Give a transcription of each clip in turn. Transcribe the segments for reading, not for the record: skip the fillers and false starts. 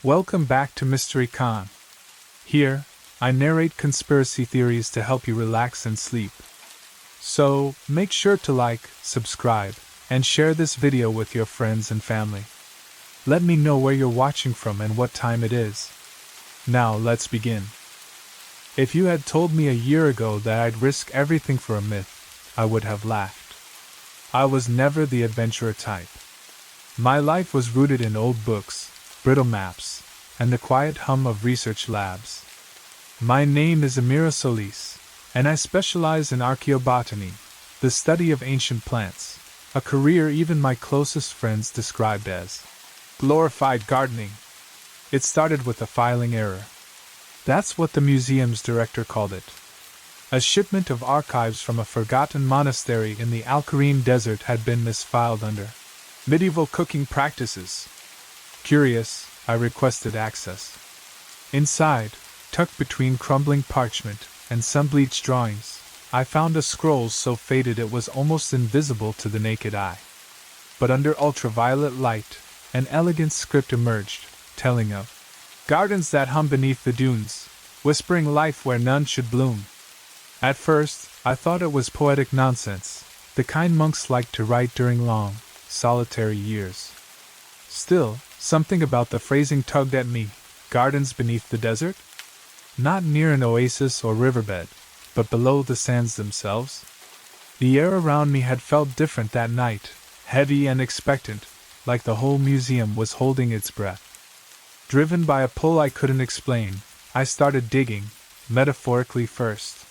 Welcome back to Mystery Con. Here, I narrate conspiracy theories to help you relax and sleep. So, make sure to like, subscribe, and share this video with your friends and family. Let me know where you're watching from and what time it is. Now, let's begin. If you had told me a year ago that I'd risk everything for a myth, I would have laughed. I was never the adventurer type. My life was rooted in old books, brittle maps, and the quiet hum of research labs. My name is Amira Solis, and I specialize in archaeobotany, the study of ancient plants, a career even my closest friends described as glorified gardening. It started with a filing error. That's what the museum's director called it. A shipment of archives from a forgotten monastery in the Alcarine Desert had been misfiled under medieval cooking practices. Curious, I requested access. Inside, tucked between crumbling parchment and some bleached drawings, I found a scroll so faded it was almost invisible to the naked eye. But under ultraviolet light, an elegant script emerged, telling of gardens that hum beneath the dunes, whispering life where none should bloom. At first, I thought it was poetic nonsense, the kind monks liked to write during long, solitary years. Still, something about the phrasing tugged at me. Gardens beneath the desert? Not near an oasis or riverbed, but below the sands themselves? The air around me had felt different that night, heavy and expectant, like the whole museum was holding its breath. Driven by a pull I couldn't explain, I started digging, metaphorically first.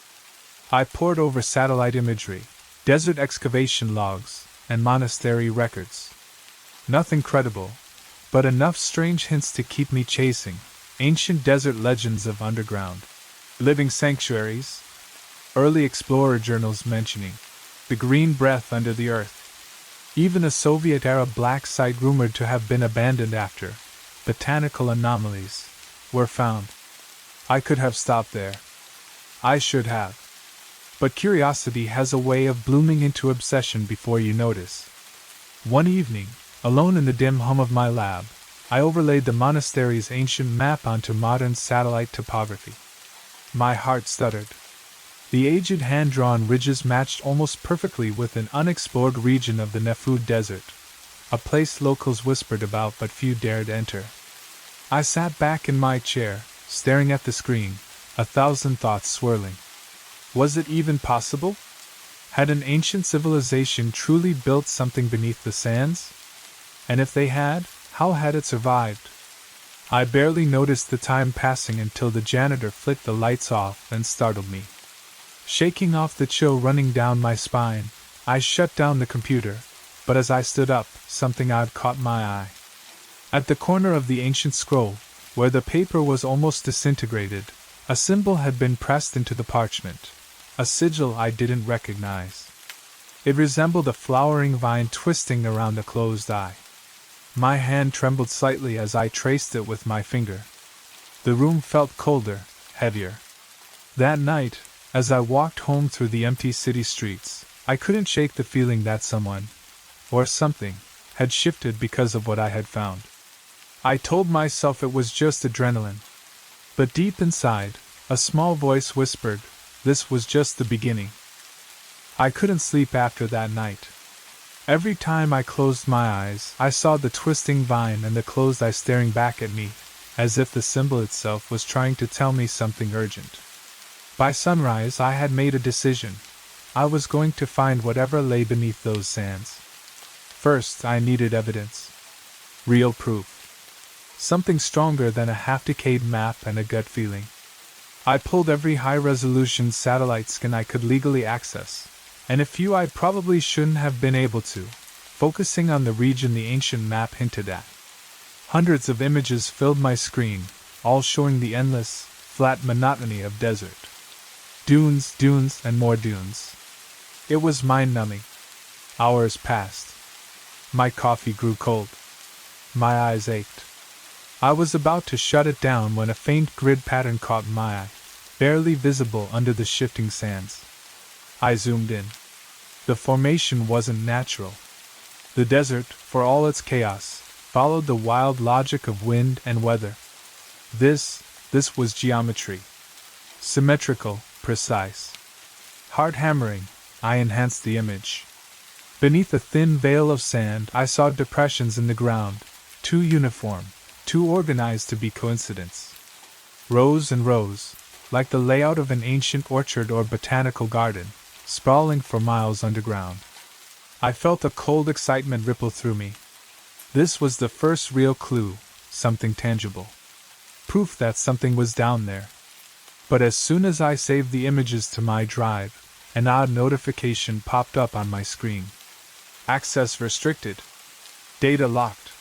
I pored over satellite imagery, desert excavation logs, and monastery records. Nothing credible, but enough strange hints to keep me chasing. Ancient desert legends of underground living sanctuaries, early explorer journals mentioning the green breath under the earth, even a Soviet-era black site rumored to have been abandoned after botanical anomalies were found. I could have stopped there. I should have. But curiosity has a way of blooming into obsession before you notice. One evening, alone in the dim hum of my lab, I overlaid the monastery's ancient map onto modern satellite topography. My heart stuttered. The aged hand-drawn ridges matched almost perfectly with an unexplored region of the Nefud Desert, a place locals whispered about but few dared enter. I sat back in my chair, staring at the screen, a thousand thoughts swirling. Was it even possible? Had an ancient civilization truly built something beneath the sands? And if they had, how had it survived? I barely noticed the time passing until the janitor flicked the lights off and startled me. Shaking off the chill running down my spine, I shut down the computer, but as I stood up, something odd caught my eye. At the corner of the ancient scroll, where the paper was almost disintegrated, a symbol had been pressed into the parchment, a sigil I didn't recognize. It resembled a flowering vine twisting around a closed eye. My hand trembled slightly as I traced it with my finger. The room felt colder, heavier. That night, as I walked home through the empty city streets, I couldn't shake the feeling that someone, or something, had shifted because of what I had found. I told myself it was just adrenaline. But deep inside, a small voice whispered, this was just the beginning. I couldn't sleep after that night. Every time I closed my eyes, I saw the twisting vine and the closed eye staring back at me, as if the symbol itself was trying to tell me something urgent. By sunrise, I had made a decision. I was going to find whatever lay beneath those sands. First, I needed evidence. Real proof. Something stronger than a half-decayed map and a gut feeling. I pulled every high-resolution satellite scan I could legally access, and a few I probably shouldn't have been able to, focusing on the region the ancient map hinted at. Hundreds of images filled my screen, all showing the endless, flat monotony of desert. Dunes, dunes, and more dunes. It was mind-numbing. Hours passed. My coffee grew cold. My eyes ached. I was about to shut it down when a faint grid pattern caught my eye, barely visible under the shifting sands. I zoomed in. The formation wasn't natural. The desert, for all its chaos, followed the wild logic of wind and weather. This was geometry. Symmetrical, precise. Hard hammering, I enhanced the image. Beneath a thin veil of sand, I saw depressions in the ground, too uniform, too organized to be coincidence. Rows and rows, like the layout of an ancient orchard or botanical garden, sprawling for miles underground. I felt a cold excitement ripple through me. This was the first real clue, something tangible. Proof that something was down there. But as soon as I saved the images to my drive, an odd notification popped up on my screen. Access restricted. Data locked.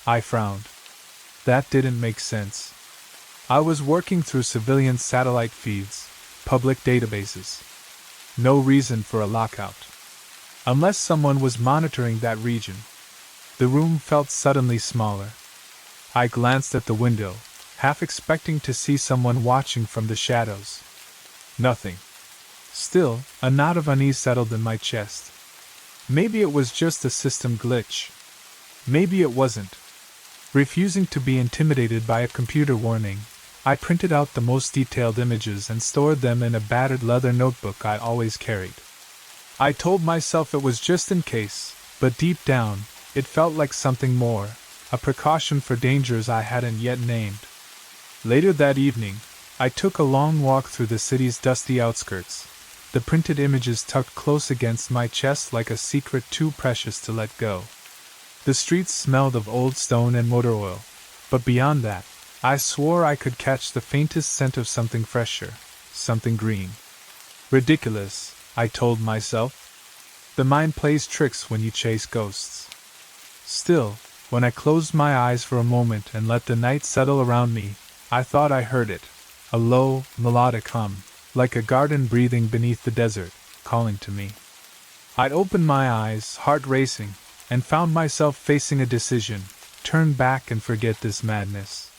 I frowned. That didn't make sense. I was working through civilian satellite feeds, public databases. No reason for a lockout. Unless someone was monitoring that region. The room felt suddenly smaller. I glanced at the window, half expecting to see someone watching from the shadows. Nothing. Still, a knot of unease settled in my chest. Maybe it was just a system glitch. Maybe it wasn't. Refusing to be intimidated by a computer warning, I printed out the most detailed images and stored them in a battered leather notebook I always carried. I told myself it was just in case, but deep down, it felt like something more, a precaution for dangers I hadn't yet named. Later that evening, I took a long walk through the city's dusty outskirts, the printed images tucked close against my chest like a secret too precious to let go. The streets smelled of old stone and motor oil, but beyond that, I swore I could catch the faintest scent of something fresher, something green. Ridiculous, I told myself. The mind plays tricks when you chase ghosts. Still, when I closed my eyes for a moment and let the night settle around me, I thought I heard it, a low, melodic hum, like a garden breathing beneath the desert, calling to me. I'd opened my eyes, heart racing, and found myself facing a decision: turn back and forget this madness,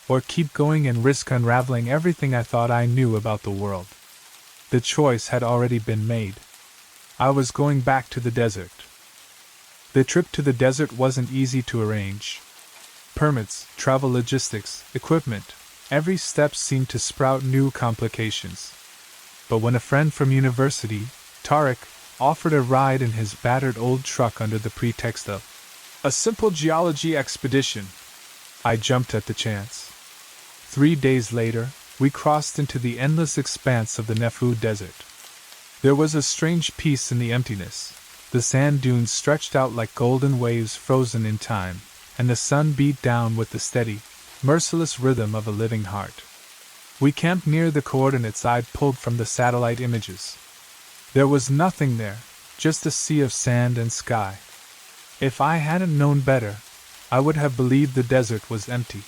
or keep going and risk unraveling everything I thought I knew about the world. The choice had already been made. I was going back to the desert. The trip to the desert wasn't easy to arrange. Permits, travel logistics, equipment, every step seemed to sprout new complications. But when a friend from university, Tariq, offered a ride in his battered old truck under the pretext of a simple geology expedition, I jumped at the chance. 3 days later, we crossed into the endless expanse of the Nefu Desert. There was a strange peace in the emptiness. The sand dunes stretched out like golden waves frozen in time, and the sun beat down with the steady, merciless rhythm of a living heart. We camped near the coordinates I'd pulled from the satellite images. There was nothing there, just a sea of sand and sky. If I hadn't known better, I would have believed the desert was empty.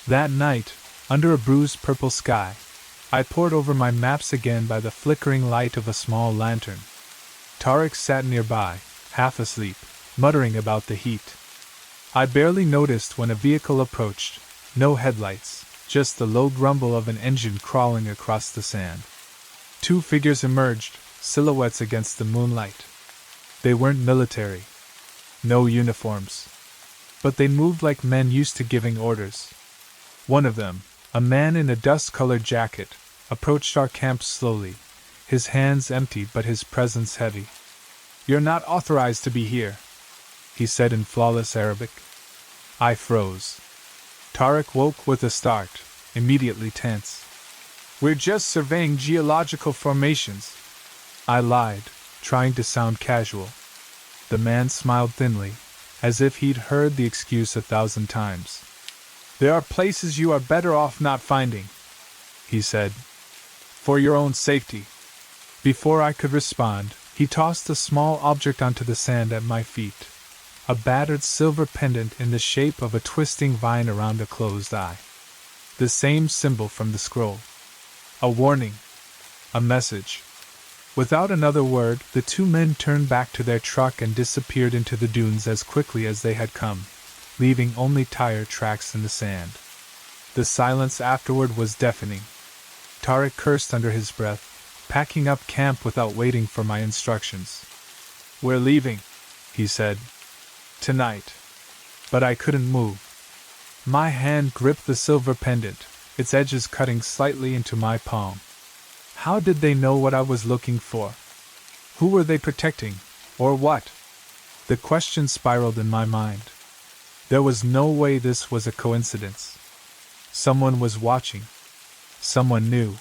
That night, under a bruised purple sky, I pored over my maps again by the flickering light of a small lantern. Tariq sat nearby, half asleep, muttering about the heat. I barely noticed when a vehicle approached, no headlights, just the low grumble of an engine crawling across the sand. 2 figures emerged, silhouettes against the moonlight. They weren't military. No uniforms. But they moved like men used to giving orders. One of them, a man in a dust-colored jacket, approached our camp slowly, his hands empty but his presence heavy. "You're not authorized to be here," he said in flawless Arabic. I froze. Tariq woke with a start, immediately tense. "We're just surveying geological formations," I lied, trying to sound casual. The man smiled thinly, as if he'd heard the excuse 1,000 times. "There are places you are better off not finding," he said. "For your own safety." Before I could respond, he tossed a small object onto the sand at my feet. A battered silver pendant in the shape of a twisting vine around a closed eye. The same symbol from the scroll. A warning. A message. Without another word, the 2 men turned back to their truck and disappeared into the dunes as quickly as they had come, leaving only tire tracks in the sand. The silence afterward was deafening. Tariq cursed under his breath, packing up camp without waiting for my instructions. "We're leaving," he said. "Tonight. but I couldn't move. My hand gripped the silver pendant, its edges cutting slightly into my palm. How did they know what I was looking for? Who were they protecting, or what? The question spiraled in my mind. There was no way this was a coincidence. Someone was watching. Someone knew.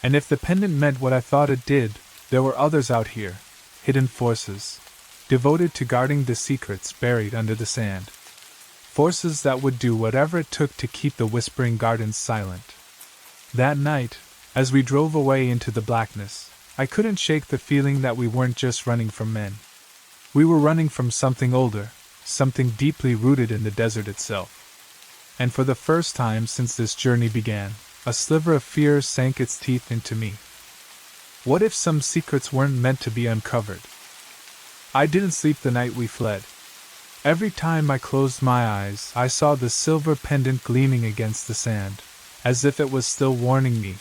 And if the pendant meant what I thought it did, there were others out here, hidden forces, devoted to guarding the secrets buried under the sand. Forces that would do whatever it took to keep the Whispering Gardens silent. That night, as we drove away into the blackness, I couldn't shake the feeling that we weren't just running from men. We were running from something older, something deeply rooted in the desert itself. And for the first time since this journey began, a sliver of fear sank its teeth into me. What if some secrets weren't meant to be uncovered? I didn't sleep the night we fled. Every time I closed my eyes, I saw the silver pendant gleaming against the sand, as if it was still warning me,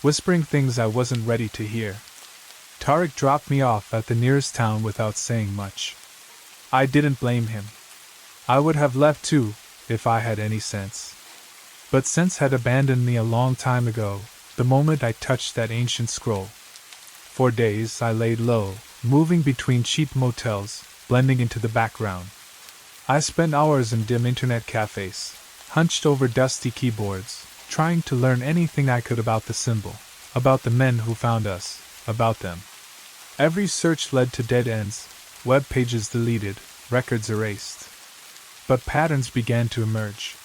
whispering things I wasn't ready to hear. Tariq dropped me off at the nearest town without saying much. I didn't blame him. I would have left too, if I had any sense. But sense had abandoned me a long time ago, the moment I touched that ancient scroll. For days I laid low, moving between cheap motels, blending into the background. I spent hours in dim internet cafes, hunched over dusty keyboards, trying to learn anything I could about the symbol, about the men who found us, about them. Every search led to dead ends, web pages deleted, records erased. But patterns began to emerge.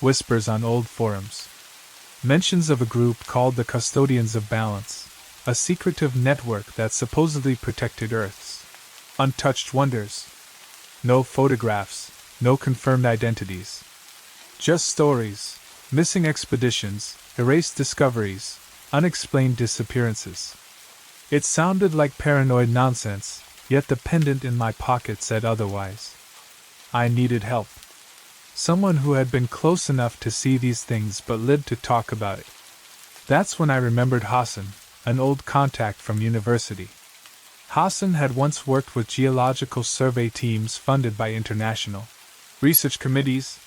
Whispers on old forums. Mentions of a group called the Custodians of Balance, a secretive network that supposedly protected Earth's untouched wonders. No photographs, no confirmed identities. Just stories, missing expeditions, erased discoveries, unexplained disappearances. It sounded like paranoid nonsense, yet the pendant in my pocket said otherwise. I needed help. Someone who had been close enough to see these things but lived to talk about it. That's when I remembered Hassan, an old contact from university. Hassan had once worked with geological survey teams funded by international research committees,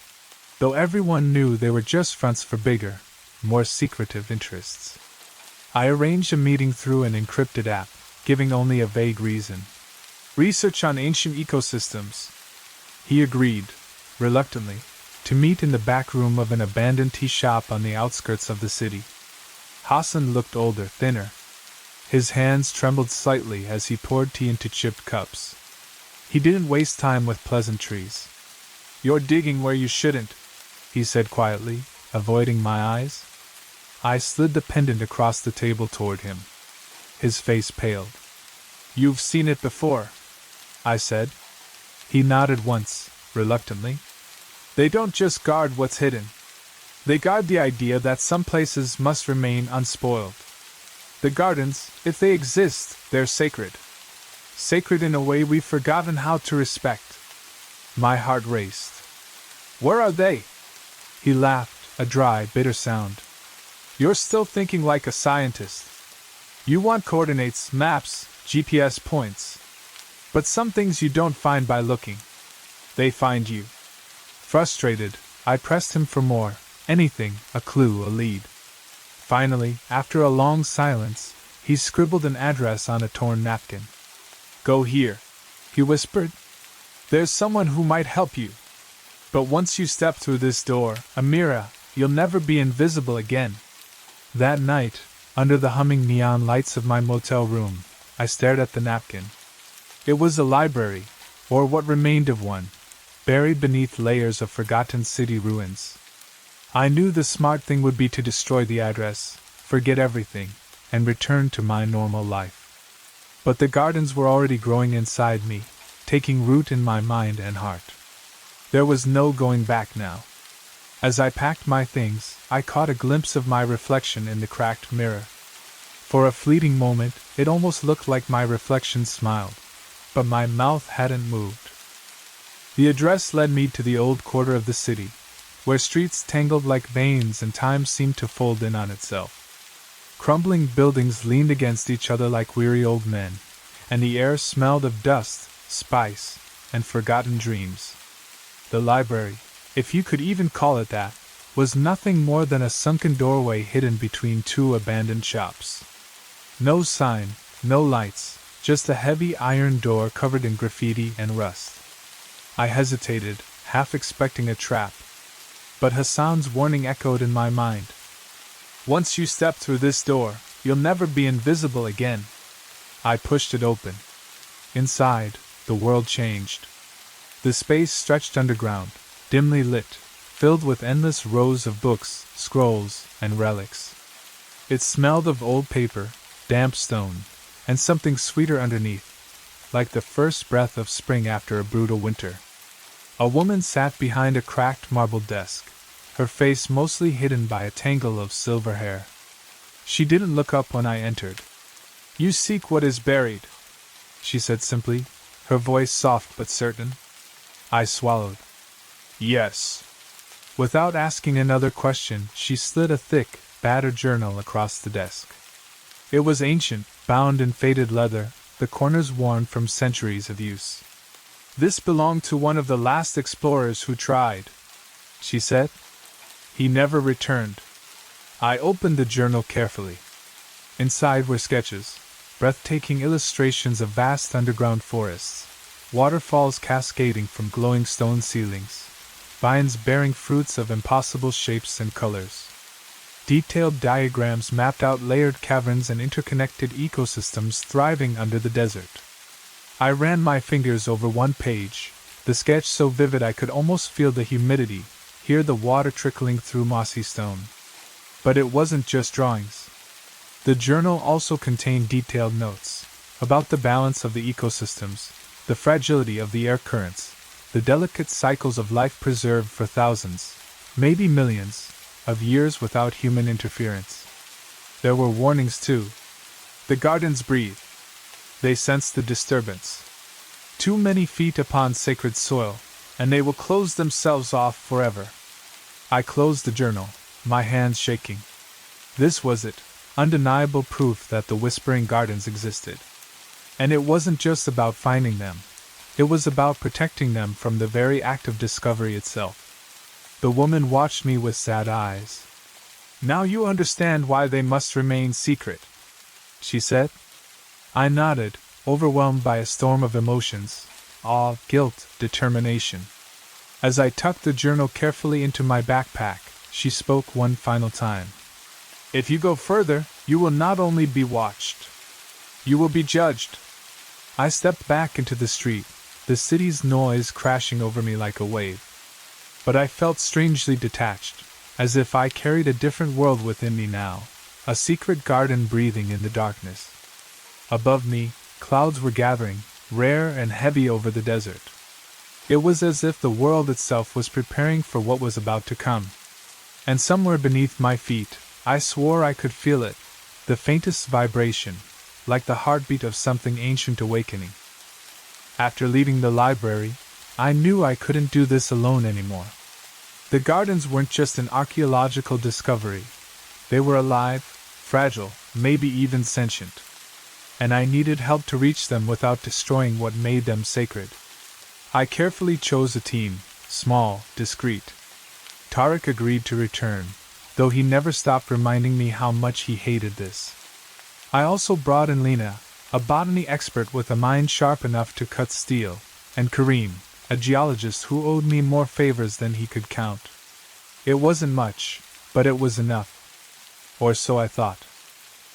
though everyone knew they were just fronts for bigger, more secretive interests. I arranged a meeting through an encrypted app, giving only a vague reason. Research on ancient ecosystems. He agreed, reluctantly, to meet in the back room of an abandoned tea shop on the outskirts of the city. Hassan looked older, thinner. His hands trembled slightly as he poured tea into chipped cups. He didn't waste time with pleasantries. "You're digging where you shouldn't," he said quietly, avoiding my eyes. I slid the pendant across the table toward him. His face paled. "You've seen it before," I said. He nodded once, reluctantly. "They don't just guard what's hidden. They guard the idea that some places must remain unspoiled. The gardens, if they exist, they're sacred. Sacred in a way we've forgotten how to respect." My heart raced. "Where are they?" He laughed, a dry, bitter sound. "You're still thinking like a scientist. You want coordinates, maps, GPS points. But some things you don't find by looking. They find you." Frustrated, I pressed him for more, anything, a clue, a lead. Finally, after a long silence, he scribbled an address on a torn napkin. "Go here," he whispered. "There's someone who might help you. But once you step through this door, Amira, you'll never be invisible again." That night, under the humming neon lights of my motel room, I stared at the napkin. It was a library, or what remained of one, buried beneath layers of forgotten city ruins. I knew the smart thing would be to destroy the address, forget everything, and return to my normal life. But the gardens were already growing inside me, taking root in my mind and heart. There was no going back now. As I packed my things, I caught a glimpse of my reflection in the cracked mirror. For a fleeting moment, it almost looked like my reflection smiled, but my mouth hadn't moved. The address led me to the old quarter of the city, where streets tangled like veins and time seemed to fold in on itself. Crumbling buildings leaned against each other like weary old men, and the air smelled of dust, spice, and forgotten dreams. The library, if you could even call it that, was nothing more than a sunken doorway hidden between two abandoned shops. No sign, no lights, just a heavy iron door covered in graffiti and rust. I hesitated, half expecting a trap. But Hassan's warning echoed in my mind. Once you step through this door, you'll never be invisible again. I pushed it open. Inside, the world changed. The space stretched underground, dimly lit, filled with endless rows of books, scrolls, and relics. It smelled of old paper, damp stone, and something sweeter underneath, like the first breath of spring after a brutal winter. A woman sat behind a cracked marble desk, her face mostly hidden by a tangle of silver hair. She didn't look up when I entered. "You seek what is buried," she said simply, her voice soft but certain. I swallowed. "Yes." Without asking another question, she slid a thick, battered journal across the desk. It was ancient, bound in faded leather, the corners worn from centuries of use. "This belonged to one of the last explorers who tried," she said. "He never returned." I opened the journal carefully. Inside were sketches, breathtaking illustrations of vast underground forests, waterfalls cascading from glowing stone ceilings, vines bearing fruits of impossible shapes and colors. Detailed diagrams mapped out layered caverns and interconnected ecosystems thriving under the desert. I ran my fingers over one page, the sketch so vivid I could almost feel the humidity, hear the water trickling through mossy stone. But it wasn't just drawings. The journal also contained detailed notes about the balance of the ecosystems, the fragility of the air currents, the delicate cycles of life preserved for thousands, maybe millions, of years without human interference. There were warnings too. The gardens breathe. They sense the disturbance. Too many feet upon sacred soil, and they will close themselves off forever. I closed the journal, my hands shaking. This was it, undeniable proof that the Whispering Gardens existed. And it wasn't just about finding them. It was about protecting them from the very act of discovery itself. The woman watched me with sad eyes. "Now you understand why they must remain secret," she said. I nodded, overwhelmed by a storm of emotions: awe, guilt, determination. As I tucked the journal carefully into my backpack, she spoke one final time. "If you go further, you will not only be watched. You will be judged." I stepped back into the street, the city's noise crashing over me like a wave. But I felt strangely detached, as if I carried a different world within me now, a secret garden breathing in the darkness. Above me, clouds were gathering, rare and heavy over the desert. It was as if the world itself was preparing for what was about to come. And somewhere beneath my feet, I swore I could feel it, the faintest vibration, like the heartbeat of something ancient awakening. After leaving the library, I knew I couldn't do this alone anymore. The gardens weren't just an archaeological discovery. They were alive, fragile, maybe even sentient. And I needed help to reach them without destroying what made them sacred. I carefully chose a team, small, discreet. Tariq agreed to return, though he never stopped reminding me how much he hated this. I also brought in Lena, a botany expert with a mind sharp enough to cut steel, and Kareem, a geologist who owed me more favors than he could count. It wasn't much, but it was enough. Or so I thought.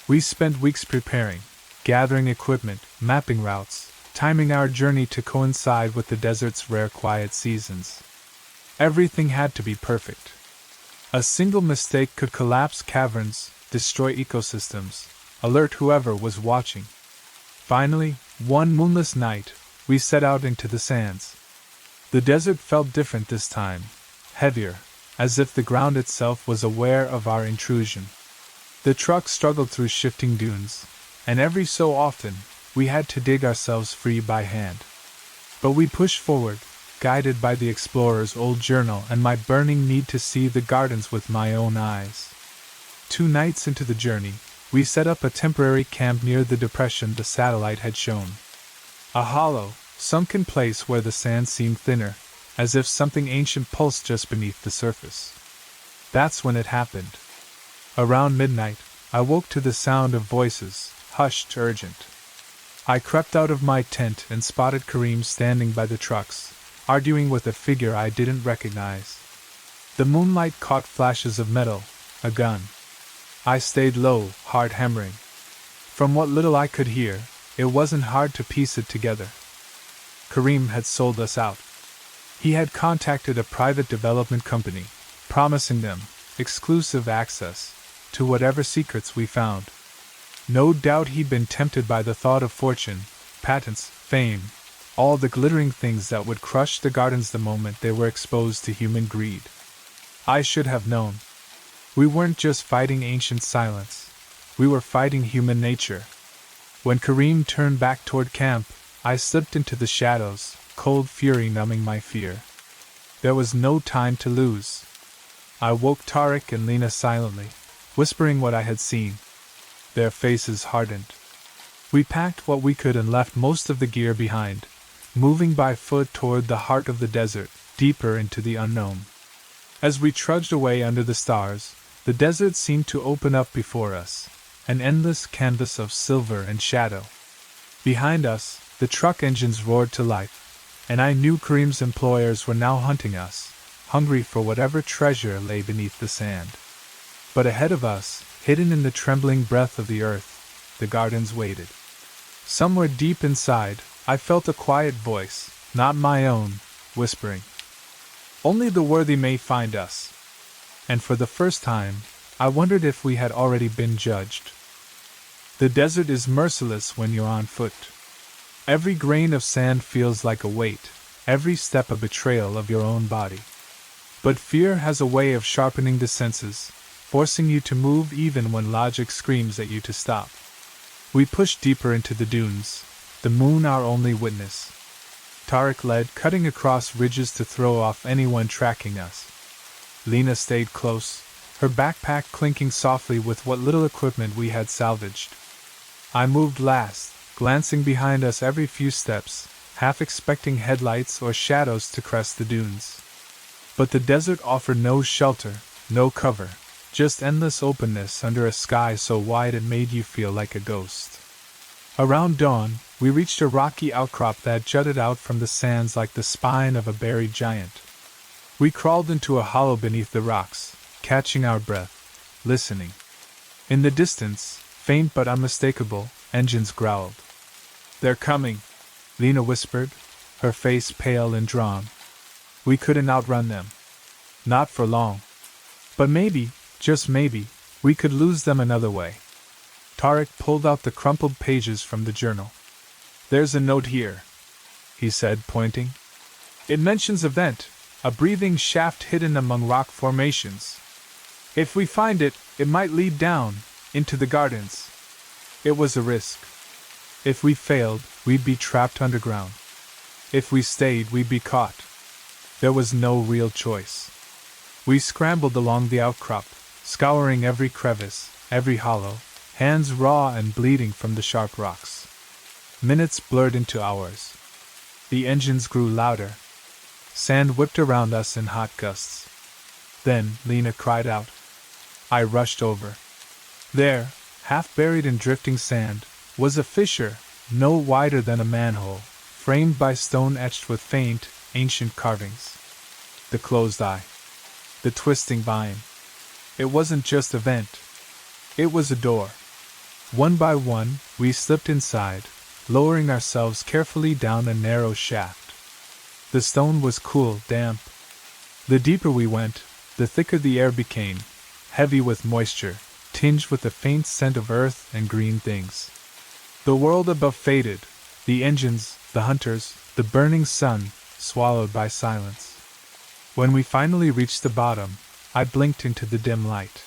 We spent weeks preparing, gathering equipment, mapping routes, timing our journey to coincide with the desert's rare quiet seasons. Everything had to be perfect. A single mistake could collapse caverns, destroy ecosystems, alert whoever was watching. Finally, one moonless night, we set out into the sands. The desert felt different this time, heavier, as if the ground itself was aware of our intrusion. The truck struggled through shifting dunes, and every so often, we had to dig ourselves free by hand. But we pushed forward, guided by the explorer's old journal and my burning need to see the gardens with my own eyes. 2 nights into the journey, we set up a temporary camp near the depression the satellite had shown. A hollow, sunken place where the sand seemed thinner, as if something ancient pulsed just beneath the surface. That's when it happened. Around midnight, I woke to the sound of voices, hushed, urgent. I crept out of my tent and spotted Kareem standing by the trucks, arguing with a figure I didn't recognize. The moonlight caught flashes of metal, a gun. I stayed low, hard hammering. From what little I could hear, it wasn't hard to piece it together. Kareem had sold us out. He had contacted a private development company, promising them exclusive access to whatever secrets we found. No doubt he'd been tempted by the thought of fortune, patents, fame, all the glittering things that would crush the gardens the moment they were exposed to human greed. I should have known. We weren't just fighting ancient silence. We were fighting human nature. When Kareem turned back toward camp, I slipped into the shadows, cold fury numbing my fear. There was no time to lose. I woke Tariq and Lena silently, whispering what I had seen. Their faces hardened. We packed what we could and left most of the gear behind, moving by foot toward the heart of the desert, deeper into the unknown. As we trudged away under the stars, the desert seemed to open up before us, an endless canvas of silver and shadow. Behind us, the truck engines roared to life, and I knew Kareem's employers were now hunting us, hungry for whatever treasure lay beneath the sand. But ahead of us, hidden in the trembling breath of the earth, the gardens waited. Somewhere deep inside, I felt a quiet voice, not my own, whispering, "Only the worthy may find us." And for the first time, I wondered if we had already been judged. The desert is merciless when you're on foot. Every grain of sand feels like a weight, every step a betrayal of your own body. But fear has a way of sharpening the senses, forcing you to move even when logic screams at you to stop. We pushed deeper into the dunes, the moon our only witness. Tariq led, cutting across ridges to throw off anyone tracking us. Lena stayed close, her backpack clinking softly with what little equipment we had salvaged. I moved last, glancing behind us every few steps, half expecting headlights or shadows to crest the dunes. But the desert offered no shelter, no cover, just endless openness under a sky so wide it made you feel like a ghost. Around dawn, we reached a rocky outcrop that jutted out from the sands like the spine of a buried giant. We crawled into a hollow beneath the rocks, catching our breath, listening. In the distance, faint but unmistakable, engines growled. "They're coming," Lena whispered, her face pale and drawn. We couldn't outrun them. Not for long. But maybe, just maybe, we could lose them another way. Tariq pulled out the crumpled pages from the journal. "There's a note here," he said, pointing. "It mentions a vent, a breathing shaft hidden among rock formations. If we find it, it might lead down, into the gardens." It was a risk. If we failed, we'd be trapped underground. If we stayed, we'd be caught. There was no real choice. We scrambled along the outcrop, scouring every crevice, every hollow, hands raw and bleeding from the sharp rocks. Minutes blurred into hours. The engines grew louder. Sand whipped around us in hot gusts. Then Lena cried out. I rushed over. There, half buried in drifting sand, was a fissure, no wider than a manhole, framed by stone etched with faint, ancient carvings. The closed eye. The twisting vine. It wasn't just a vent. It was a door. One by one, we slipped inside, lowering ourselves carefully down a narrow shaft. The stone was cool, damp. The deeper we went, the thicker the air became, heavy with moisture, tinged with the faint scent of earth and green things. The world above faded, the engines, the hunters, the burning sun, swallowed by silence. When we finally reached the bottom, I blinked into the dim light.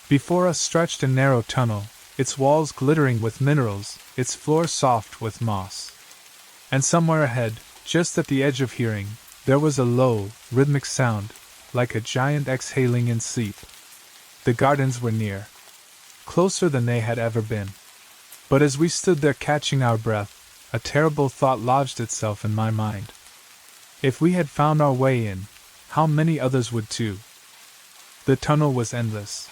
Before us stretched a narrow tunnel, its walls glittering with minerals, its floor soft with moss. And somewhere ahead, just at the edge of hearing, there was a low, rhythmic sound, like a giant exhaling in sleep. The gardens were near. Closer than they had ever been. But as we stood there catching our breath, a terrible thought lodged itself in my mind. If we had found our way in, how many others would too? The tunnel was endless.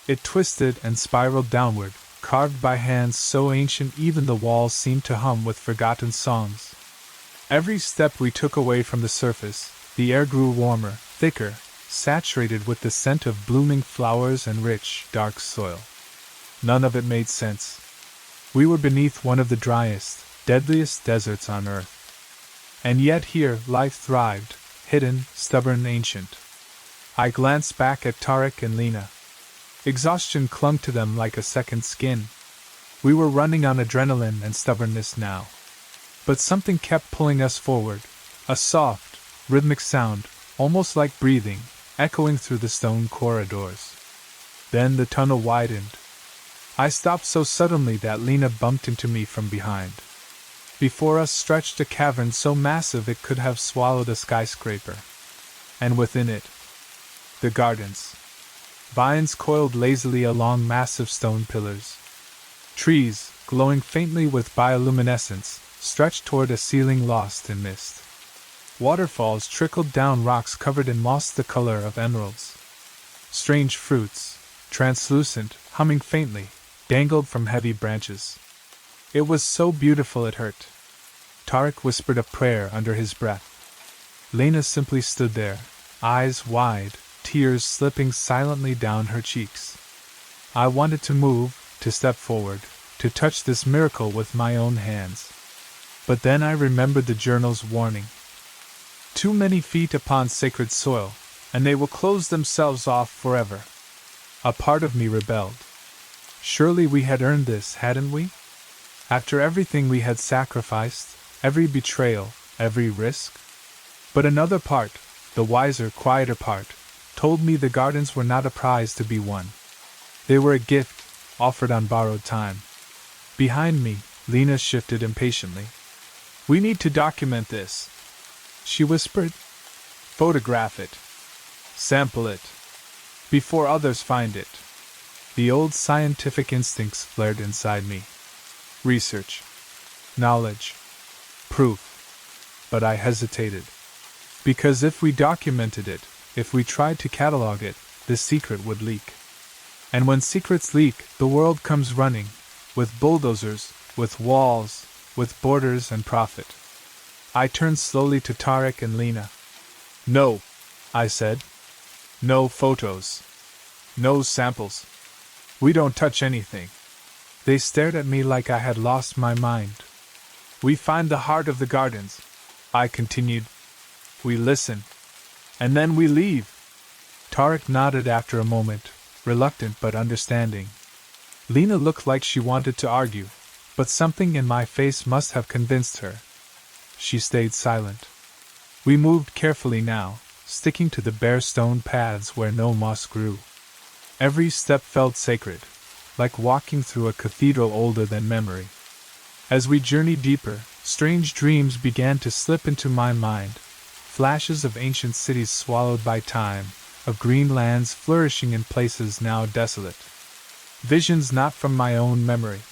It twisted and spiraled downward, carved by hands so ancient even the walls seemed to hum with forgotten songs. Every step we took away from the surface, the air grew warmer, thicker, saturated with the scent of blooming flowers and rich, dark soil. None of it made sense. We were beneath one of the driest, deadliest deserts on earth. And yet here life thrived, hidden, stubborn, ancient. I glanced back at Tarek and Lena. Exhaustion clung to them like a second skin. We were running on adrenaline and stubbornness now. But something kept pulling us forward, a soft, rhythmic sound, almost like breathing, echoing through the stone corridors. Then the tunnel widened. I stopped so suddenly that Lena bumped into me from behind. Before us stretched a cavern so massive it could have swallowed a skyscraper. And within it, the gardens. Vines coiled lazily along massive stone pillars. Trees, glowing faintly with bioluminescence, stretched toward a ceiling lost in mist. Waterfalls trickled down rocks covered in moss the color of emeralds. Strange fruits, translucent, humming faintly, dangled from heavy branches. It was so beautiful it hurt. Tarek whispered a prayer under his breath. Lena simply stood there, eyes wide, tears slipping silently down her cheeks. I wanted to move, to step forward, to touch this miracle with my own hands. But then I remembered the journal's warning. Too many feet upon sacred soil, and they will close themselves off forever. A part of me rebelled. Surely we had earned this, hadn't we? After everything we had sacrificed, every betrayal, every risk? But another part, the wiser, quieter part, told me the gardens were not a prize to be won. They were a gift, offered on borrowed time. Behind me, Lena shifted impatiently. "We need to document this," she whispered. "Photograph it. Sample it. Before others find it." The old scientific instincts flared inside me. Research. Knowledge. Proof. But I hesitated. Because if we documented it, if we tried to catalog it, the secret would leak. And when secrets leak, the world comes running, with bulldozers, with walls, with borders and profit. I turned slowly to Tarek and Lena. "No," I said. "No photos. No samples. We don't touch anything." They stared at me like I had lost my mind. "We find the heart of the gardens," I continued. "We listen. And then we leave." Tarek nodded after a moment, reluctant but understanding. Lena looked like she wanted to argue, but something in my face must have convinced her. She stayed silent. We moved carefully now, sticking to the bare stone paths where no moss grew. Every step felt sacred, like walking through a cathedral older than memory. As we journeyed deeper, strange dreams began to slip into my mind, flashes of ancient cities swallowed by time, of green lands flourishing in places now desolate. Visions not from my own memory.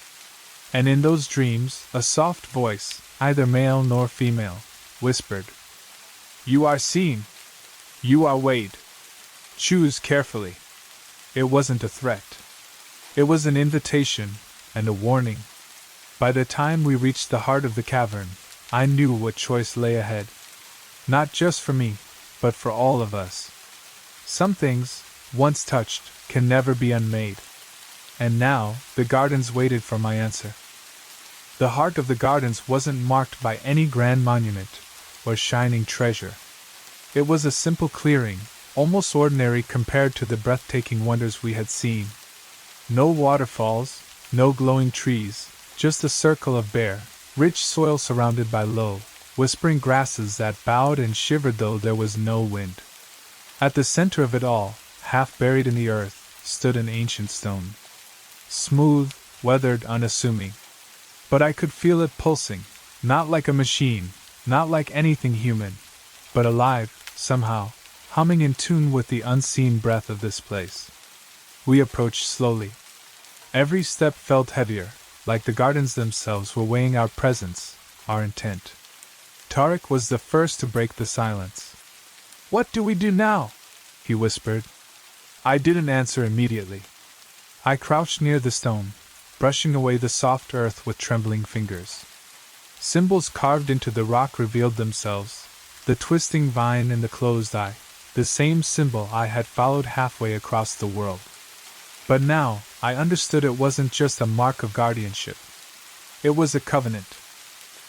And in those dreams, a soft voice, neither male nor female, whispered, "You are seen. You are weighed. Choose carefully." It wasn't a threat. It was an invitation and a warning. By the time we reached the heart of the cavern, I knew what choice lay ahead. Not just for me, but for all of us. Some things, once touched, can never be unmade. And now, the gardens waited for my answer. The heart of the gardens wasn't marked by any grand monument or shining treasure. It was a simple clearing, almost ordinary compared to the breathtaking wonders we had seen. No waterfalls, no glowing trees, just a circle of bare, rich soil surrounded by low, whispering grasses that bowed and shivered though there was no wind. At the center of it all, half buried in the earth, stood an ancient stone. Smooth, weathered, unassuming. But I could feel it pulsing, not like a machine, not like anything human, but alive, somehow, humming in tune with the unseen breath of this place. We approached slowly. Every step felt heavier, like the gardens themselves were weighing our presence, our intent. Tarek was the first to break the silence. "What do we do now?" he whispered. I didn't answer immediately. I crouched near the stone, brushing away the soft earth with trembling fingers. Symbols carved into the rock revealed themselves, the twisting vine and the closed eye, the same symbol I had followed halfway across the world. But now, I understood it wasn't just a mark of guardianship. It was a covenant.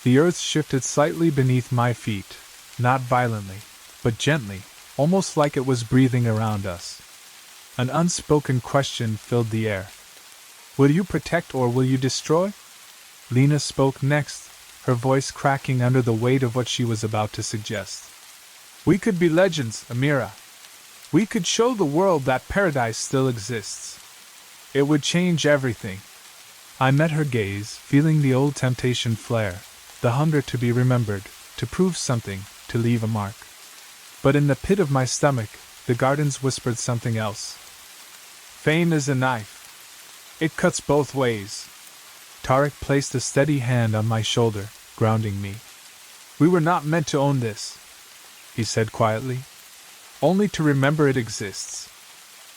The earth shifted slightly beneath my feet, not violently, but gently, almost like it was breathing around us. An unspoken question filled the air. "Will you protect or will you destroy?" Lena spoke next, her voice cracking under the weight of what she was about to suggest. "We could be legends, Amira. We could show the world that paradise still exists. It would change everything." I met her gaze, feeling the old temptation flare, the hunger to be remembered, to prove something, to leave a mark. But in the pit of my stomach, the gardens whispered something else. "Fame is a knife. It cuts both ways." Tarek placed a steady hand on my shoulder, grounding me. "We were not meant to own this," he said quietly. "Only to remember it exists."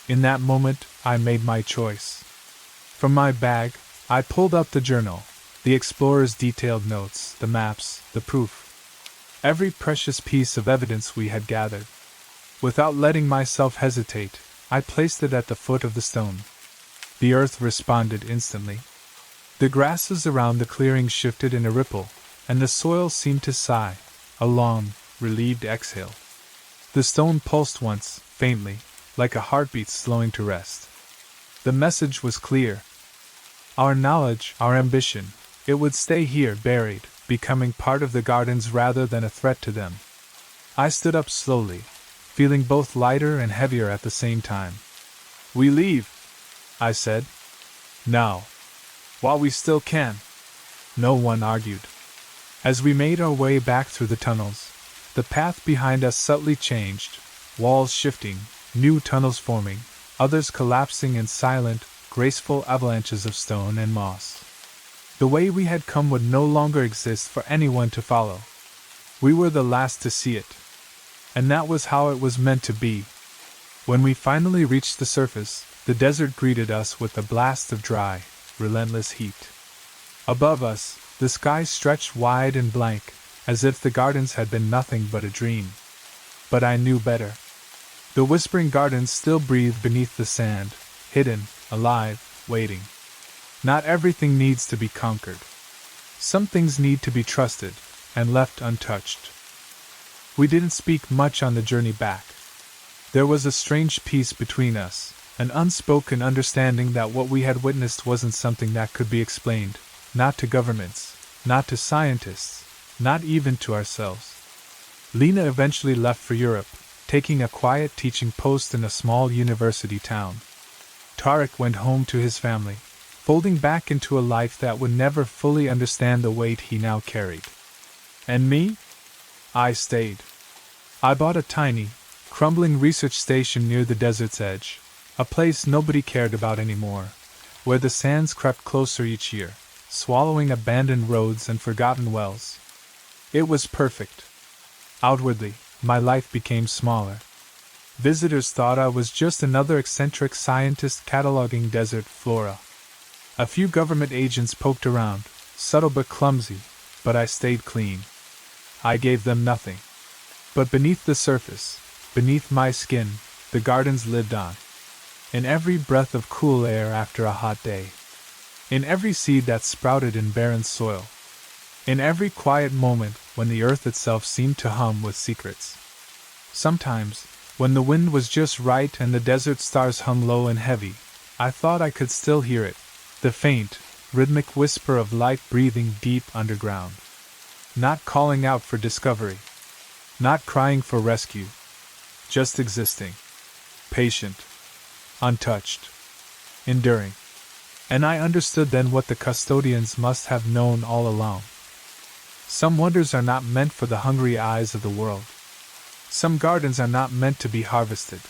In that moment, I made my choice. From my bag, I pulled out the journal, the explorer's detailed notes, the maps, the proof. Every precious piece of evidence we had gathered. Without letting myself hesitate, I placed it at the foot of the stone. The earth responded instantly. The grasses around the clearing shifted in a ripple, and the soil seemed to sigh, a long, relieved exhale. The stone pulsed once, faintly, like a heartbeat slowing to rest. The message was clear. Our knowledge, our ambition, it would stay here buried, becoming part of the gardens rather than a threat to them. I stood up slowly, feeling both lighter and heavier at the same time. "We leave," I said. "Now. While we still can." No one argued. As we made our way back through the tunnels, the path behind us subtly changed, walls shifting, new tunnels forming, others collapsing in silent, graceful avalanches of stone and moss. The way we had come would no longer exist for anyone to follow. We were the last to see it. And that was how it was meant to be. When we finally reached the surface, the desert greeted us with a blast of dry, relentless heat. Above us, the sky stretched wide and blank, as if the gardens had been nothing but a dream. But I knew better. The whispering gardens still breathed beneath the sand, hidden, alive, waiting. Not everything needs to be conquered. Some things need to be trusted, and left untouched. We didn't speak much on the journey back. There was a strange peace between us, an unspoken understanding that what we had witnessed wasn't something that could be explained, not to governments, not to scientists, not even to ourselves. Lena eventually left for Europe, taking a quiet teaching post in a small university town. Tarek went home to his family, folding back into a life that would never fully understand the weight he now carried. And me? I stayed. I bought a tiny, crumbling research station near the desert's edge, a place nobody cared about anymore, where the sands crept closer each year, swallowing abandoned roads and forgotten wells. It was perfect. Outwardly, my life became smaller. Visitors thought I was just another eccentric scientist cataloging desert flora. A few government agents poked around, subtle but clumsy, but I stayed clean. I gave them nothing. But beneath the surface, beneath my skin, the gardens lived on. In every breath of cool air after a hot day. In every seed that sprouted in barren soil. In every quiet moment when the earth itself seemed to hum with secrets. Sometimes, when the wind was just right and the desert stars hung low and heavy, I thought I could still hear it, the faint, rhythmic whisper of life breathing deep underground. Not calling out for discovery. Not crying for rescue. Just existing. Patient. Untouched. Enduring. And I understood then what the custodians must have known all along. Some wonders are not meant for the hungry eyes of the world. Some gardens are not meant to be harvested.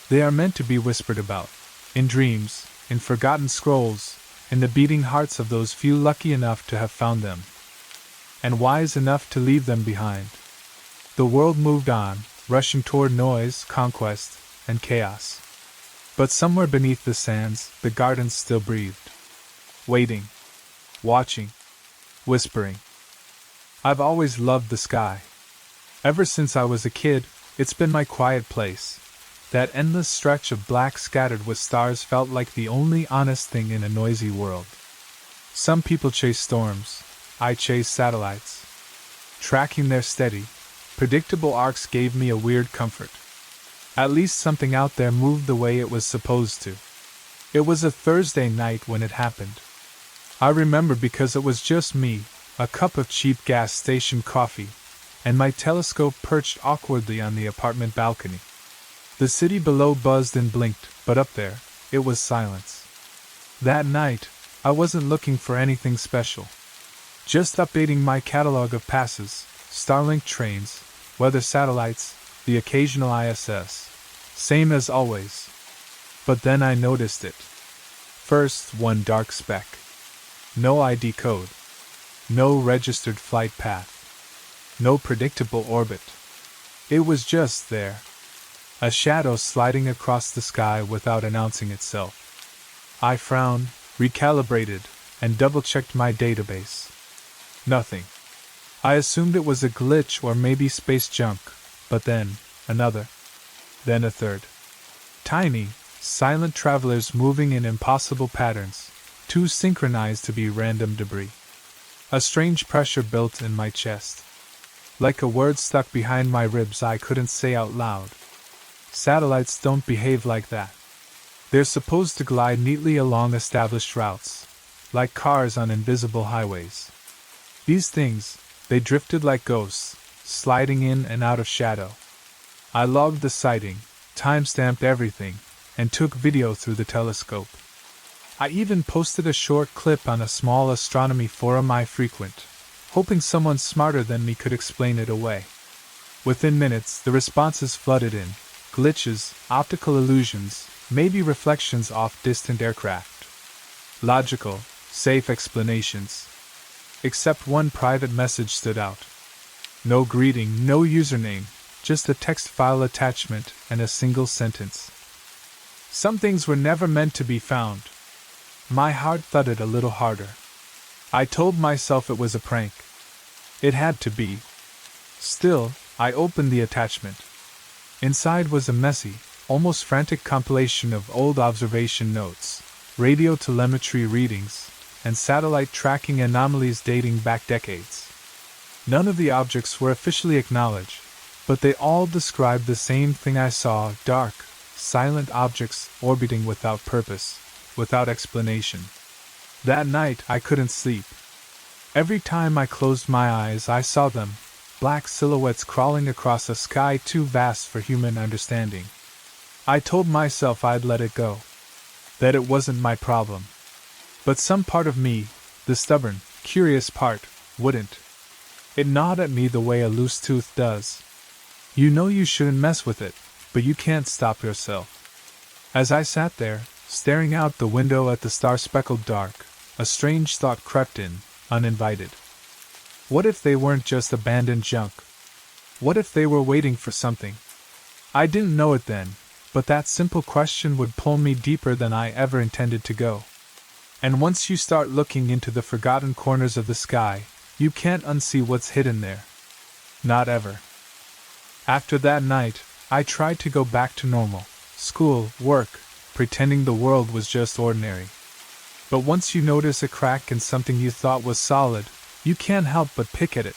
They are meant to be whispered about, in dreams, in forgotten scrolls, in the beating hearts of those few lucky enough to have found them. and wise enough to leave them behind. The world moved on, rushing toward noise, conquest, and chaos. But somewhere beneath the sands, the gardens still breathed. Waiting. Watching. Whispering. I've always loved the sky. Ever since I was a kid, it's been my quiet place. That endless stretch of black scattered with stars felt like the only honest thing in a noisy world. Some people chase storms. I chase satellites. Tracking their steady, predictable arcs gave me a weird comfort. At least something out there moved the way it was supposed to. It was a Thursday night when it happened. I remember because it was just me, a cup of cheap gas station coffee, and my telescope perched awkwardly on the apartment balcony. The city below buzzed and blinked, but up there, it was silence. That night, I wasn't looking for anything special. Just updating my catalog of passes, Starlink trains, weather satellites, the occasional ISS. Same as always. But then I noticed it. First, one dark speck. No ID code. No registered flight path. No predictable orbit. It was just there. A shadow sliding across the sky without announcing itself. I frowned, recalibrated, and double-checked my database. Nothing. I assumed it was a glitch or maybe space junk, but then, another. Then a third. Tiny, silent travelers moving in impossible patterns, too synchronized to be random debris. A strange pressure built in my chest. Like a word stuck behind my ribs I couldn't say out loud. Satellites don't behave like that. They're supposed to glide neatly along established routes, like cars on invisible highways. These things, they drifted like ghosts, sliding in and out of shadow. I logged the sighting, time-stamped everything, and took video through the telescope. I even posted a short clip on a small astronomy forum I frequent, hoping someone smarter than me could explain it away. Within minutes, the responses flooded in. Glitches, optical illusions, maybe reflections off distant aircraft. Logical, safe explanations. Except one private message stood out. No greeting, no username, just a text file attachment and a single sentence. Some things were never meant to be found. My heart thudded a little harder. I told myself it was a prank. It had to be. Still, I opened the attachment. Inside was a messy, almost frantic compilation of old observation notes, radio telemetry readings, and satellite tracking anomalies dating back decades. None of the objects were officially acknowledged, but they all described the same thing I saw: dark, silent objects orbiting without purpose, without explanation. That night I couldn't sleep. Every time I closed my eyes I saw them, black silhouettes crawling across a sky too vast for human understanding. I told myself I'd let it go, that it wasn't my problem. But some part of me, the stubborn, curious part, wouldn't. It gnawed at me the way a loose tooth does. You know you shouldn't mess with it, but you can't stop yourself. As I sat there, staring out the window at the star-speckled dark, a strange thought crept in, uninvited. What if they weren't just abandoned junk? What if they were waiting for something? I didn't know it then, but that simple question would pull me deeper than I ever intended to go. And once you start looking into the forgotten corners of the sky, you can't unsee what's hidden there. Not ever. After that night, I tried to go back to normal, school, work, pretending the world was just ordinary. But once you notice a crack in something you thought was solid, you can't help but pick at it.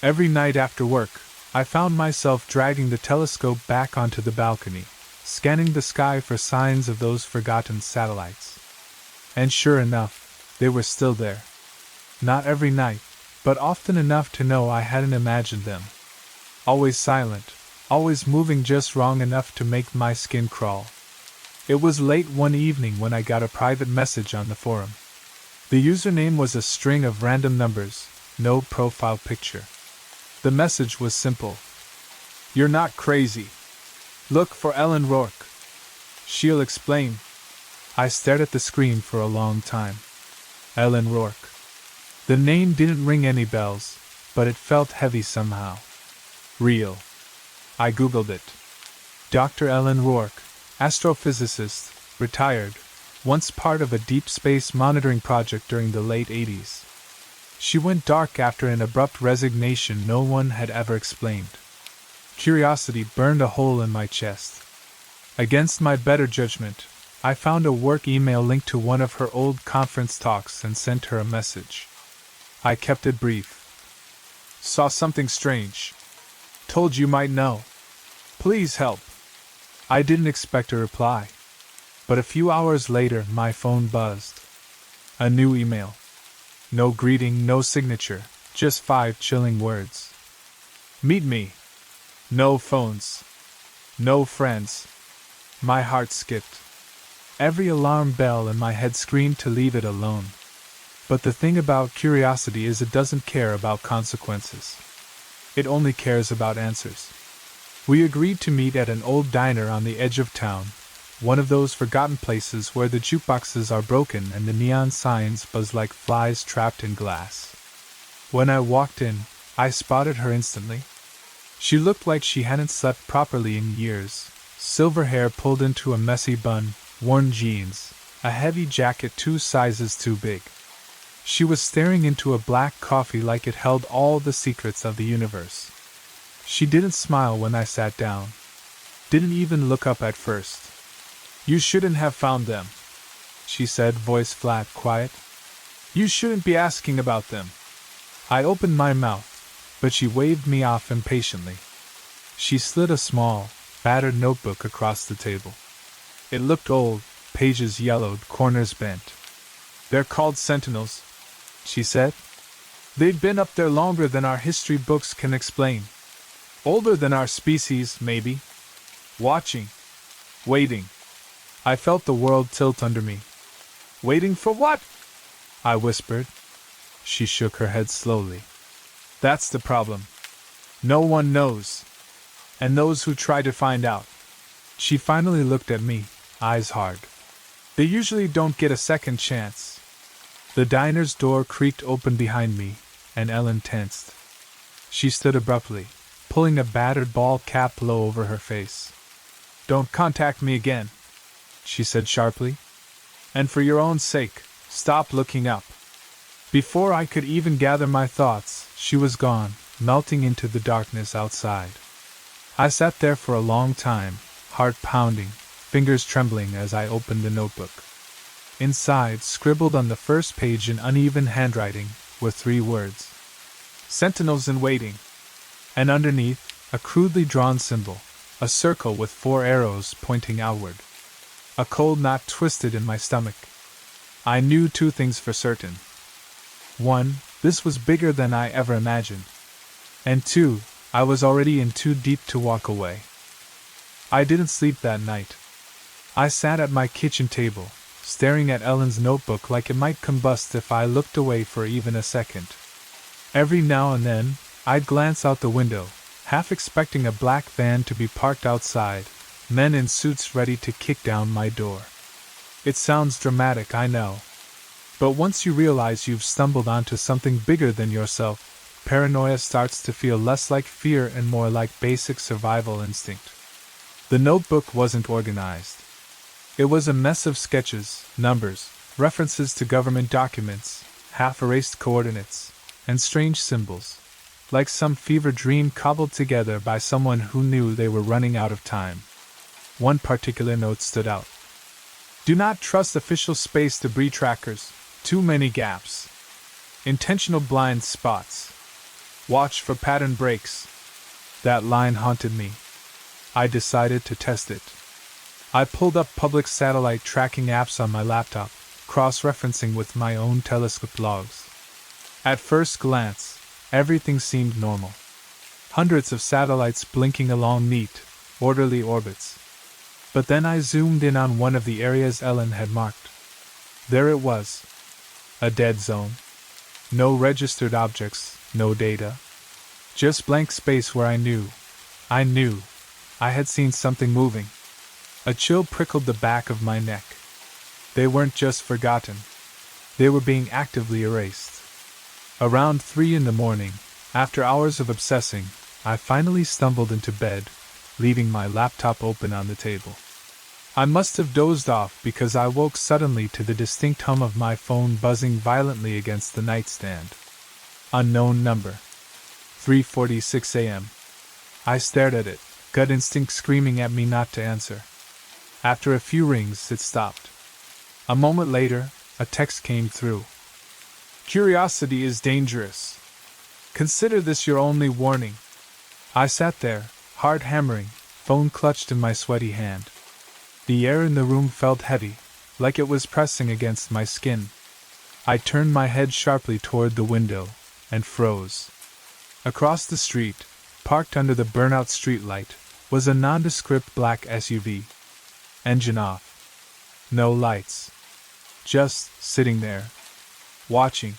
Every night after work, I found myself dragging the telescope back onto the balcony, scanning the sky for signs of those forgotten satellites. And sure enough, they were still there. Not every night, but often enough to know I hadn't imagined them. Always silent, always moving just wrong enough to make my skin crawl. It was late one evening when I got a private message on the forum. The username was a string of random numbers, no profile picture. The message was simple. "You're not crazy. Look for Ellen Rourke. She'll explain." I stared at the screen for a long time. Ellen Rourke. The name didn't ring any bells, but it felt heavy somehow. Real. I googled it. Dr. Ellen Rourke, astrophysicist, retired, once part of a deep space monitoring project during the late 80s. She went dark after an abrupt resignation no one had ever explained. Curiosity burned a hole in my chest. Against my better judgment, I found a work email linked to one of her old conference talks and sent her a message. I kept it brief. Saw something strange. Told you might know. Please help. I didn't expect a reply. But a few hours later, my phone buzzed. A new email. No greeting, no signature, just 5 chilling words. Meet me. No phones. No friends. My heart skipped. Every alarm bell in my head screamed to leave it alone. But the thing about curiosity is it doesn't care about consequences. It only cares about answers. We agreed to meet at an old diner on the edge of town, one of those forgotten places where the jukeboxes are broken and the neon signs buzz like flies trapped in glass. When I walked in, I spotted her instantly. She looked like she hadn't slept properly in years. Silver hair pulled into a messy bun, worn jeans, a heavy jacket 2 sizes too big. She was staring into a black coffee like it held all the secrets of the universe. She didn't smile when I sat down. Didn't even look up at first. You shouldn't have found them, she said, voice flat, quiet. You shouldn't be asking about them. I opened my mouth, but she waved me off impatiently. She slid a small, battered notebook across the table. It looked old, pages yellowed, corners bent. They're called sentinels, she said. They've been up there longer than our history books can explain. Older than our species, maybe. Watching. Waiting. I felt the world tilt under me. Waiting for what? I whispered. She shook her head slowly. That's the problem. No one knows. And those who try to find out. She finally looked at me, eyes hard. They usually don't get a second chance. The diner's door creaked open behind me, and Ellen tensed. She stood abruptly, pulling a battered ball cap low over her face. Don't contact me again, she said sharply. And for your own sake, stop looking up. Before I could even gather my thoughts, she was gone, melting into the darkness outside. I sat there for a long time, heart pounding, fingers trembling as I opened the notebook. Inside, scribbled on the first page in uneven handwriting, were 3 words. Sentinels in waiting. And underneath, a crudely drawn symbol, a circle with 4 arrows pointing outward. A cold knot twisted in my stomach. I knew 2 things for certain. 1, this was bigger than I ever imagined. And 2, I was already in too deep to walk away. I didn't sleep that night. I sat at my kitchen table, staring at Ellen's notebook like it might combust if I looked away for even a second. Every now and then, I'd glance out the window, half expecting a black van to be parked outside, men in suits ready to kick down my door. It sounds dramatic, I know. But once you realize you've stumbled onto something bigger than yourself, paranoia starts to feel less like fear and more like basic survival instinct. The notebook wasn't organized. It was a mess of sketches, numbers, references to government documents, half-erased coordinates, and strange symbols, like some fever dream cobbled together by someone who knew they were running out of time. One particular note stood out. Do not trust official space debris trackers. Too many gaps. Intentional blind spots. Watch for pattern breaks. That line haunted me. I decided to test it. I pulled up public satellite tracking apps on my laptop, cross-referencing with my own telescope logs. At first glance, everything seemed normal. Hundreds of satellites blinking along neat, orderly orbits. But then I zoomed in on one of the areas Ellen had marked. There it was. A dead zone. No registered objects, no data. Just blank space where I knew I had seen something moving. A chill prickled the back of my neck. They weren't just forgotten. They were being actively erased. Around 3 in the morning, after hours of obsessing, I finally stumbled into bed, leaving my laptop open on the table. I must have dozed off because I woke suddenly to the distinct hum of my phone buzzing violently against the nightstand. Unknown number. 3:46 a.m. I stared at it, gut instinct screaming at me not to answer. After a few rings, it stopped. A moment later, a text came through. Curiosity is dangerous. Consider this your only warning. I sat there, heart hammering, phone clutched in my sweaty hand. The air in the room felt heavy, like it was pressing against my skin. I turned my head sharply toward the window, and froze. Across the street, parked under the burnout streetlight, was a nondescript black SUV. Engine off. No lights. Just sitting there. Watching.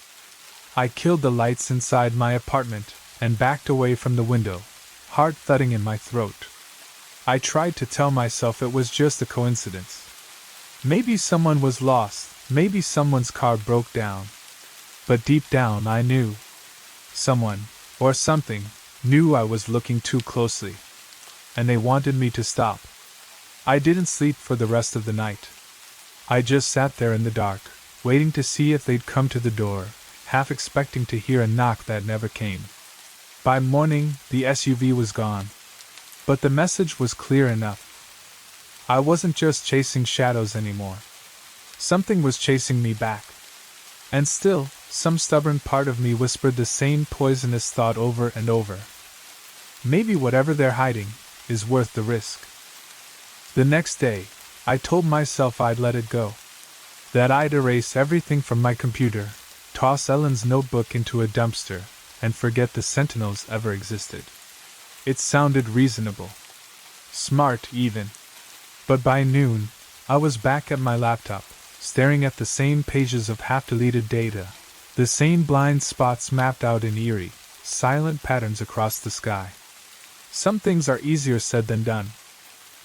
I killed the lights inside my apartment and backed away from the window, heart thudding in my throat. I tried to tell myself it was just a coincidence. Maybe someone was lost, maybe someone's car broke down. But deep down I knew. Someone, or something, knew I was looking too closely. And they wanted me to stop. I didn't sleep for the rest of the night. I just sat there in the dark, waiting to see if they'd come to the door, half expecting to hear a knock that never came. By morning, the SUV was gone. But the message was clear enough. I wasn't just chasing shadows anymore. Something was chasing me back. And still, some stubborn part of me whispered the same poisonous thought over and over. Maybe whatever they're hiding is worth the risk. The next day, I told myself I'd let it go. That I'd erase everything from my computer, toss Ellen's notebook into a dumpster, and forget the Sentinels ever existed. It sounded reasonable. Smart, even. But by noon, I was back at my laptop, staring at the same pages of half-deleted data, the same blind spots mapped out in eerie, silent patterns across the sky. Some things are easier said than done.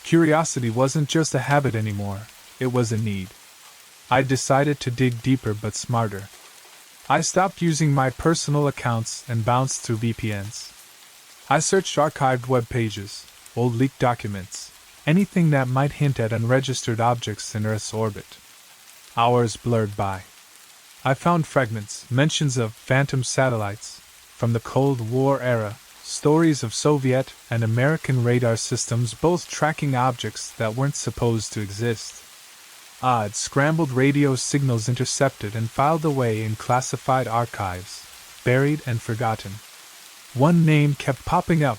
Curiosity wasn't just a habit anymore, it was a need. I decided to dig deeper but smarter. I stopped using my personal accounts and bounced through VPNs. I searched archived web pages, old leaked documents, anything that might hint at unregistered objects in Earth's orbit. Hours blurred by. I found fragments, mentions of phantom satellites, from the Cold War era, stories of Soviet and American radar systems both tracking objects that weren't supposed to exist. Odd, scrambled radio signals intercepted and filed away in classified archives, buried and forgotten. One name kept popping up,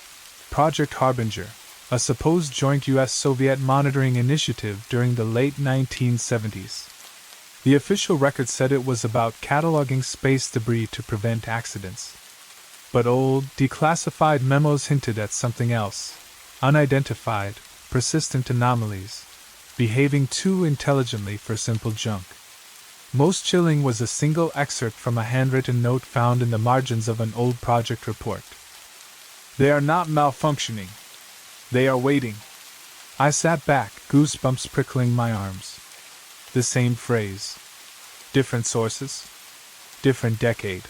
Project Harbinger, a supposed joint US-Soviet monitoring initiative during the late 1970s. The official record said it was about cataloging space debris to prevent accidents. But old, declassified memos hinted at something else, unidentified, persistent anomalies, behaving too intelligently for simple junk. Most chilling was a single excerpt from a handwritten note found in the margins of an old project report. They are not malfunctioning. They are waiting. I sat back, goosebumps prickling my arms. The same phrase. Different sources. Different decade.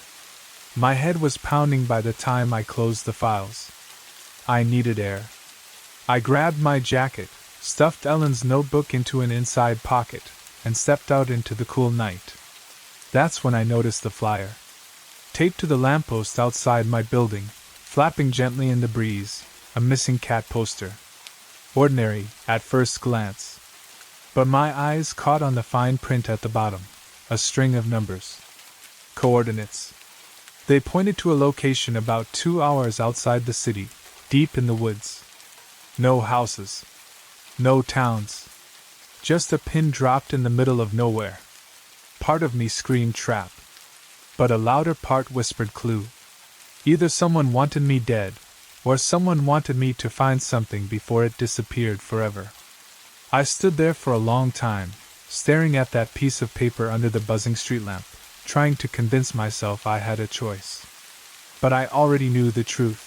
My head was pounding by the time I closed the files. I needed air. I grabbed my jacket, stuffed Ellen's notebook into an inside pocket, and stepped out into the cool night. That's when I noticed the flyer. Taped to the lamppost outside my building, flapping gently in the breeze, a missing cat poster. Ordinary, at first glance. But my eyes caught on the fine print at the bottom, a string of numbers. Coordinates. They pointed to a location about 2 hours outside the city, deep in the woods. No houses. No towns. Just a pin dropped in the middle of nowhere. Part of me screamed trap. But a louder part whispered clue. Either someone wanted me dead, or someone wanted me to find something before it disappeared forever. I stood there for a long time, staring at that piece of paper under the buzzing street lamp, trying to convince myself I had a choice. But I already knew the truth.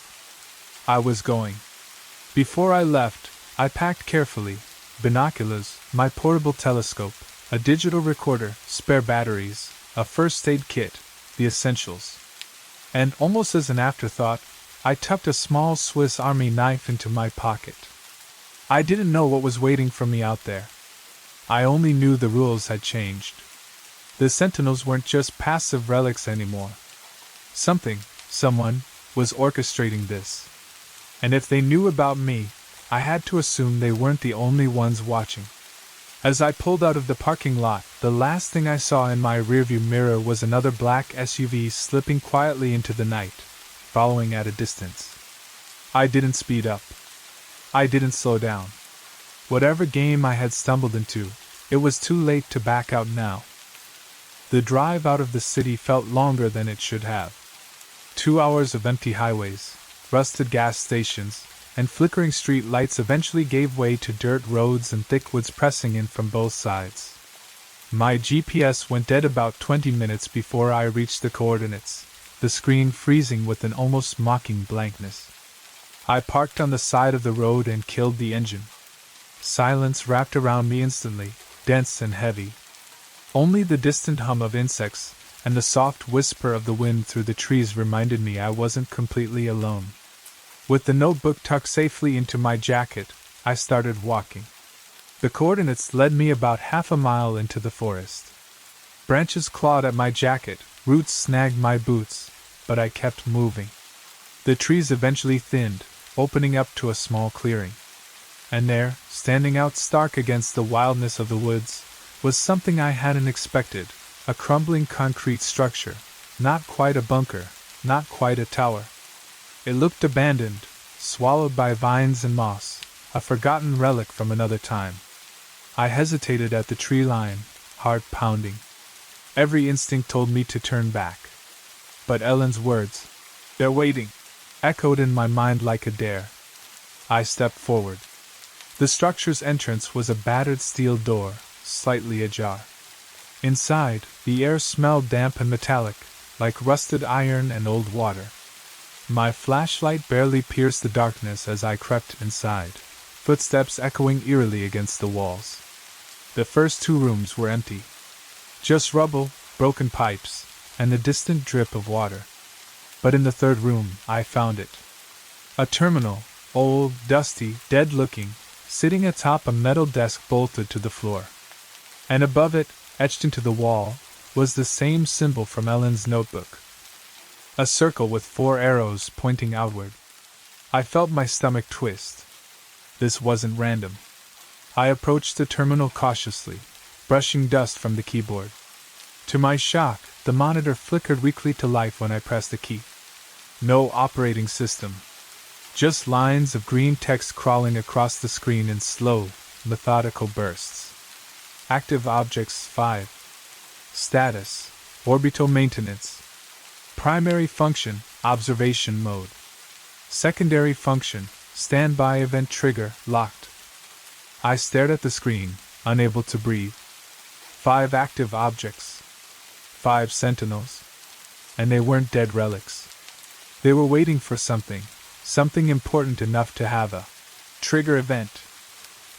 I was going. Before I left, I packed carefully, binoculars, my portable telescope, a digital recorder, spare batteries, a first aid kit, the essentials. and almost as an afterthought, I tucked a small Swiss Army knife into my pocket. I didn't know what was waiting for me out there. I only knew the rules had changed. The sentinels weren't just passive relics anymore. Someone, was orchestrating this. And if they knew about me, I had to assume they weren't the only ones watching. As I pulled out of the parking lot, the last thing I saw in my rearview mirror was another black SUV slipping quietly into the night, following at a distance. I didn't speed up. I didn't slow down. Whatever game I had stumbled into, it was too late to back out now. The drive out of the city felt longer than it should have. 2 hours of empty highways, rusted gas stations, and flickering street lights eventually gave way to dirt roads and thick woods pressing in from both sides. My GPS went dead about 20 minutes before I reached the coordinates, the screen freezing with an almost mocking blankness. I parked on the side of the road and killed the engine. Silence wrapped around me instantly, dense and heavy. Only the distant hum of insects and the soft whisper of the wind through the trees reminded me I wasn't completely alone. With the notebook tucked safely into my jacket, I started walking. The coordinates led me about half a mile into the forest. Branches clawed at my jacket, roots snagged my boots, but I kept moving. The trees eventually thinned, opening up to a small clearing. And there, standing out stark against the wildness of the woods, was something I hadn't expected, a crumbling concrete structure, not quite a bunker, not quite a tower. It looked abandoned, swallowed by vines and moss, a forgotten relic from another time. I hesitated at the tree line, heart pounding. Every instinct told me to turn back. But Ellen's words, "They're waiting," echoed in my mind like a dare. I stepped forward. The structure's entrance was a battered steel door, slightly ajar. Inside, the air smelled damp and metallic, like rusted iron and old water. My flashlight barely pierced the darkness as I crept inside, footsteps echoing eerily against the walls. The first 2 rooms were empty. Just rubble, broken pipes, and the distant drip of water. But in the 3rd room, I found it. A terminal, old, dusty, dead-looking, sitting atop a metal desk bolted to the floor. And above it, etched into the wall, was the same symbol from Ellen's notebook. A circle with 4 arrows pointing outward. I felt my stomach twist. This wasn't random. I approached the terminal cautiously, brushing dust from the keyboard. To my shock, the monitor flickered weakly to life when I pressed the key. No operating system. Just lines of green text crawling across the screen in slow, methodical bursts. Active objects 5. Status, orbital maintenance. Primary function, observation mode. Secondary function, standby event trigger, locked. I stared at the screen, unable to breathe. 5 active objects. 5 sentinels. And they weren't dead relics. They were waiting for something important enough to have a trigger event.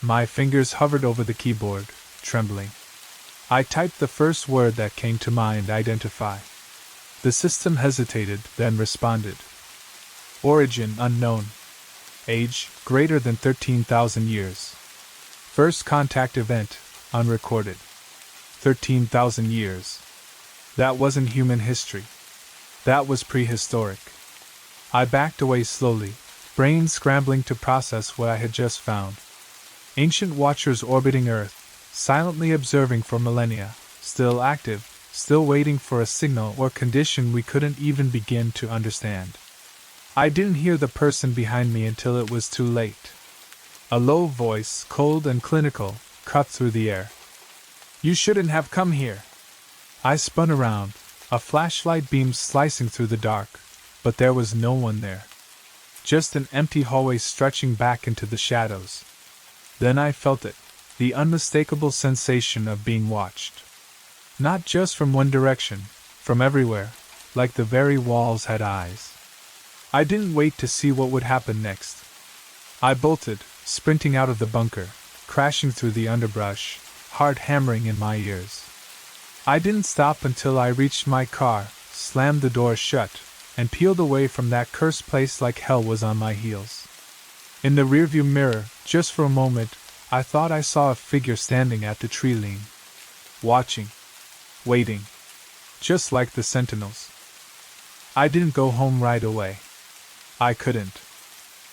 My fingers hovered over the keyboard, trembling. I typed the first word that came to mind, identify. The system hesitated, then responded. Origin unknown. Age greater than 13,000 years. First contact event unrecorded. 13,000 years. That wasn't human history. That was prehistoric. I backed away slowly, brain scrambling to process what I had just found. Ancient watchers orbiting Earth, silently observing for millennia, still active, still waiting for a signal or condition we couldn't even begin to understand. I didn't hear the person behind me until it was too late. A low voice, cold and clinical, cut through the air. "You shouldn't have come here." I spun around, a flashlight beam slicing through the dark, but there was no one there. Just an empty hallway stretching back into the shadows. Then I felt it, the unmistakable sensation of being watched. Not just from one direction, from everywhere, like the very walls had eyes. I didn't wait to see what would happen next. I bolted, sprinting out of the bunker, crashing through the underbrush, heart hammering in my ears. I didn't stop until I reached my car, slammed the door shut, and peeled away from that cursed place like hell was on my heels. In the rearview mirror, just for a moment, I thought I saw a figure standing at the tree line, watching, waiting, just like the sentinels. I didn't go home right away. I couldn't.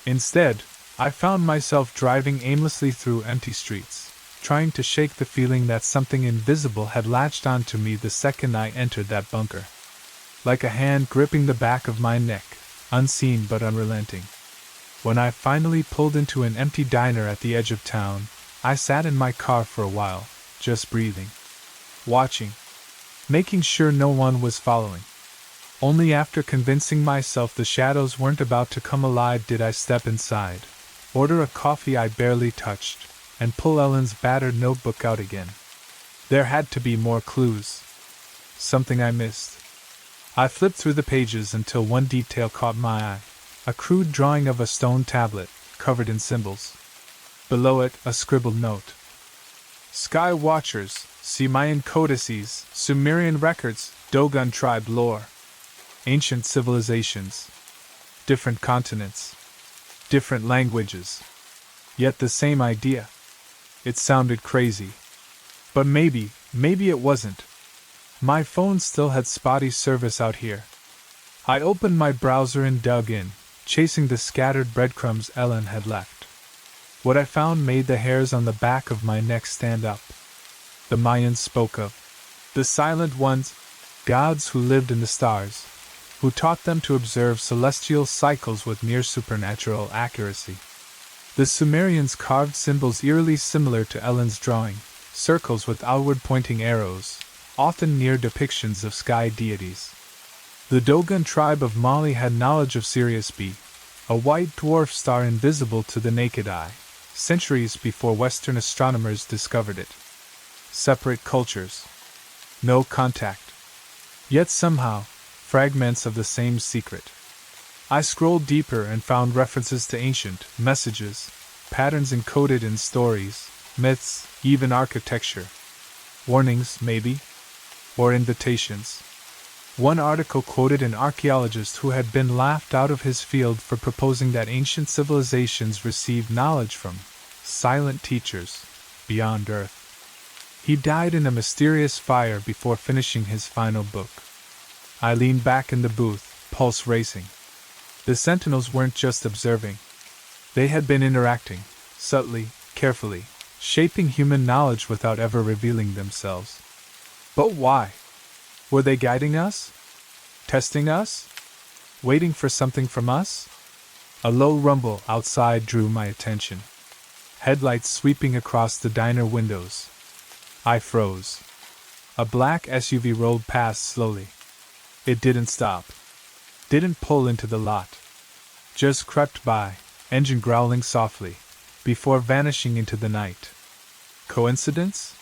Instead, I found myself driving aimlessly through empty streets, trying to shake the feeling that something invisible had latched onto me the second I entered that bunker. Like a hand gripping the back of my neck, unseen but unrelenting. When I finally pulled into an empty diner at the edge of town, I sat in my car for a while, just breathing, watching, making sure no one was following. Only after convincing myself the shadows weren't about to come alive did I step inside, order a coffee I barely touched, and pull Ellen's battered notebook out again. There had to be more clues. Something I missed. I flipped through the pages until one detail caught my eye. A crude drawing of a stone tablet, covered in symbols. Below it, a scribbled note. Sky Watchers, see Mayan codices, Sumerian records, Dogon tribe lore. Ancient civilizations. Different continents. Different languages. Yet the same idea. It sounded crazy. But maybe it wasn't. My phone still had spotty service out here. I opened my browser and dug in, chasing the scattered breadcrumbs Ellen had left. What I found made the hairs on the back of my neck stand up. The Mayans spoke of the silent ones, gods who lived in the stars, who taught them to observe celestial cycles with near supernatural accuracy. The Sumerians carved symbols eerily similar to Ellen's drawing, circles with outward-pointing arrows, often near depictions of sky deities. The Dogon tribe of Mali had knowledge of Sirius B, a white dwarf star invisible to the naked eye, centuries before Western astronomers discovered it. Separate cultures. No contact. Yet somehow, fragments of the same secret. I scrolled deeper and found references to ancient messages, patterns encoded in stories, myths, even architecture. Warnings, maybe? Or invitations. One article quoted an archaeologist who had been laughed out of his field for proposing that ancient civilizations received knowledge from silent teachers beyond Earth. He died in a mysterious fire before finishing his final book. I leaned back in the booth, pulse racing. The sentinels weren't just observing. They had been interacting, subtly, carefully, shaping human knowledge without ever revealing themselves. But why? Were they guiding us? Testing us? Waiting for something from us? A low rumble outside drew my attention. Headlights sweeping across the diner windows. I froze. A black SUV rolled past slowly. It didn't stop. Didn't pull into the lot. Just crept by, engine growling softly, before vanishing into the night. Coincidence?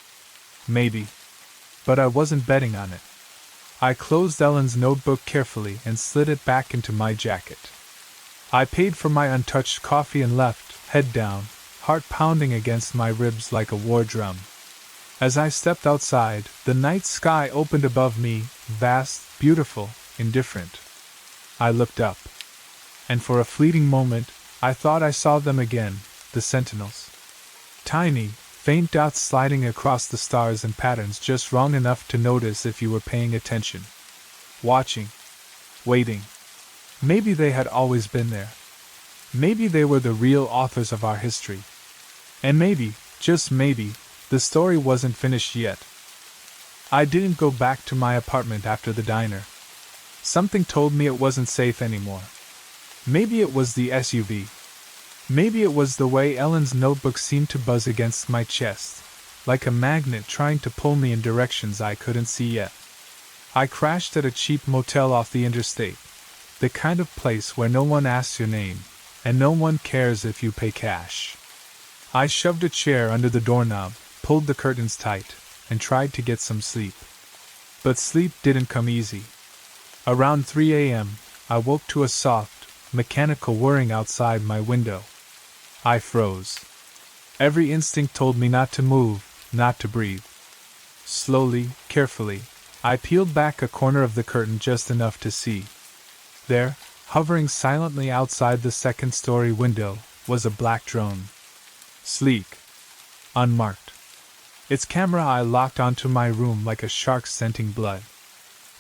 Maybe. But I wasn't betting on it. I closed Ellen's notebook carefully and slid it back into my jacket. I paid for my untouched coffee and left, head down, heart pounding against my ribs like a war drum. As I stepped outside, the night sky opened above me, vast, beautiful, indifferent. I looked up. And for a fleeting moment, I thought I saw them again, the sentinels. Tiny, faint dots sliding across the stars in patterns just wrong enough to notice if you were paying attention. Watching. Waiting. Maybe they had always been there. Maybe they were the real authors of our history. And maybe, just maybe, the story wasn't finished yet. I didn't go back to my apartment after the diner. Something told me it wasn't safe anymore. Maybe it was the SUV. Maybe it was the way Ellen's notebook seemed to buzz against my chest, like a magnet trying to pull me in directions I couldn't see yet. I crashed at a cheap motel off the interstate, the kind of place where no one asks your name, and no one cares if you pay cash. I shoved a chair under the doorknob, pulled the curtains tight, and tried to get some sleep. But sleep didn't come easy. Around 3 a.m., I woke to a soft, mechanical whirring outside my window. I froze. Every instinct told me not to move, not to breathe. Slowly, carefully, I peeled back a corner of the curtain just enough to see. There, hovering silently outside the second-story window, was a black drone. Sleek. Unmarked. Its camera eye locked onto my room like a shark scenting blood.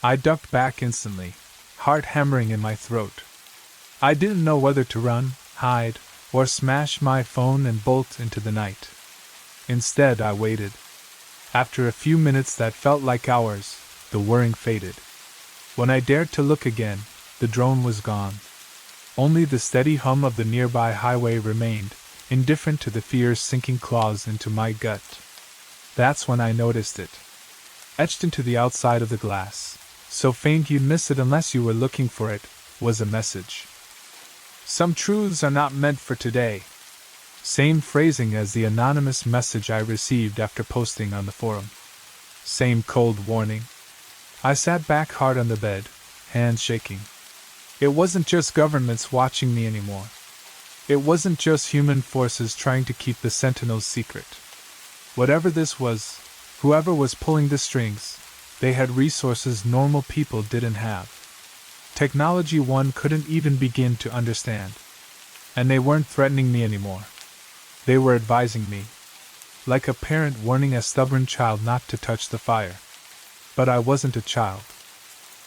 I ducked back instantly, heart hammering in my throat. I didn't know whether to run, hide, or smash my phone and bolt into the night. Instead, I waited. After a few minutes that felt like hours, the whirring faded. When I dared to look again, the drone was gone. Only the steady hum of the nearby highway remained, indifferent to the fear sinking claws into my gut. That's when I noticed it. Etched into the outside of the glass, so faint you'd miss it unless you were looking for it, was a message. Some truths are not meant for today. Same phrasing as the anonymous message I received after posting on the forum. Same cold warning. I sat back hard on the bed, hands shaking. It wasn't just governments watching me anymore. It wasn't just human forces trying to keep the Sentinels secret. Whatever this was, whoever was pulling the strings, they had resources normal people didn't have. Technology one couldn't even begin to understand. And they weren't threatening me anymore. They were advising me. Like a parent warning a stubborn child not to touch the fire. But I wasn't a child.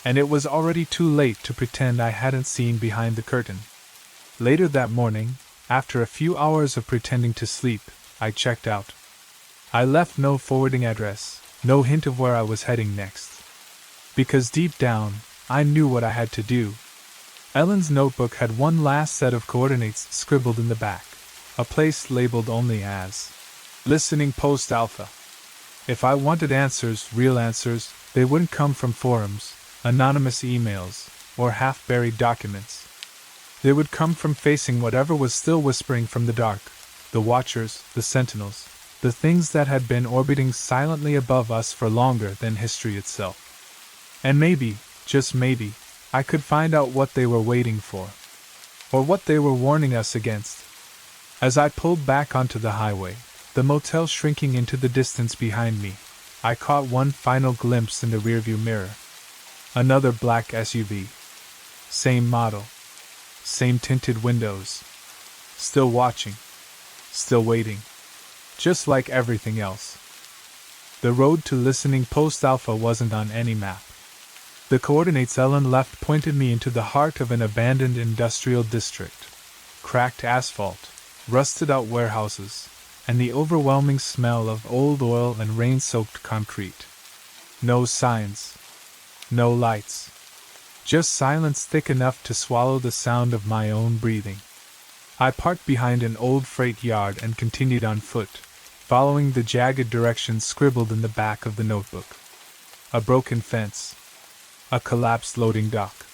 And it was already too late to pretend I hadn't seen behind the curtain. Later that morning, after a few hours of pretending to sleep, I checked out. I left no forwarding address, no hint of where I was heading next. Because deep down, I knew what I had to do. Ellen's notebook had one last set of coordinates scribbled in the back, a place labeled only as Listening Post Alpha. If I wanted answers, real answers, they wouldn't come from forums, anonymous emails, or half-buried documents. They would come from facing whatever was still whispering from the dark, the Watchers, the Sentinels, the things that had been orbiting silently above us for longer than history itself. And maybe, just maybe, I could find out what they were waiting for. Or what they were warning us against. As I pulled back onto the highway, the motel shrinking into the distance behind me, I caught one final glimpse in the rearview mirror. Another black SUV. Same model. Same tinted windows. Still watching. Still waiting. Just like everything else. The road to Listening Post Alpha wasn't on any map. The coordinates Ellen left pointed me into the heart of an abandoned industrial district. Cracked asphalt, rusted-out warehouses, and the overwhelming smell of old oil and rain-soaked concrete. No signs. No lights. Just silence thick enough to swallow the sound of my own breathing. I parked behind an old freight yard and continued on foot, following the jagged directions scribbled in the back of the notebook. A broken fence. A collapsed loading dock.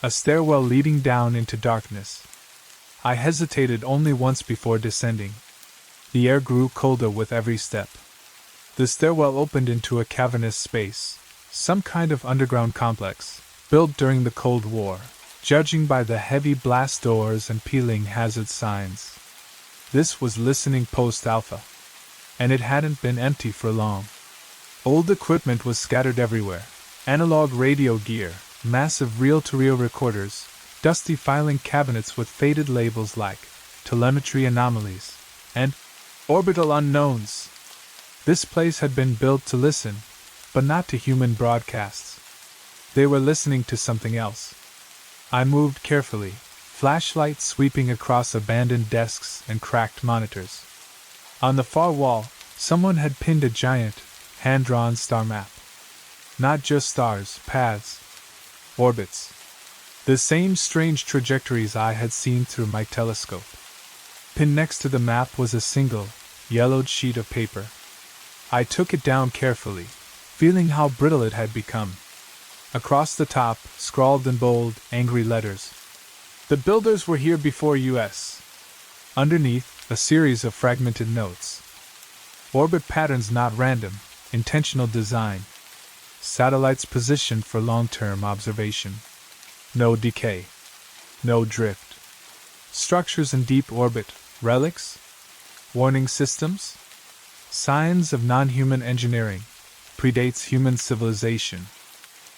A stairwell leading down into darkness. I hesitated only once before descending. The air grew colder with every step. The stairwell opened into a cavernous space, some kind of underground complex, built during the Cold War, judging by the heavy blast doors and peeling hazard signs. This was Listening Post Alpha. And it hadn't been empty for long. Old equipment was scattered everywhere. Analog radio gear, massive reel-to-reel recorders, dusty filing cabinets with faded labels like telemetry anomalies and orbital unknowns. This place had been built to listen, but not to human broadcasts. They were listening to something else. I moved carefully, flashlight sweeping across abandoned desks and cracked monitors. On the far wall, someone had pinned a giant, hand-drawn star map. Not just stars, paths, orbits. The same strange trajectories I had seen through my telescope. Pinned next to the map was a single, yellowed sheet of paper. I took it down carefully, feeling how brittle it had become. Across the top, scrawled in bold, angry letters. The builders were here before US. Underneath, a series of fragmented notes. Orbit patterns not random, intentional design. Satellites positioned for long-term observation. No decay. No drift. Structures in deep orbit, relics? Warning systems? Signs of non-human engineering, predates human civilization.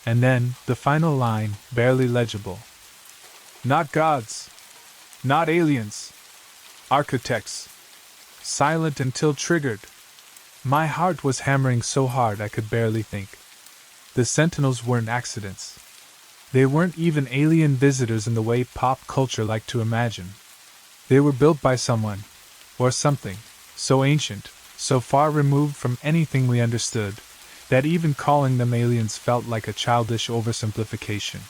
And then, the final line, barely legible. Not gods. Not aliens. Architects. Silent until triggered. My heart was hammering so hard I could barely think. The sentinels weren't accidents. They weren't even alien visitors in the way pop culture liked to imagine. They were built by someone, or something, so ancient, so far removed from anything we understood, that even calling them aliens felt like a childish oversimplification.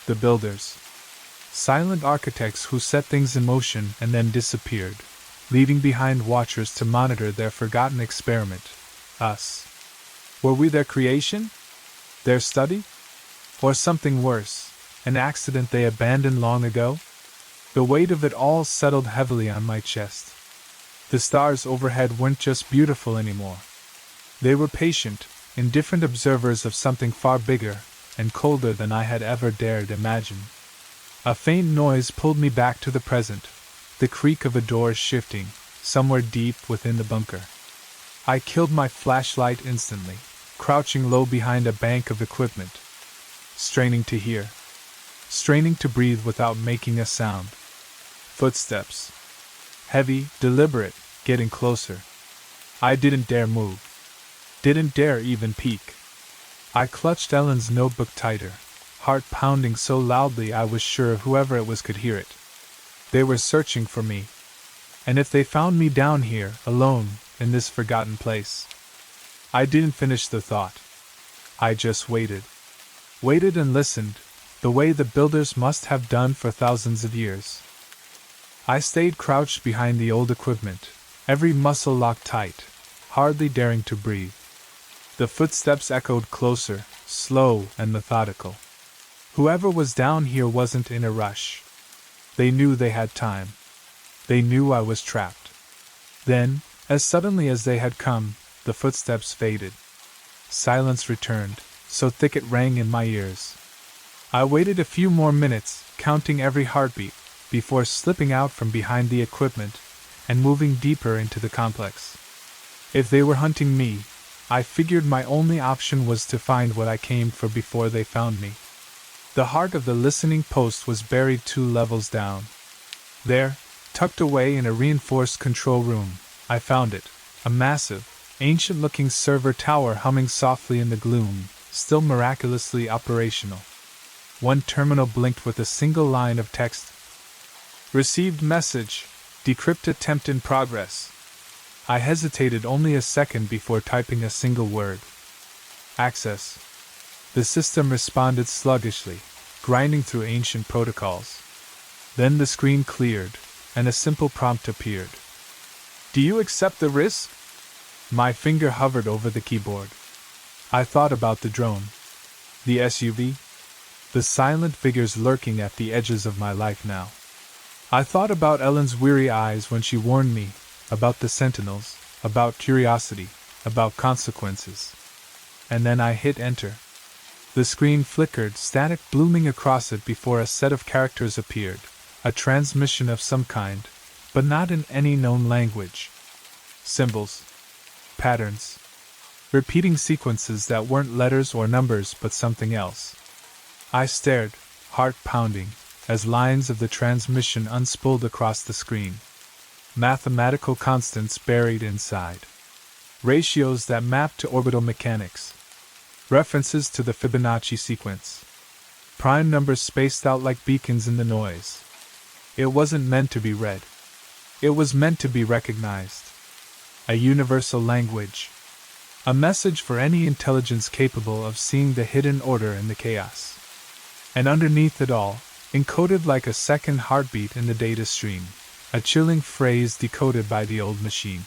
The builders. Silent architects who set things in motion and then disappeared, leaving behind watchers to monitor their forgotten experiment, us. Were we their creation? Their study? Or something worse, an accident they abandoned long ago? The weight of it all settled heavily on my chest. The stars overhead weren't just beautiful anymore. They were patient, indifferent observers of something far bigger and colder than I had ever dared imagine. A faint noise pulled me back to the present, the creak of a door shifting, somewhere deep within the bunker. I killed my flashlight instantly, crouching low behind a bank of equipment, straining to hear, straining to breathe without making a sound. Footsteps. Heavy, deliberate, getting closer. I didn't dare move. Didn't dare even peek. I clutched Ellen's notebook tighter, heart pounding so loudly I was sure whoever it was could hear it. They were searching for me. And if they found me down here, alone, in this forgotten place. I didn't finish the thought. I just waited. Waited and listened, the way the builders must have done for thousands of years. I stayed crouched behind the old equipment, every muscle locked tight, hardly daring to breathe. The footsteps echoed closer, slow and methodical. Whoever was down here wasn't in a rush. They knew they had time. They knew I was trapped. Then, as suddenly as they had come, the footsteps faded. Silence returned, so thick it rang in my ears. I waited a few more minutes, counting every heartbeat, before slipping out from behind the equipment and moving deeper into the complex. If they were hunting me, I figured my only option was to find what I came for before they found me. The heart of the listening post was buried 2 levels down. There, tucked away in a reinforced control room, I found it, a massive, ancient-looking server tower humming softly in the gloom, still miraculously operational. One terminal blinked with a single line of text. Received message. Decrypt attempt in progress. I hesitated only a second before typing a single word. Access. The system responded sluggishly, grinding through ancient protocols. Then the screen cleared, and a simple prompt appeared. Do you accept the risk? My finger hovered over the keyboard. I thought about the drone. The SUV. The silent figures lurking at the edges of my life now. I thought about Ellen's weary eyes when she warned me, about the sentinels, about curiosity, about consequences. And then I hit enter. The screen flickered, static blooming across it before a set of characters appeared, a transmission of some kind, but not in any known language. Symbols. Patterns. Repeating sequences that weren't letters or numbers but something else. I stared, heart pounding, as lines of the transmission unspooled across the screen. Mathematical constants buried inside. Ratios that mapped to orbital mechanics. References to the Fibonacci sequence. Prime numbers spaced out like beacons in the noise. It wasn't meant to be read. It was meant to be recognized. A universal language. A message for any intelligence capable of seeing the hidden order in the chaos. And underneath it all, encoded like a second heartbeat in the data stream, a chilling phrase decoded by the old machine.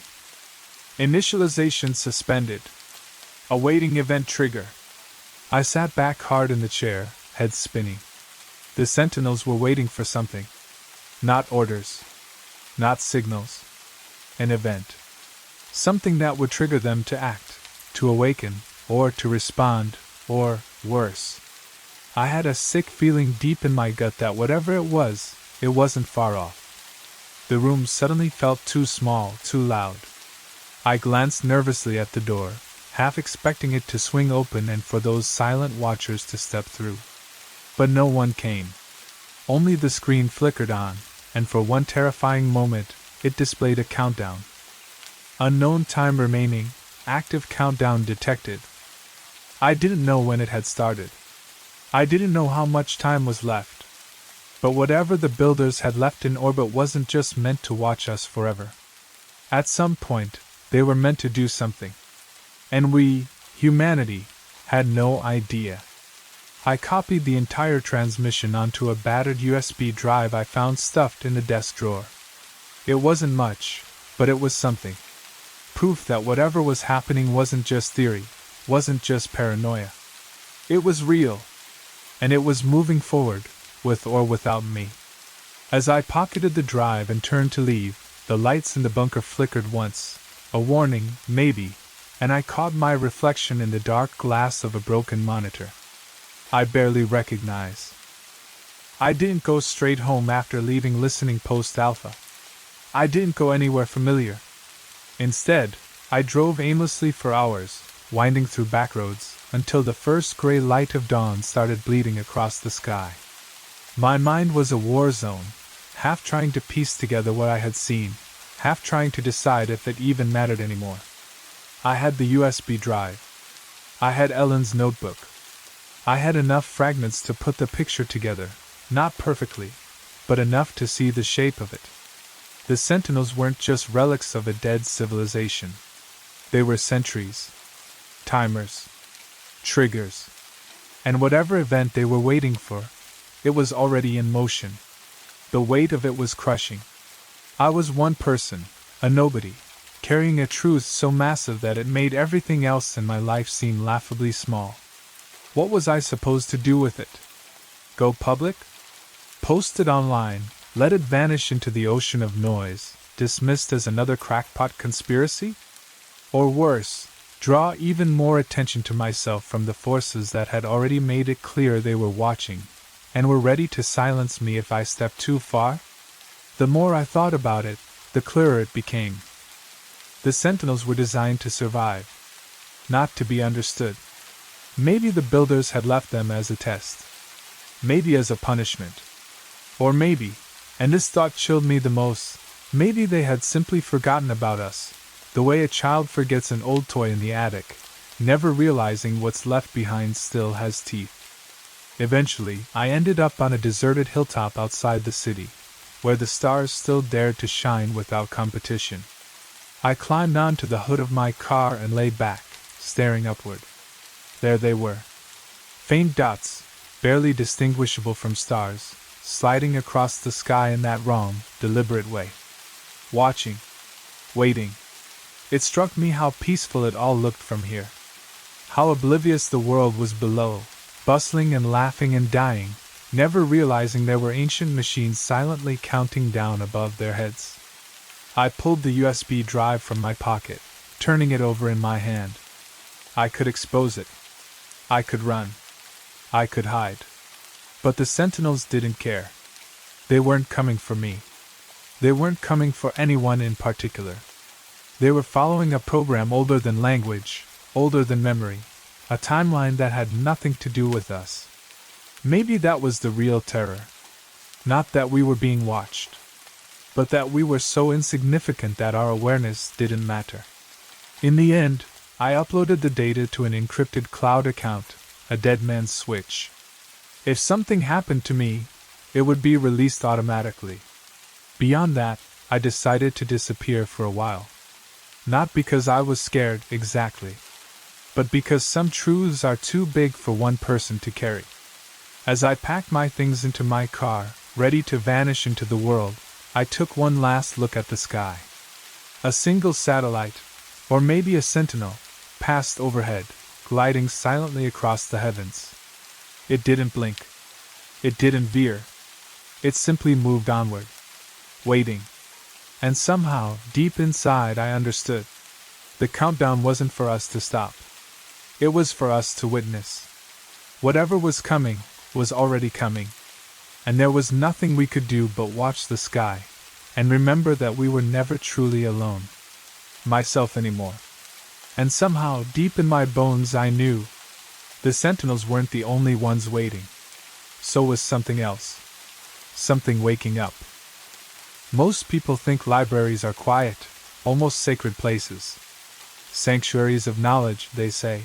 Initialization suspended. Awaiting event trigger. I sat back hard in the chair, head spinning. The sentinels were waiting for something. Not orders. Not signals. An event. Something that would trigger them to act, to awaken, or to respond, or, worse. I had a sick feeling deep in my gut that whatever it wasn't far off. The room suddenly felt too small, too loud. I glanced nervously at the door, half expecting it to swing open and for those silent watchers to step through. But no one came. Only the screen flickered on, and for one terrifying moment, it displayed a countdown. Unknown time remaining, active countdown detected. I didn't know when it had started. I didn't know how much time was left. But whatever the builders had left in orbit wasn't just meant to watch us forever. At some point, they were meant to do something. And we, humanity, had no idea. I copied the entire transmission onto a battered USB drive I found stuffed in the desk drawer. It wasn't much, but it was something. Proof that whatever was happening wasn't just theory, wasn't just paranoia. It was real. And it was moving forward, with or without me. As I pocketed the drive and turned to leave, the lights in the bunker flickered once, a warning, maybe, and I caught my reflection in the dark glass of a broken monitor. I barely recognize. I didn't go straight home after leaving Listening Post Alpha. I didn't go anywhere familiar. Instead, I drove aimlessly for hours, winding through backroads, until the first gray light of dawn started bleeding across the sky. My mind was a war zone, half trying to piece together what I had seen, half trying to decide if it even mattered anymore. I had the USB drive. I had Ellen's notebook. I had enough fragments to put the picture together, not perfectly, but enough to see the shape of it. The Sentinels weren't just relics of a dead civilization. They were sentries, timers, triggers, and whatever event they were waiting for, it was already in motion. The weight of it was crushing. I was one person, a nobody, carrying a truth so massive that it made everything else in my life seem laughably small. What was I supposed to do with it? Go public? Post it online, let it vanish into the ocean of noise, dismissed as another crackpot conspiracy? Or worse, draw even more attention to myself from the forces that had already made it clear they were watching, and were ready to silence me if I stepped too far? The more I thought about it, the clearer it became. The Sentinels were designed to survive, not to be understood. Maybe the builders had left them as a test. Maybe as a punishment. Or maybe, and this thought chilled me the most, maybe they had simply forgotten about us, the way a child forgets an old toy in the attic, never realizing what's left behind still has teeth. Eventually, I ended up on a deserted hilltop outside the city, where the stars still dared to shine without competition. I climbed onto the hood of my car and lay back, staring upward. There they were. Faint dots, barely distinguishable from stars, sliding across the sky in that wrong, deliberate way. Watching. Waiting. It struck me how peaceful it all looked from here. How oblivious the world was below, bustling and laughing and dying, never realizing there were ancient machines silently counting down above their heads. I pulled the USB drive from my pocket, turning it over in my hand. I could expose it. I could run. I could hide. But the Sentinels didn't care. They weren't coming for me. They weren't coming for anyone in particular. They were following a program older than language, older than memory, a timeline that had nothing to do with us. Maybe that was the real terror. Not that we were being watched, but that we were so insignificant that our awareness didn't matter. In the end, I uploaded the data to an encrypted cloud account, a dead man's switch. If something happened to me, it would be released automatically. Beyond that, I decided to disappear for a while. Not because I was scared, exactly, but because some truths are too big for one person to carry. As I packed my things into my car, ready to vanish into the world, I took one last look at the sky. A single satellite, or maybe a sentinel, passed overhead, gliding silently across the heavens. It didn't blink. It didn't veer. It simply moved onward, waiting. And somehow, deep inside, I understood. The countdown wasn't for us to stop. It was for us to witness. Whatever was coming, was already coming. And there was nothing we could do but watch the sky, and remember that we were never truly alone. Myself anymore. And somehow, deep in my bones, I knew the Sentinels weren't the only ones waiting. So was something else. something waking up. Most people think libraries are quiet, almost sacred places. Sanctuaries of knowledge, they say.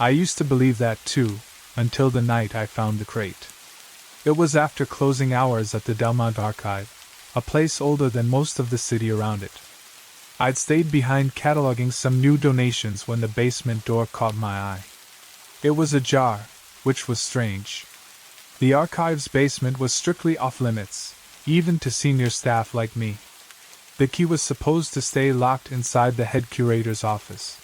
I used to believe that too, until the night I found the crate. It was after closing hours at the Delmont Archive, a place older than most of the city around it. I'd stayed behind cataloging some new donations when the basement door caught my eye. It was ajar, which was strange. The archive's basement was strictly off-limits, even to senior staff like me. The key was supposed to stay locked inside the head curator's office.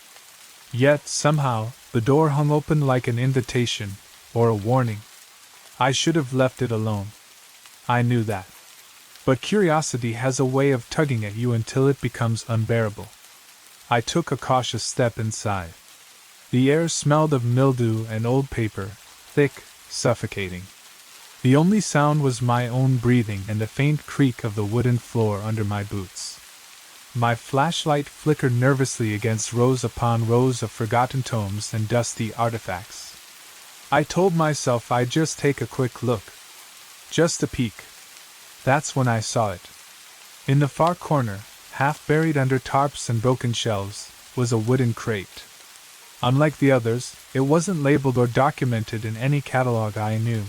Yet, somehow, the door hung open like an invitation, or a warning. I should have left it alone. I knew that. But curiosity has a way of tugging at you until it becomes unbearable. I took a cautious step inside. The air smelled of mildew and old paper, thick, suffocating. The only sound was my own breathing and the faint creak of the wooden floor under my boots. My flashlight flickered nervously against rows upon rows of forgotten tomes and dusty artifacts. I told myself I'd just take a quick look. Just a peek. That's when I saw it. In the far corner, half buried under tarps and broken shelves, was a wooden crate. Unlike the others, it wasn't labeled or documented in any catalog I knew.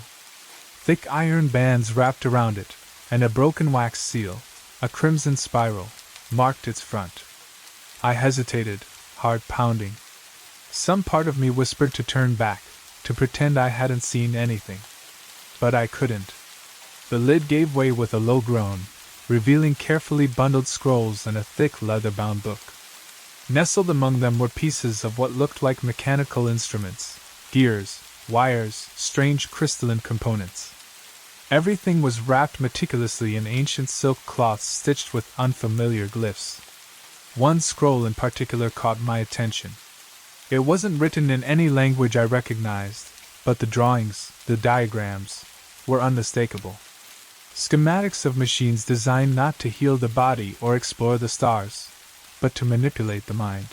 Thick iron bands wrapped around it, and a broken wax seal, a crimson spiral, marked its front. I hesitated, heart pounding. Some part of me whispered to turn back, to pretend I hadn't seen anything. But I couldn't. The lid gave way with a low groan, revealing carefully bundled scrolls and a thick leather-bound book. Nestled among them were pieces of what looked like mechanical instruments, gears, wires, strange crystalline components. Everything was wrapped meticulously in ancient silk cloths stitched with unfamiliar glyphs. One scroll in particular caught my attention. It wasn't written in any language I recognized, but the drawings, the diagrams, were unmistakable. Schematics of machines designed not to heal the body or explore the stars, but to manipulate the mind.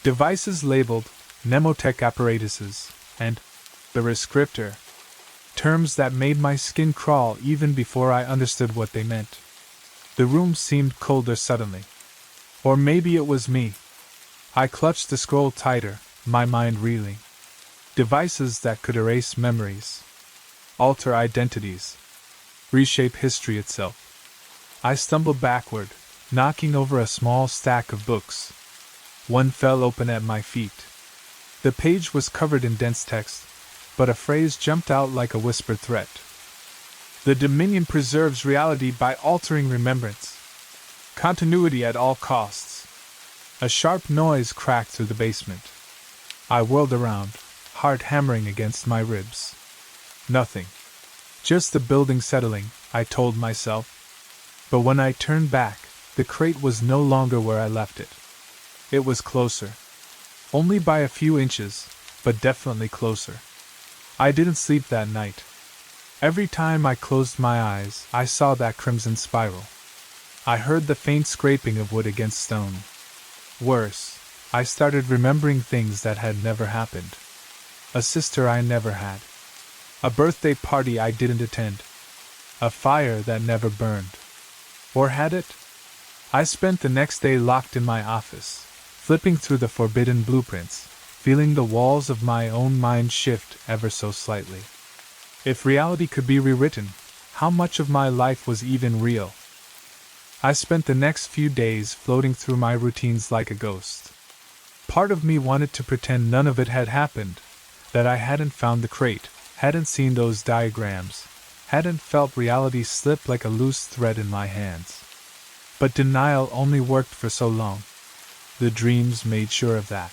Devices labeled mnemotech apparatuses and the rescriptor, terms that made my skin crawl even before I understood what they meant. The room seemed colder suddenly. Or maybe it was me. I clutched the scroll tighter, my mind reeling. Devices that could erase memories, alter identities, reshape history itself. I stumbled backward, knocking over a small stack of books. One fell open at my feet. The page was covered in dense text, but a phrase jumped out like a whispered threat. The Dominion preserves reality by altering remembrance. Continuity at all costs. A sharp noise cracked through the basement. I whirled around, heart hammering against my ribs. Nothing. Just the building settling, I told myself. But when I turned back, the crate was no longer where I left it. It was closer. Only by a few inches, but definitely closer. I didn't sleep that night. Every time I closed my eyes, I saw that crimson spiral. I heard the faint scraping of wood against stone. Worse, I started remembering things that had never happened. A sister I never had. A birthday party I didn't attend. A fire that never burned. Or had it? I spent the next day locked in my office, flipping through the forbidden blueprints, feeling the walls of my own mind shift ever so slightly. If reality could be rewritten, how much of my life was even real? I spent the next few days floating through my routines like a ghost. Part of me wanted to pretend none of it had happened, that I hadn't found the crate, hadn't seen those diagrams, hadn't felt reality slip like a loose thread in my hands. But denial only worked for so long. The dreams made sure of that.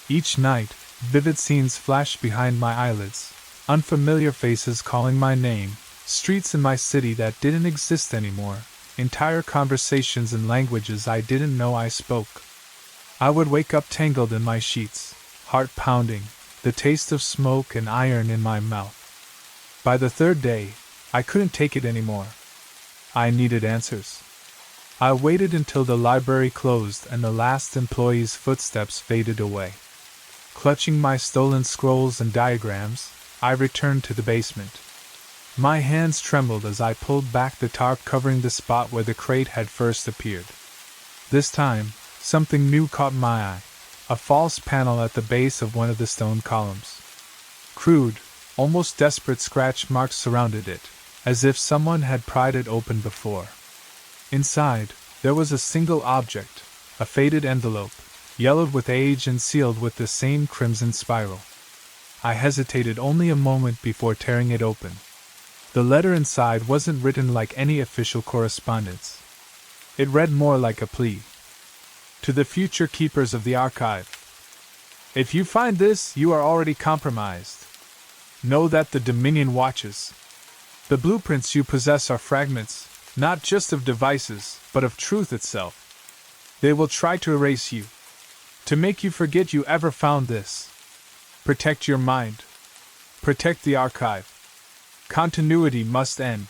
Each night, vivid scenes flashed behind my eyelids, unfamiliar faces calling my name, streets in my city that didn't exist anymore, entire conversations in languages I didn't know I spoke. I would wake up tangled in my sheets, heart pounding, the taste of smoke and iron in my mouth. By the third day, I couldn't take it anymore. I needed answers. I waited until the library closed and the last employee's footsteps faded away. Clutching my stolen scrolls and diagrams, I returned to the basement. My hands trembled as I pulled back the tarp covering the spot where the crate had first appeared. This time, something new caught my eye, a false panel at the base of one of the stone columns. Crude, almost desperate scratch marks surrounded it, as if someone had pried it open before. Inside, there was a single object, a faded envelope, yellowed with age and sealed with the same crimson spiral. I hesitated only a moment before tearing it open. The letter inside wasn't written like any official correspondence. It read more like a plea. To the future keepers of the archive. If you find this, you are already compromised. Know that the Dominion watches. The blueprints you possess are fragments, not just of devices, but of truth itself. They will try to erase you, to make you forget you ever found this. Protect your mind. Protect the archive. Continuity must end.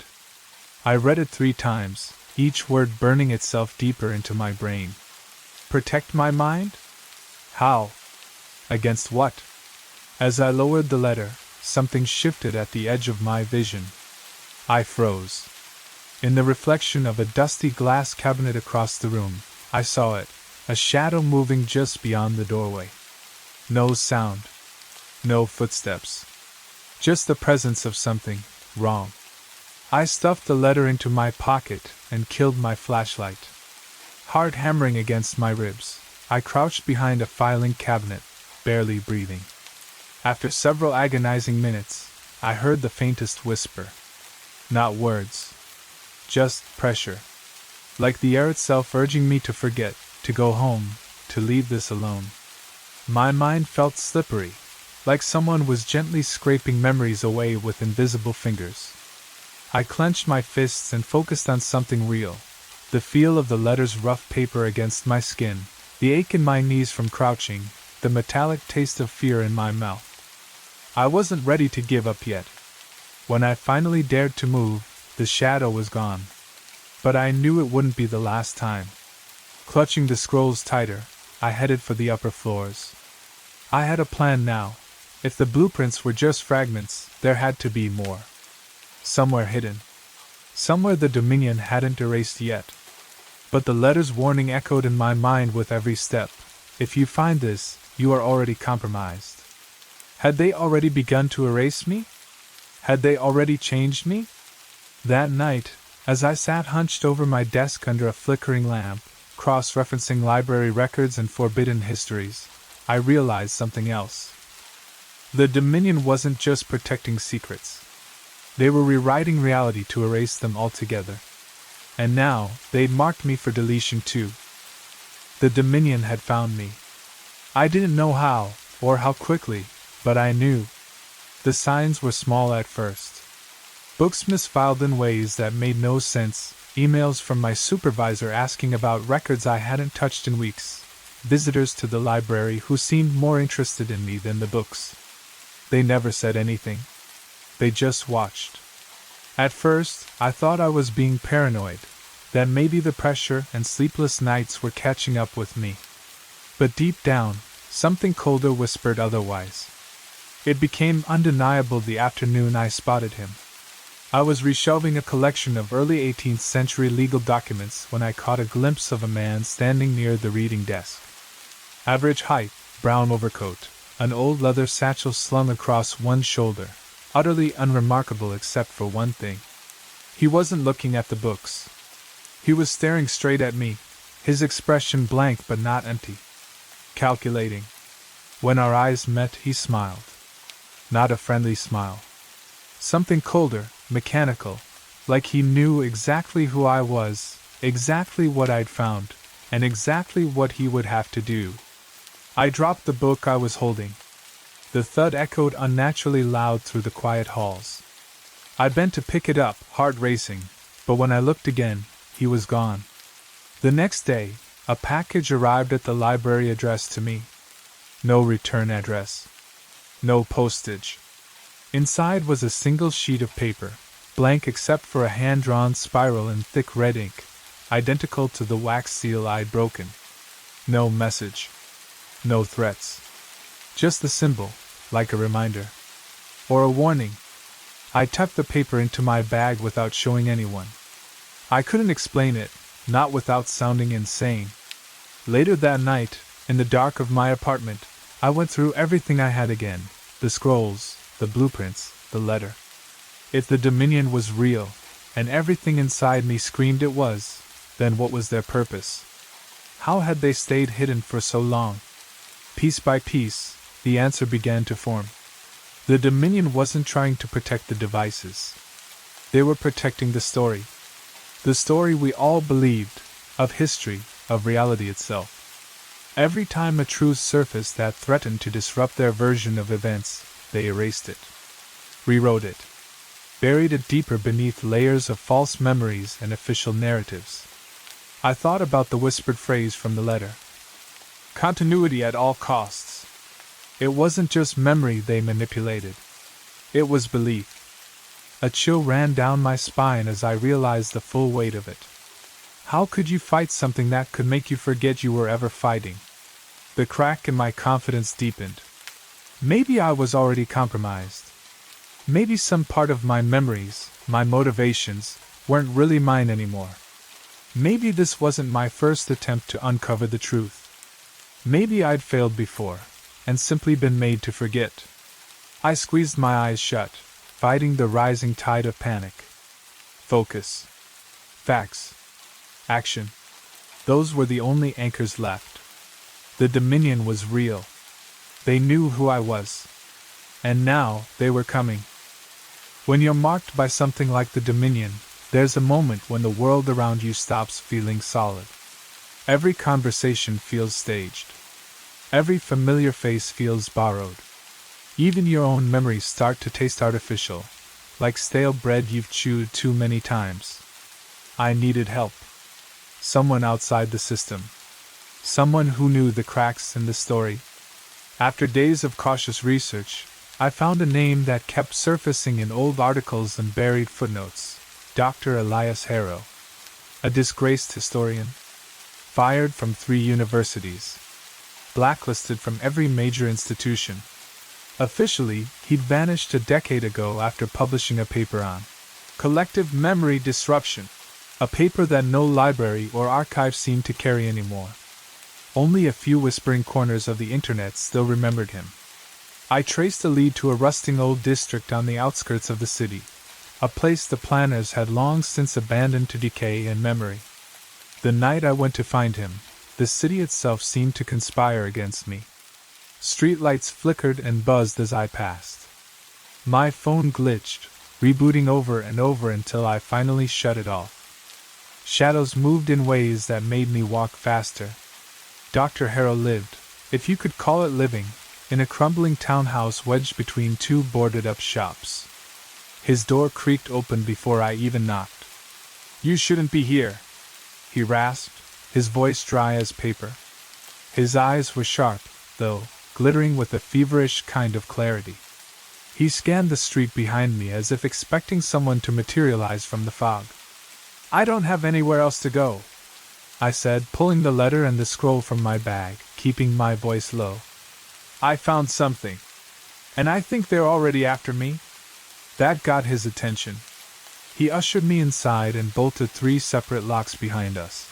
I read it 3 times, each word burning itself deeper into my brain. Protect my mind? How? Against what? As I lowered the letter, something shifted at the edge of my vision. I froze. In the reflection of a dusty glass cabinet across the room, I saw it, a shadow moving just beyond the doorway. No sound. No footsteps. Just the presence of something wrong. I stuffed the letter into my pocket and killed my flashlight. Heart hammering against my ribs, I crouched behind a filing cabinet, barely breathing. After several agonizing minutes, I heard the faintest whisper. Not words. Just pressure. Like the air itself urging me to forget, to go home, to leave this alone. My mind felt slippery, like someone was gently scraping memories away with invisible fingers. I clenched my fists and focused on something real. The feel of the letter's rough paper against my skin, the ache in my knees from crouching, the metallic taste of fear in my mouth. I wasn't ready to give up yet. When I finally dared to move, the shadow was gone. But I knew it wouldn't be the last time. Clutching the scrolls tighter, I headed for the upper floors. I had a plan now. If the blueprints were just fragments, there had to be more. Somewhere hidden. Somewhere the Dominion hadn't erased yet. But the letter's warning echoed in my mind with every step. If you find this, you are already compromised. Had they already begun to erase me? Had they already changed me? That night, as I sat hunched over my desk under a flickering lamp, cross-referencing library records and forbidden histories, I realized something else. The Dominion wasn't just protecting secrets. They were rewriting reality to erase them altogether. And now, they'd marked me for deletion too. The Dominion had found me. I didn't know how, or how quickly, but I knew. The signs were small at first. Books misfiled in ways that made no sense, emails from my supervisor asking about records I hadn't touched in weeks, visitors to the library who seemed more interested in me than the books. They never said anything. They just watched. At first, I thought I was being paranoid, that maybe the pressure and sleepless nights were catching up with me. But deep down, something colder whispered otherwise. It became undeniable the afternoon I spotted him. I was reshelving a collection of early 18th century legal documents when I caught a glimpse of a man standing near the reading desk. Average height, brown overcoat, an old leather satchel slung across one shoulder, utterly unremarkable except for one thing. He wasn't looking at the books. He was staring straight at me, his expression blank but not empty. Calculating. When our eyes met, he smiled. Not a friendly smile. Something colder, mechanical, like he knew exactly who I was, exactly what I'd found, and exactly what he would have to do. I dropped the book I was holding. The thud echoed unnaturally loud through the quiet halls. I bent to pick it up, heart racing, but when I looked again, he was gone. The next day, a package arrived at the library addressed to me. No return address. No postage. Inside was a single sheet of paper, blank except for a hand-drawn spiral in thick red ink, identical to the wax seal I'd broken. No message. No threats. Just the symbol, like a reminder. Or a warning. I tucked the paper into my bag without showing anyone. I couldn't explain it, not without sounding insane. Later that night, in the dark of my apartment, I went through everything I had again: the scrolls, the blueprints, the letter. If the Dominion was real, and everything inside me screamed it was, then what was their purpose? How had they stayed hidden for so long? Piece by piece, the answer began to form. The Dominion wasn't trying to protect the devices. They were protecting the story. The story we all believed, of history, of reality itself. Every time a truth surfaced that threatened to disrupt their version of events, they erased it, rewrote it, buried it deeper beneath layers of false memories and official narratives. I thought about the whispered phrase from the letter. Continuity at all costs. It wasn't just memory they manipulated. It was belief. A chill ran down my spine as I realized the full weight of it. How could you fight something that could make you forget you were ever fighting? The crack in my confidence deepened. Maybe I was already compromised. Maybe some part of my memories, my motivations, weren't really mine anymore. Maybe this wasn't my first attempt to uncover the truth. Maybe I'd failed before, and simply been made to forget. I squeezed my eyes shut, fighting the rising tide of panic. Focus. Facts. Action. Those were the only anchors left. The Dominion was real. They knew who I was. And now, they were coming. When you're marked by something like the Dominion, there's a moment when the world around you stops feeling solid. Every conversation feels staged. Every familiar face feels borrowed. Even your own memories start to taste artificial, like stale bread you've chewed too many times. I needed help. Someone outside the system. Someone who knew the cracks in the story. After days of cautious research, I found a name that kept surfacing in old articles and buried footnotes: Dr. Elias Harrow. A disgraced historian. Fired from 3 universities. Blacklisted from every major institution. Officially, he'd vanished a decade ago after publishing a paper on collective memory disruption, a paper that no library or archive seemed to carry anymore. Only a few whispering corners of the internet still remembered him. I traced a lead to a rusting old district on the outskirts of the city, a place the planners had long since abandoned to decay and memory. The night I went to find him, the city itself seemed to conspire against me. Streetlights flickered and buzzed as I passed. My phone glitched, rebooting over and over until I finally shut it off. Shadows moved in ways that made me walk faster. Dr. Harrow lived, if you could call it living, in a crumbling townhouse wedged between 2 boarded-up shops. His door creaked open before I even knocked. "You shouldn't be here," he rasped, his voice dry as paper. His eyes were sharp, though, glittering with a feverish kind of clarity. He scanned the street behind me as if expecting someone to materialize from the fog. "I don't have anywhere else to go," I said, pulling the letter and the scroll from my bag, keeping my voice low. "I found something, and I think they're already after me." That got his attention. He ushered me inside and bolted 3 separate locks behind us.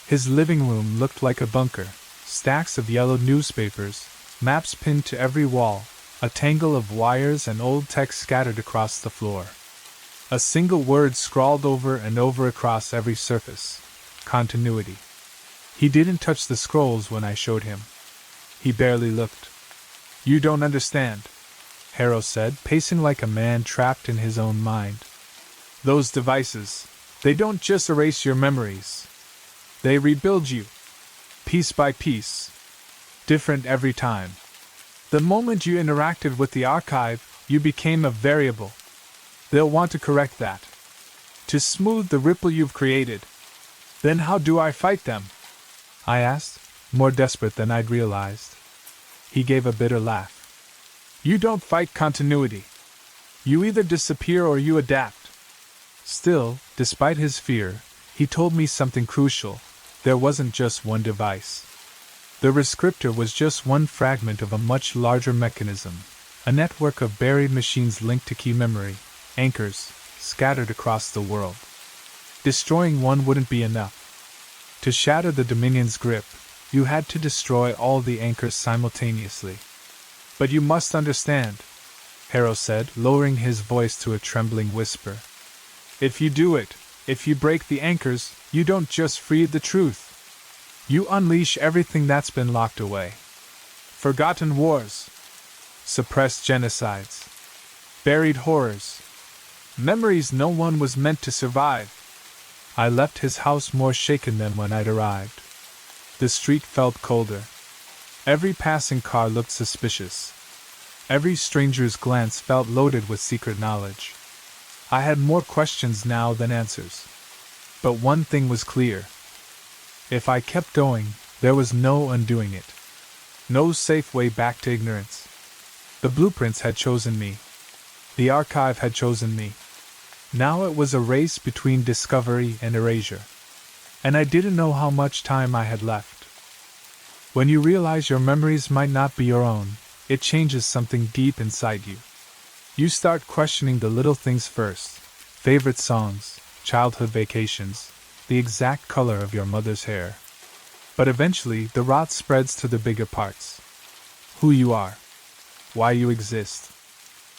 His living room looked like a bunker, stacks of yellowed newspapers, maps pinned to every wall, a tangle of wires and old text scattered across the floor. A single word scrawled over and over across every surface: continuity. He didn't touch the scrolls when I showed him. He barely looked. "You don't understand," Harrow said, pacing like a man trapped in his own mind. "Those devices, they don't just erase your memories. They rebuild you, piece by piece. Different every time. The moment you interacted with the archive, you became a variable. They'll want to correct that, to smooth the ripple you've created. Then how do I fight them?" I asked, more desperate than I'd realized. He gave a bitter laugh. "You don't fight continuity. You either disappear or you adapt." Still, despite his fear, he told me something crucial: there wasn't just one device. The rescriptor was just one fragment of a much larger mechanism, a network of buried machines linked to key memory, anchors, scattered across the world. Destroying one wouldn't be enough. To shatter the Dominion's grip, you had to destroy all the anchors simultaneously. But you must understand, Harrow said, lowering his voice to a trembling whisper. If you do it, if you break the anchors, you don't just free the truth. You unleash everything that's been locked away. Forgotten wars, suppressed genocides, buried horrors, memories no one was meant to survive. I left his house more shaken than when I'd arrived. The street felt colder. Every passing car looked suspicious. Every stranger's glance felt loaded with secret knowledge. I had more questions now than answers. But one thing was clear. If I kept going, there was no undoing it. No safe way back to ignorance. The blueprints had chosen me. The archive had chosen me. Now it was a race between discovery and erasure. And I didn't know how much time I had left. When you realize your memories might not be your own, it changes something deep inside you. You start questioning the little things first. Favorite songs, childhood vacations, the exact color of your mother's hair. But eventually, the rot spreads to the bigger parts. Who you are. Why you exist.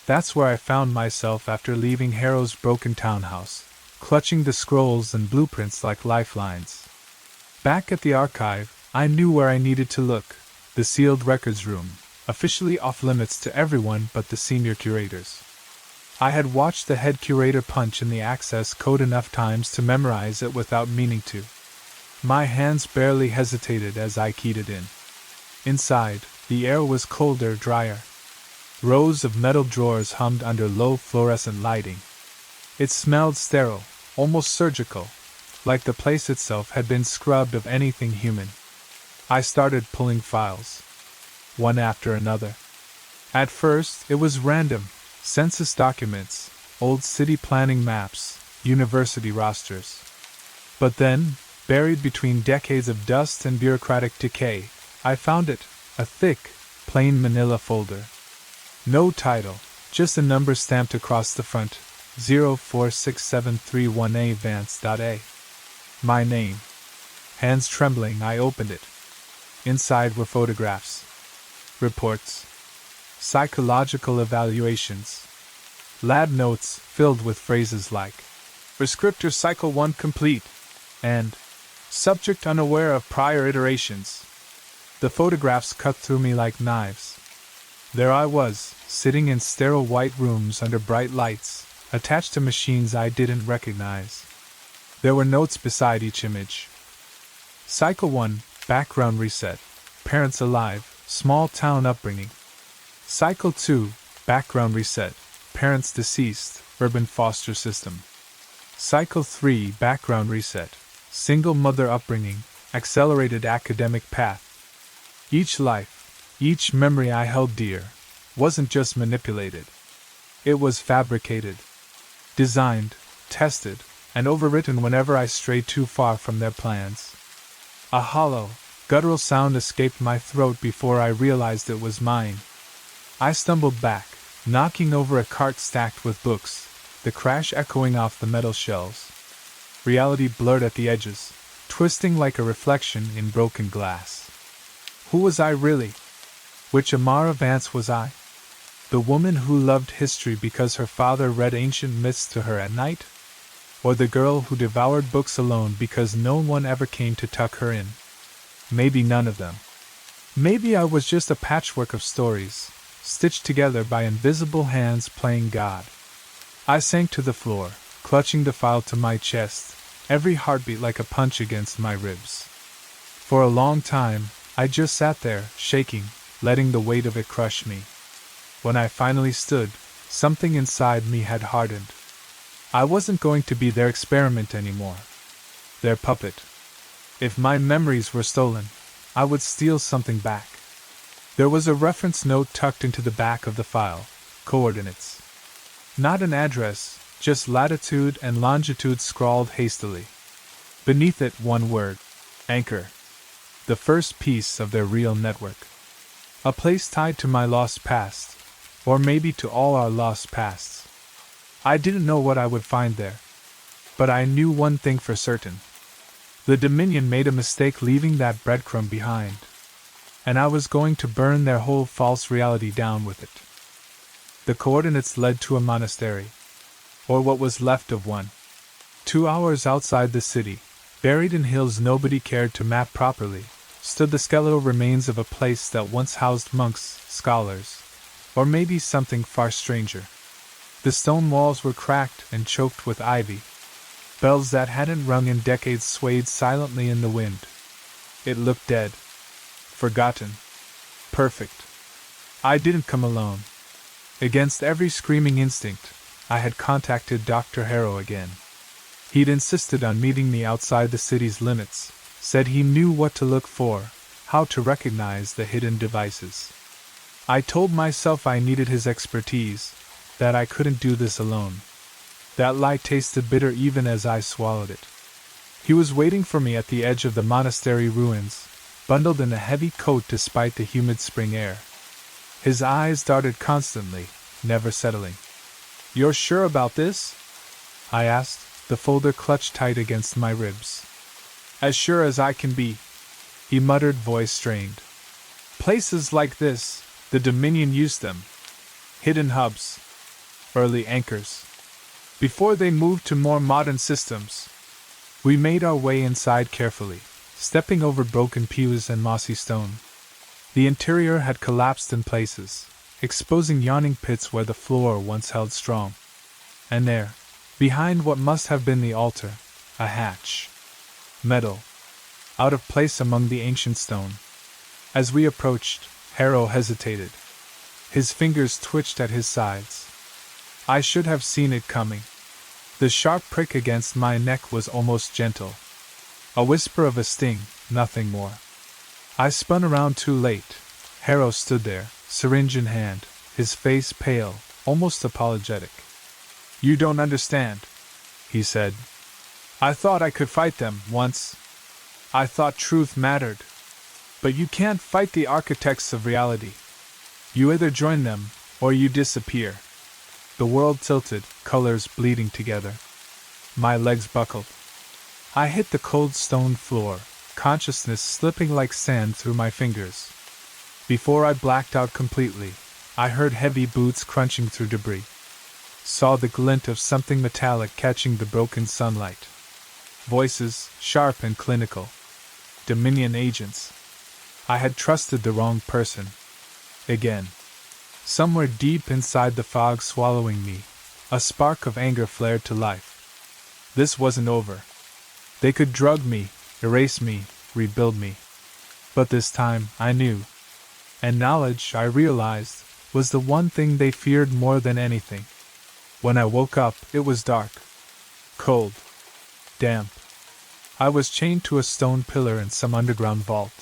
That's where I found myself after leaving Harrow's broken townhouse, clutching the scrolls and blueprints like lifelines. Back at the archive, I knew where I needed to look, the sealed records room, officially off-limits to everyone but the senior curators. I had watched the head curator punch in the access code enough times to memorize it without meaning to. My hands barely hesitated as I keyed it in. Inside, the air was colder, drier. Rows of metal drawers hummed under low fluorescent lighting. It smelled sterile, almost surgical, like the place itself had been scrubbed of anything human. I started pulling files, one after another. At first, it was random: census documents, old city planning maps, university rosters. But then, buried between decades of dust and bureaucratic decay, I found it, a thick, plain manila folder. No title, just a number stamped across the front, 046731A Vance.A. My name. Hands trembling, I opened it. Inside were photographs, reports, psychological evaluations, lab notes filled with phrases like Prescriptor Cycle 1 complete and Subject unaware of prior iterations. The photographs cut through me like knives. There I was, sitting in sterile white rooms under bright lights, attached to machines I didn't recognize. There were notes beside each image. Cycle 1, background reset, parents alive, small town upbringing. Cycle 2, background reset, parents deceased, urban foster system. Cycle 3, background reset, single mother upbringing, accelerated academic path. Each life, each memory I held dear, wasn't just manipulated. It was fabricated, designed, tested, and overwritten whenever I strayed too far from their plans. A hollow, guttural sound escaped my throat before I realized it was mine. I stumbled back, knocking over a cart stacked with books, the crash echoing off the metal shelves. Reality blurred at the edges, twisting like a reflection in broken glass. Who was I really? Which Amara Vance was I? The woman who loved history because her father read ancient myths to her at night? Or the girl who devoured books alone because no one ever came to tuck her in? Maybe none of them. Maybe I was just a patchwork of stories, stitched together by invisible hands playing God. I sank to the floor, clutching the file to my chest, every heartbeat like a punch against my ribs. For a long time, I just sat there, shaking, letting the weight of it crush me. When I finally stood, something inside me had hardened. I wasn't going to be their experiment anymore. Their puppet. If my memories were stolen, I would steal something back. There was a reference note tucked into the back of the file, coordinates. Not an address, just latitude and longitude scrawled hastily. Beneath it, one word: anchor. The first piece of their real network. A place tied to my lost past, or maybe to all our lost pasts. I didn't know what I would find there, but I knew one thing for certain. The Dominion made a mistake leaving that breadcrumb behind, and I was going to burn their whole false reality down with it. The coordinates led to a monastery, or what was left of one. 2 hours outside the city, buried in hills nobody cared to map properly, stood the skeletal remains of a place that once housed monks, scholars, or maybe something far stranger. The stone walls were cracked and choked with ivy. Bells that hadn't rung in decades swayed silently in the wind. It looked dead. Forgotten. Perfect. I didn't come alone. Against every screaming instinct, I had contacted Dr. Harrow again. He'd insisted on meeting me outside the city's limits, said he knew what to look for, how to recognize the hidden devices. I told myself I needed his expertise, that I couldn't do this alone. That lie tasted bitter even as I swallowed it. He was waiting for me at the edge of the monastery ruins, bundled in a heavy coat despite the humid spring air. His eyes darted constantly, never settling. "You're sure about this?" I asked, the folder clutched tight against my ribs. "As sure as I can be," he muttered, voice strained. "Places like this, the Dominion used them. Hidden hubs. Early anchors. Before they moved to more modern systems." We made our way inside carefully, stepping over broken pews and mossy stone. The interior had collapsed in places, exposing yawning pits where the floor once held strong. And there, behind what must have been the altar, a hatch. Metal. Out of place among the ancient stone. As we approached, Harrow hesitated. His fingers twitched at his sides. I should have seen it coming. The sharp prick against my neck was almost gentle. A whisper of a sting, nothing more. I spun around too late. Harrow stood there, syringe in hand, his face pale, almost apologetic. "You don't understand," he said. "I thought I could fight them, once. I thought truth mattered. But you can't fight the architects of reality. You either join them, or you disappear." The world tilted, colors bleeding together. My legs buckled. I hit the cold stone floor, consciousness slipping like sand through my fingers. Before I blacked out completely, I heard heavy boots crunching through debris. Saw the glint of something metallic catching the broken sunlight. Voices, sharp and clinical. Dominion agents. I had trusted the wrong person. Again. Somewhere deep inside the fog swallowing me, a spark of anger flared to life. This wasn't over. They could drug me, erase me, rebuild me. But this time, I knew. And knowledge, I realized, was the one thing they feared more than anything. When I woke up, it was dark. Cold. Damp. I was chained to a stone pillar in some underground vault.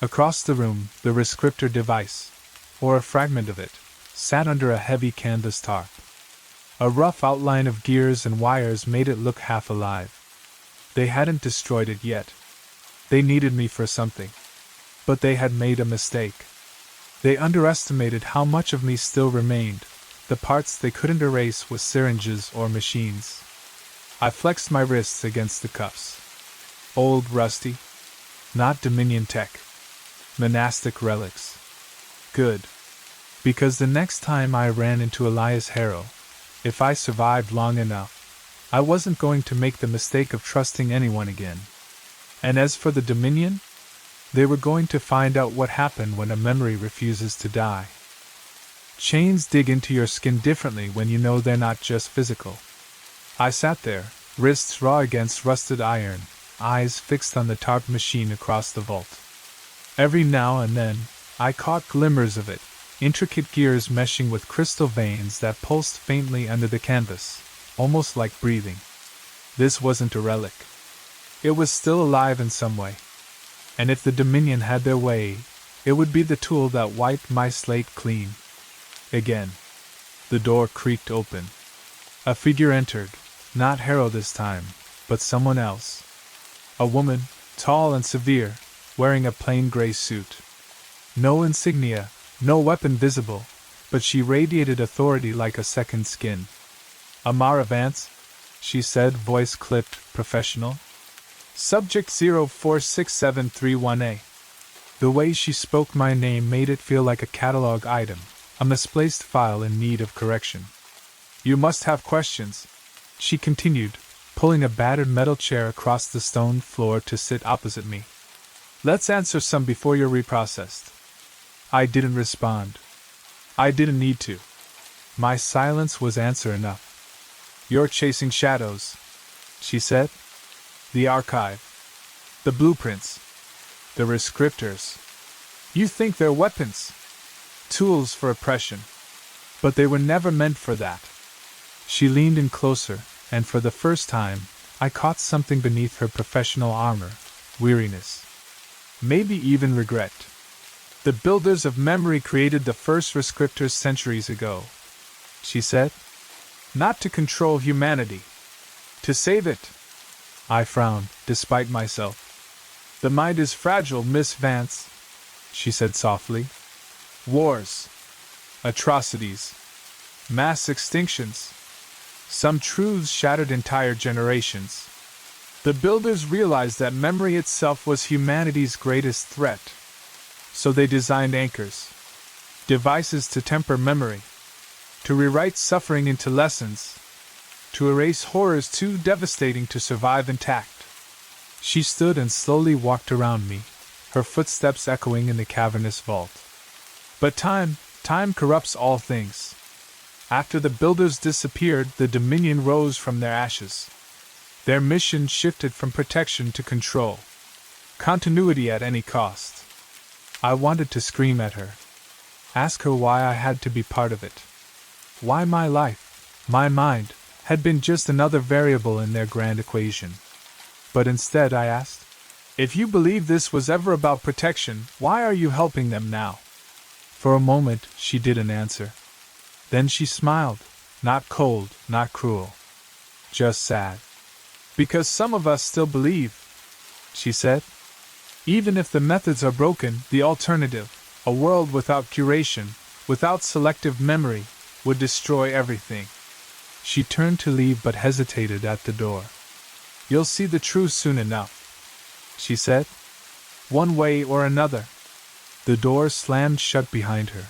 Across the room, the rescriptor device, or a fragment of it, sat under a heavy canvas tarp. A rough outline of gears and wires made it look half alive. They hadn't destroyed it yet. They needed me for something. But they had made a mistake. They underestimated how much of me still remained, the parts they couldn't erase with syringes or machines. I flexed my wrists against the cuffs. Old, rusty. Not Dominion tech. Monastic relics. Good. Because the next time I ran into Elias Harrow, if I survived long enough, I wasn't going to make the mistake of trusting anyone again. And as for the Dominion, they were going to find out what happened when a memory refuses to die. Chains dig into your skin differently when you know they're not just physical. I sat there, wrists raw against rusted iron, eyes fixed on the tarp machine across the vault. Every now and then, I caught glimmers of it, intricate gears meshing with crystal veins that pulsed faintly under the canvas, almost like breathing. This wasn't a relic. It was still alive in some way. And if the Dominion had their way, it would be the tool that wiped my slate clean. Again. The door creaked open. A figure entered, not Harrow this time, but someone else. A woman, tall and severe, wearing a plain gray suit. No insignia, no weapon visible, but she radiated authority like a second skin. Ambiance, she said, voice clipped, professional. Subject 046731A. The way she spoke my name made it feel like a catalog item, a misplaced file in need of correction. You must have questions, she continued, pulling a battered metal chair across the stone floor to sit opposite me. Let's answer some before you're reprocessed. I didn't respond. I didn't need to. My silence was answer enough. You're chasing shadows, she said. The archive. The blueprints. The rescriptors. You think they're weapons? Tools for oppression. But they were never meant for that. She leaned in closer, and for the first time, I caught something beneath her professional armor. Weariness. Maybe even regret. The builders of memory created the first rescriptors centuries ago, she said. Not to control humanity. To save it. I frowned, despite myself. The mind is fragile, Miss Vance, she said softly. Wars. Atrocities. Mass extinctions. Some truths shattered entire generations. The builders realized that memory itself was humanity's greatest threat. So they designed anchors. Devices to temper memory. To rewrite suffering into lessons. To erase horrors too devastating to survive intact. She stood and slowly walked around me, her footsteps echoing in the cavernous vault. But time corrupts all things. After the builders disappeared, the Dominion rose from their ashes. Their mission shifted from protection to control. Continuity at any cost. I wanted to scream at her. Ask her why I had to be part of it. Why my life, my mind, had been just another variable in their grand equation. But instead I asked, if you believe this was ever about protection, why are you helping them now? For a moment, she didn't answer. Then she smiled, not cold, not cruel. Just sad. Because some of us still believe, she said. Even if the methods are broken, the alternative, a world without curation, without selective memory, would destroy everything. She turned to leave but hesitated at the door. You'll see the truth soon enough, she said. One way or another. The door slammed shut behind her,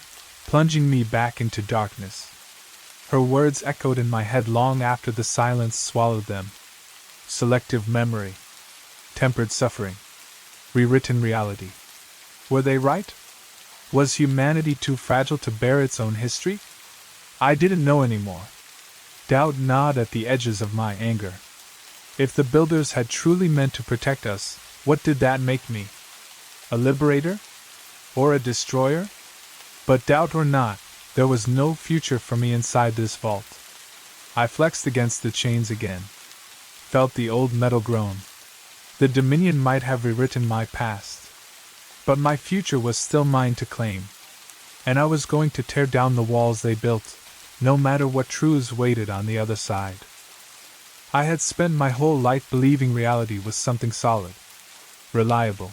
plunging me back into darkness. Her words echoed in my head long after the silence swallowed them. Selective memory. Tempered suffering. Rewritten reality. Were they right? Was humanity too fragile to bear its own history? I didn't know anymore. Doubt gnawed at the edges of my anger. If the builders had truly meant to protect us, what did that make me? A liberator? Or a destroyer? But doubt or not, there was no future for me inside this vault. I flexed against the chains again. Felt the old metal groan. The Dominion might have rewritten my past. But my future was still mine to claim. And I was going to tear down the walls they built, no matter what truths waited on the other side. I had spent my whole life believing reality was something solid, reliable.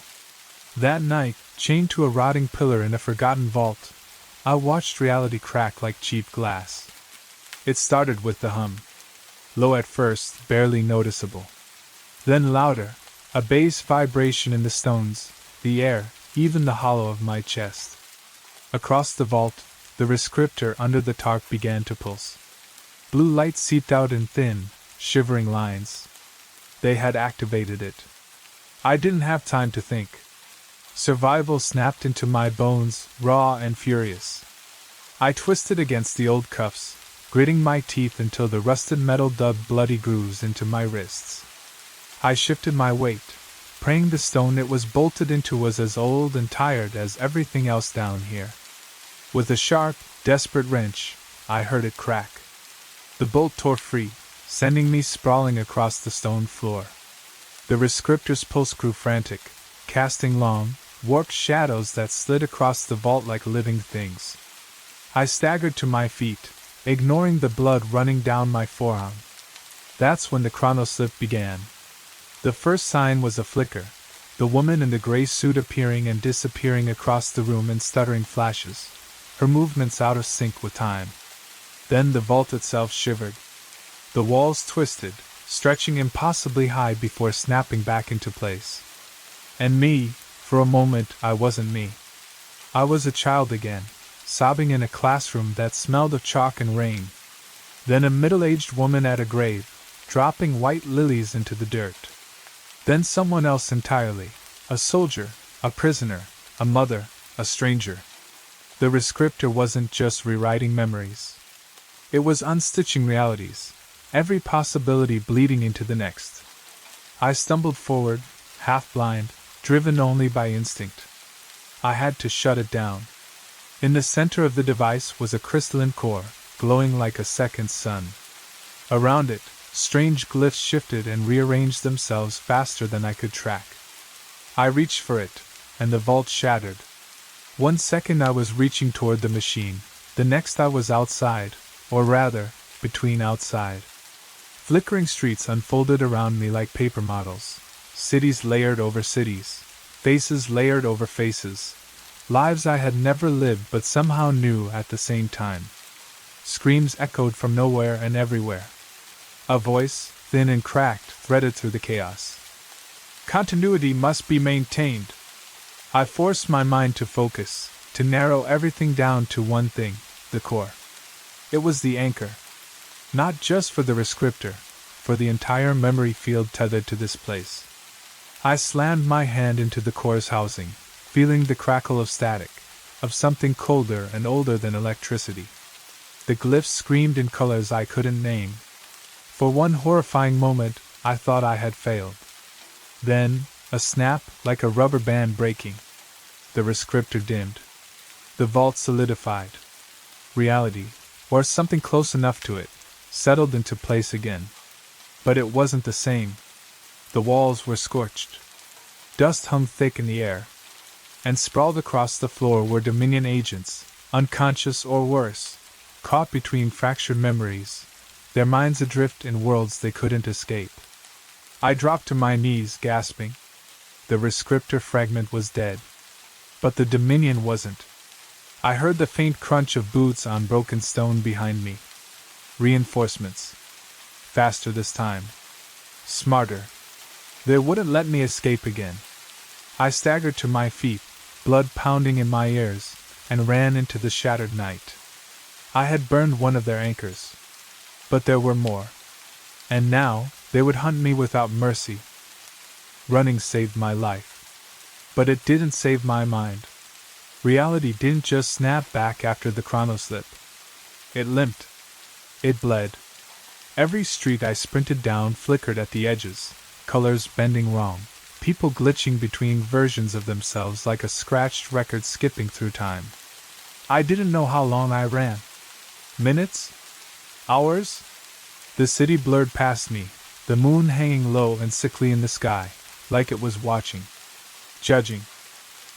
That night, chained to a rotting pillar in a forgotten vault, I watched reality crack like cheap glass. It started with the hum. Low at first, barely noticeable. Then louder, a bass vibration in the stones, the air, even the hollow of my chest. Across the vault, the rescriptor under the tarp began to pulse. Blue light seeped out in thin, shivering lines. They had activated it. I didn't have time to think. Survival snapped into my bones, raw and furious. I twisted against the old cuffs, gritting my teeth until the rusted metal dug bloody grooves into my wrists. I shifted my weight, praying the stone it was bolted into was as old and tired as everything else down here. With a sharp, desperate wrench, I heard it crack. The bolt tore free, sending me sprawling across the stone floor. The rescriptor's pulse grew frantic, casting long, warped shadows that slid across the vault like living things. I staggered to my feet, ignoring the blood running down my forearm. That's when the chronoslip began. The first sign was a flicker, the woman in the gray suit appearing and disappearing across the room in stuttering flashes, her movements out of sync with time. Then the vault itself shivered. The walls twisted, stretching impossibly high before snapping back into place. And me, for a moment, I wasn't me. I was a child again, sobbing in a classroom that smelled of chalk and rain. Then a middle-aged woman at a grave, dropping white lilies into the dirt. Then someone else entirely, a soldier, a prisoner, a mother, a stranger. The rescriptor wasn't just rewriting memories. It was unstitching realities, every possibility bleeding into the next. I stumbled forward, half-blind, driven only by instinct. I had to shut it down. In the center of the device was a crystalline core, glowing like a second sun. Around it, strange glyphs shifted and rearranged themselves faster than I could track. I reached for it, and the vault shattered. 1 second I was reaching toward the machine, the next I was outside, or rather, between outside. Flickering streets unfolded around me like paper models, cities layered over cities, faces layered over faces, lives I had never lived but somehow knew at the same time. Screams echoed from nowhere and everywhere. A voice, thin and cracked, threaded through the chaos. Continuity must be maintained. I forced my mind to focus, to narrow everything down to one thing, the core. It was the anchor. Not just for the rescriptor, for the entire memory field tethered to this place. I slammed my hand into the core's housing, feeling the crackle of static, of something colder and older than electricity. The glyphs screamed in colors I couldn't name. For one horrifying moment, I thought I had failed. Then, a snap, like a rubber band breaking. The rescriptor dimmed. The vault solidified. Reality, or something close enough to it, settled into place again. But it wasn't the same. The walls were scorched. Dust hung thick in the air. And sprawled across the floor were Dominion agents, unconscious or worse, caught between fractured memories, their minds adrift in worlds they couldn't escape. I dropped to my knees, gasping. The rescriptor fragment was dead. But the Dominion wasn't. I heard the faint crunch of boots on broken stone behind me. Reinforcements. Faster this time. Smarter. They wouldn't let me escape again. I staggered to my feet, blood pounding in my ears, and ran into the shattered night. I had burned one of their anchors. But there were more. And now, they would hunt me without mercy. Running saved my life. But it didn't save my mind. Reality didn't just snap back after the chronoslip. It limped. It bled. Every street I sprinted down flickered at the edges, colors bending wrong, people glitching between versions of themselves like a scratched record skipping through time. I didn't know how long I ran. Minutes? Hours? The city blurred past me, the moon hanging low and sickly in the sky, like it was watching. Judging.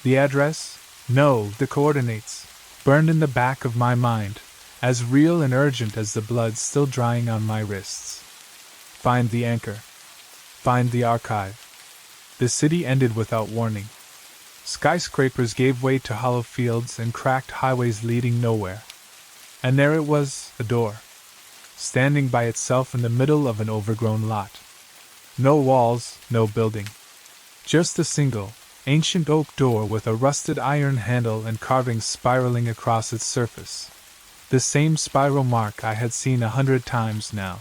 The address? No, the coordinates, burned in the back of my mind, as real and urgent as the blood still drying on my wrists. Find the anchor. Find the archive. The city ended without warning. Skyscrapers gave way to hollow fields and cracked highways leading nowhere. And there it was, a door, standing by itself in the middle of an overgrown lot. No walls, no building. Just a single, ancient oak door with a rusted iron handle and carvings spiraling across its surface. The same spiral mark I had seen 100 times now.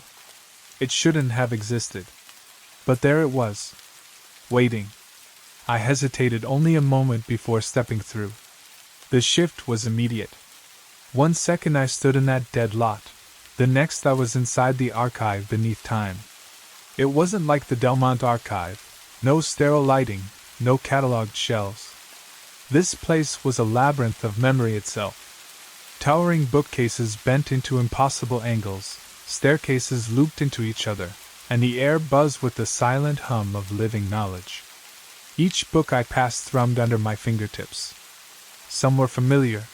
It shouldn't have existed. But there it was. Waiting. I hesitated only a moment before stepping through. The shift was immediate. 1 second I stood in that dead lot. The next I was inside the archive beneath time. It wasn't like the Delmont archive. No sterile lighting, no cataloged shelves. This place was a labyrinth of memory itself. Towering bookcases bent into impossible angles, staircases looped into each other, and the air buzzed with the silent hum of living knowledge. Each book I passed thrummed under my fingertips. Some were familiar,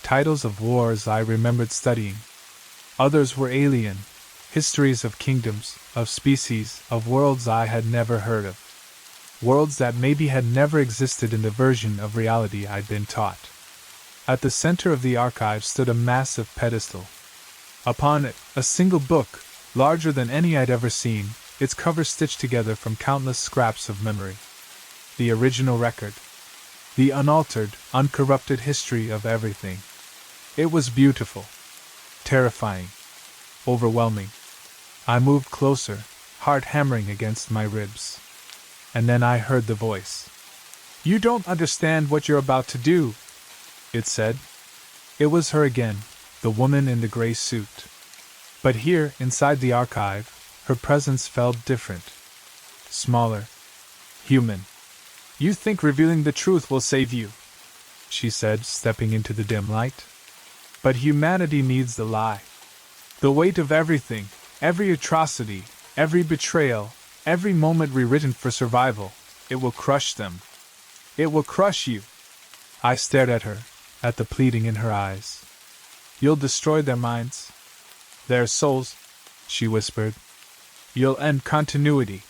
titles of wars I remembered studying. Others were alien, histories of kingdoms, of species, of worlds I had never heard of. Worlds that maybe had never existed in the version of reality I'd been taught. At the center of the archive stood a massive pedestal. Upon it, a single book, larger than any I'd ever seen, its cover stitched together from countless scraps of memory. The original record. The unaltered, uncorrupted history of everything. It was beautiful. Terrifying. Overwhelming. I moved closer, heart hammering against my ribs. And then I heard the voice. "You don't understand what you're about to do," it said. It was her again, the woman in the gray suit. But here, inside the archive, her presence felt different. Smaller. Human. "You think revealing the truth will save you," she said, stepping into the dim light. "But humanity needs the lie. The weight of everything, every atrocity, every betrayal, every moment rewritten for survival, it will crush them. It will crush you." I stared at her, at the pleading in her eyes. "You'll destroy their minds, their souls," she whispered. "You'll end continuity.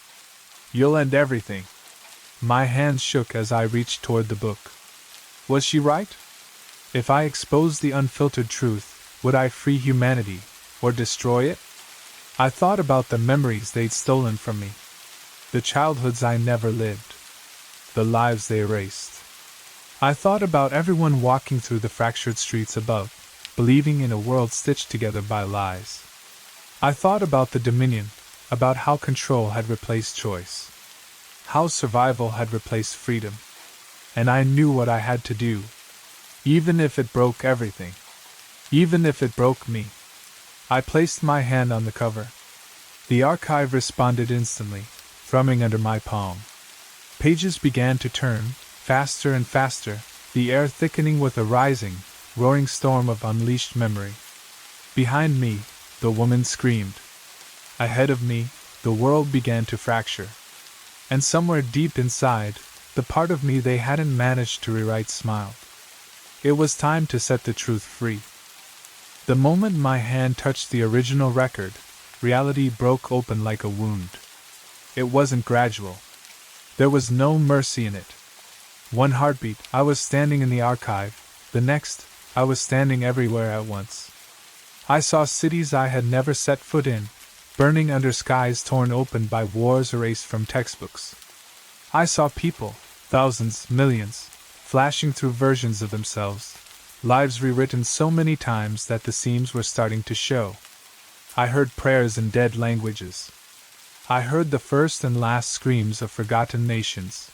You'll end everything." My hands shook as I reached toward the book. Was she right? If I exposed the unfiltered truth, would I free humanity, or destroy it? I thought about the memories they'd stolen from me. The childhoods I never lived. The lives they erased. I thought about everyone walking through the fractured streets above, believing in a world stitched together by lies. I thought about the Dominion, about how control had replaced choice. How survival had replaced freedom. And I knew what I had to do. Even if it broke everything. Even if it broke me. I placed my hand on the cover. The archive responded instantly, thrumming under my palm. Pages began to turn, faster and faster, the air thickening with a rising, roaring storm of unleashed memory. Behind me, the woman screamed. Ahead of me, the world began to fracture. And somewhere deep inside, the part of me they hadn't managed to rewrite smiled. It was time to set the truth free. The moment my hand touched the original record, reality broke open like a wound. It wasn't gradual. There was no mercy in it. One heartbeat, I was standing in the archive. The next, I was standing everywhere at once. I saw cities I had never set foot in, burning under skies torn open by wars erased from textbooks. I saw people, thousands, millions, flashing through versions of themselves, lives rewritten so many times that the seams were starting to show. I heard prayers in dead languages. I heard the first and last screams of forgotten nations.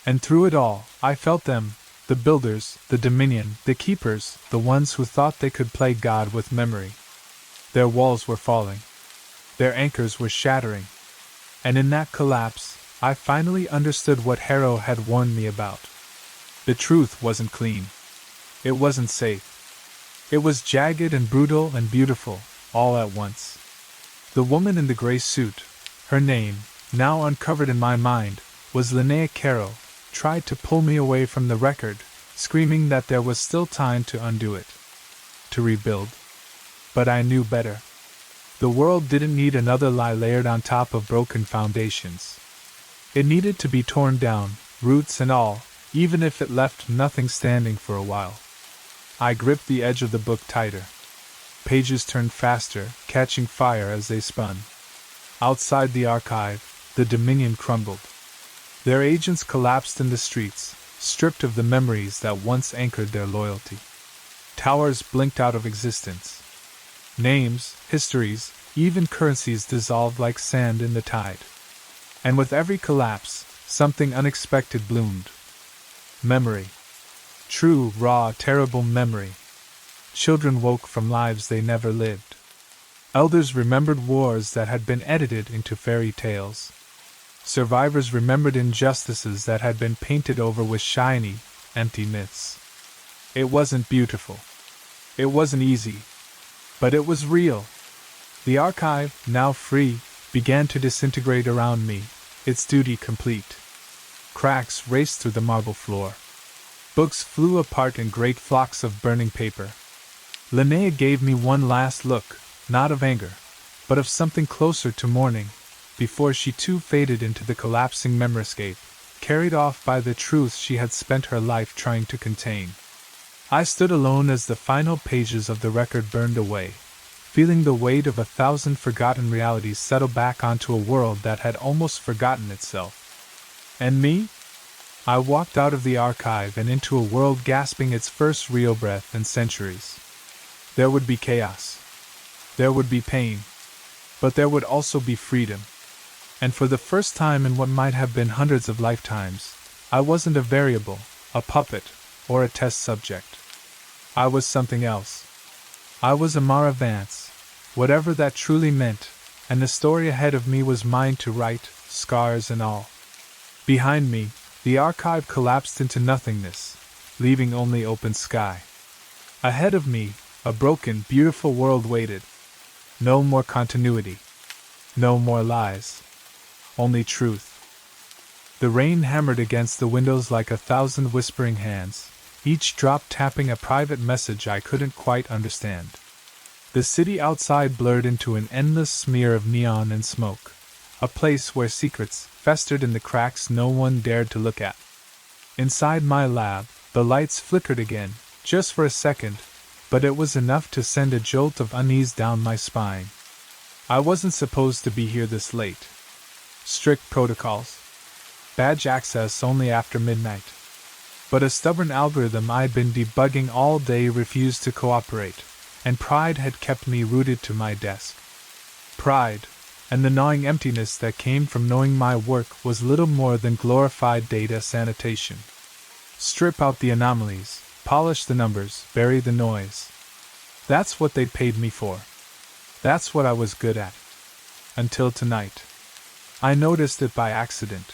And through it all, I felt them, the builders, the Dominion, the keepers, the ones who thought they could play God with memory. Their walls were falling. Their anchors were shattering. And in that collapse, I finally understood what Harrow had warned me about. The truth wasn't clean. It wasn't safe. It was jagged and brutal and beautiful, all at once. The woman in the gray suit, her name, now uncovered in my mind, was Linnea Carroll, tried to pull me away from the record, screaming that there was still time to undo it. To rebuild. But I knew better. The world didn't need another lie layered on top of broken foundations. It needed to be torn down, roots and all, even if it left nothing standing for a while. I gripped the edge of the book tighter. Pages turned faster, catching fire as they spun. Outside the archive, the Dominion crumbled. Their agents collapsed in the streets, stripped of the memories that once anchored their loyalty. Towers blinked out of existence. Names, histories, even currencies dissolved like sand in the tide. And with every collapse, something unexpected bloomed. Memory. True, raw, terrible memory. Children woke from lives they never lived. Elders remembered wars that had been edited into fairy tales. Survivors remembered injustices that had been painted over with shiny, empty myths. It wasn't beautiful. It wasn't easy. But it was real. The archive, now free, began to disintegrate around me, its duty complete. Cracks raced through the marble floor. Books flew apart in great flocks of burning paper. Linnea gave me one last look, not of anger, but of something closer to mourning, before she too faded into the collapsing memoryscape, carried off by the truth she had spent her life trying to contain. I stood alone as the final pages of the record burned away, feeling the weight of 1,000 forgotten realities settle back onto a world that had almost forgotten itself. And me? I walked out of the archive and into a world gasping its first real breath in centuries. There would be chaos. There would be pain. But there would also be freedom. And for the first time in what might have been hundreds of lifetimes, I wasn't a variable, a puppet, or a test subject. I was something else. I was Amara Vance, whatever that truly meant, and the story ahead of me was mine to write, scars and all. Behind me, the archive collapsed into nothingness, leaving only open sky. Ahead of me, a broken, beautiful world waited. No more continuity. No more lies. Only truth. The rain hammered against the windows like 1,000 whispering hands, each drop tapping a private message I couldn't quite understand. The city outside blurred into an endless smear of neon and smoke, a place where secrets festered in the cracks no one dared to look at. Inside my lab, the lights flickered again, just for a second, but it was enough to send a jolt of unease down my spine. I wasn't supposed to be here this late. Strict protocols. Badge access only after midnight. But a stubborn algorithm I'd been debugging all day refused to cooperate, and pride had kept me rooted to my desk. Pride, and the gnawing emptiness that came from knowing my work was little more than glorified data sanitation. Strip out the anomalies, polish the numbers, bury the noise. That's what they'd paid me for. That's what I was good at. Until tonight. I noticed it by accident.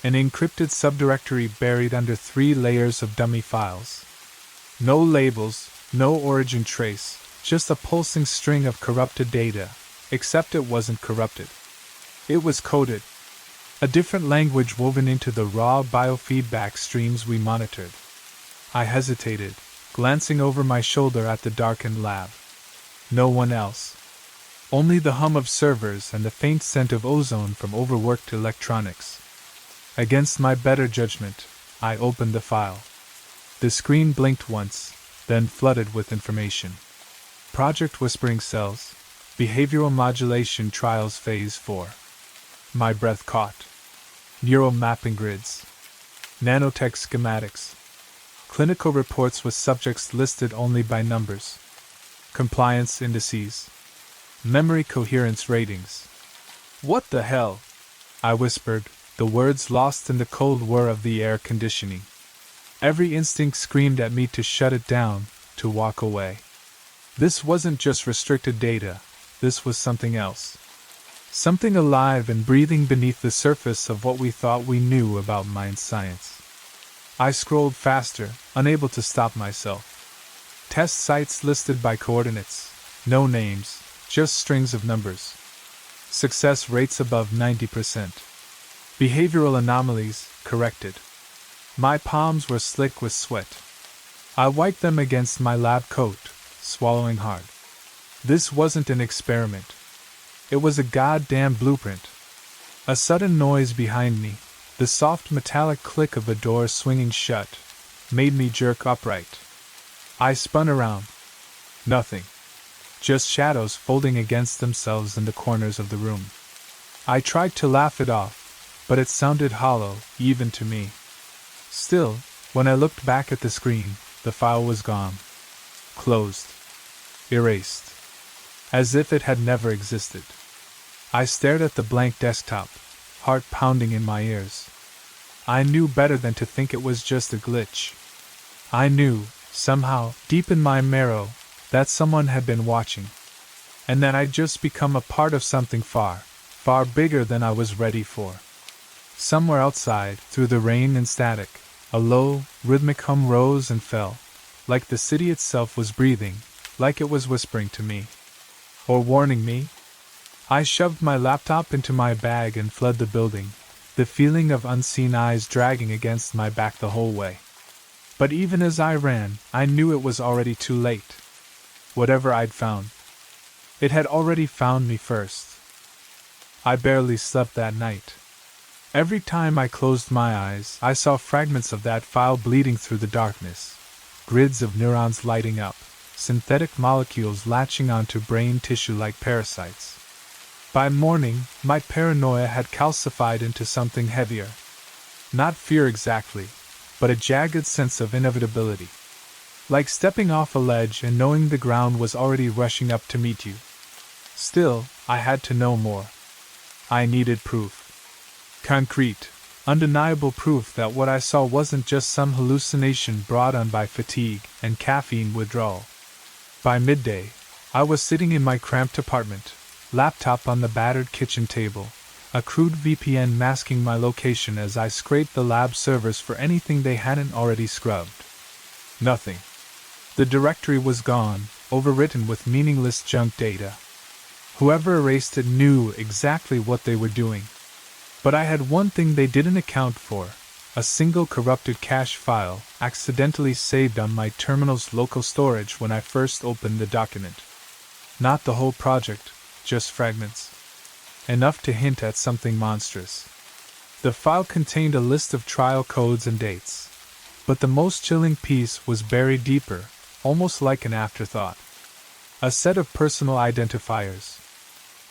An encrypted subdirectory buried under 3 layers of dummy files. No labels, no origin trace, just a pulsing string of corrupted data, except it wasn't corrupted. It was coded. A different language woven into the raw biofeedback streams we monitored. I hesitated, glancing over my shoulder at the darkened lab. No one else. Only the hum of servers and the faint scent of ozone from overworked electronics. Against my better judgment, I opened the file. The screen blinked once, then flooded with information. Project Whispering Cells, Behavioral Modulation Trials Phase 4. My breath caught. Neural mapping grids. Nanotech schematics. Clinical reports with subjects listed only by numbers. Compliance indices. Memory coherence ratings. What the hell? I whispered, the words lost in the cold whir of the air conditioning. Every instinct screamed at me to shut it down, to walk away. This wasn't just restricted data, this was something else. Something alive and breathing beneath the surface of what we thought we knew about mind science. I scrolled faster, unable to stop myself. Test sites listed by coordinates, no names, just strings of numbers. Success rates above 90%. Behavioral anomalies corrected. My palms were slick with sweat. I wiped them against my lab coat, swallowing hard. This wasn't an experiment. It was a goddamn blueprint. A sudden noise behind me, the soft metallic click of a door swinging shut, made me jerk upright. I spun around. Nothing. Just shadows folding against themselves in the corners of the room. I tried to laugh it off, but it sounded hollow, even to me. Still, when I looked back at the screen, the file was gone. Closed. Erased. As if it had never existed. I stared at the blank desktop, heart pounding in my ears. I knew better than to think it was just a glitch. I knew, somehow, deep in my marrow, that someone had been watching. And that I'd just become a part of something far, far bigger than I was ready for. Somewhere outside, through the rain and static, a low, rhythmic hum rose and fell, like the city itself was breathing, like it was whispering to me. Or warning me? I shoved my laptop into my bag and fled the building, the feeling of unseen eyes dragging against my back the whole way. But even as I ran, I knew it was already too late. Whatever I'd found, it had already found me first. I barely slept that night. Every time I closed my eyes, I saw fragments of that file bleeding through the darkness, grids of neurons lighting up, synthetic molecules latching onto brain tissue like parasites. By morning, my paranoia had calcified into something heavier. Not fear exactly, but a jagged sense of inevitability. Like stepping off a ledge and knowing the ground was already rushing up to meet you. Still, I had to know more. I needed proof. Concrete, undeniable proof that what I saw wasn't just some hallucination brought on by fatigue and caffeine withdrawal. By midday, I was sitting in my cramped apartment, laptop on the battered kitchen table, a crude VPN masking my location as I scraped the lab servers for anything they hadn't already scrubbed. Nothing. The directory was gone, overwritten with meaningless junk data. Whoever erased it knew exactly what they were doing. But I had one thing they didn't account for, a single corrupted cache file accidentally saved on my terminal's local storage when I first opened the document. Not the whole project, just fragments. Enough to hint at something monstrous. The file contained a list of trial codes and dates. But the most chilling piece was buried deeper, almost like an afterthought. A set of personal identifiers.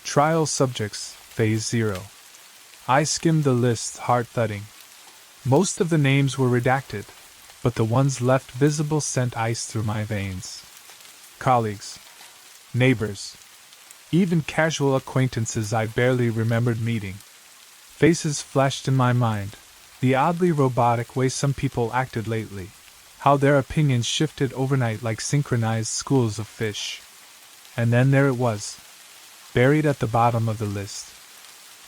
Trial subjects, Phase 0. I skimmed the list, heart thudding. Most of the names were redacted, but the ones left visible sent ice through my veins. Colleagues. Neighbors. Even casual acquaintances I barely remembered meeting. Faces flashed in my mind, the oddly robotic way some people acted lately, how their opinions shifted overnight like synchronized schools of fish. And then there it was, buried at the bottom of the list.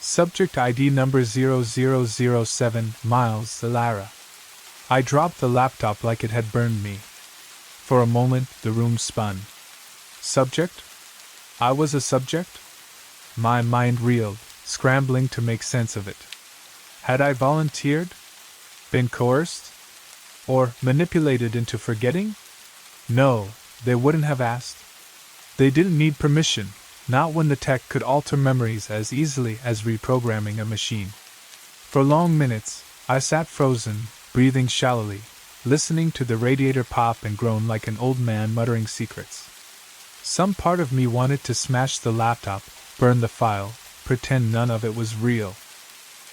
Subject ID number 0007, Miles Lara. I dropped the laptop like it had burned me. For a moment, the room spun. Subject? I was a subject? My mind reeled, scrambling to make sense of it. Had I volunteered? Been coerced? Or manipulated into forgetting? No, they wouldn't have asked. They didn't need permission, not when the tech could alter memories as easily as reprogramming a machine. For long minutes, I sat frozen, breathing shallowly, listening to the radiator pop and groan like an old man muttering secrets. Some part of me wanted to smash the laptop, burn the file, pretend none of it was real.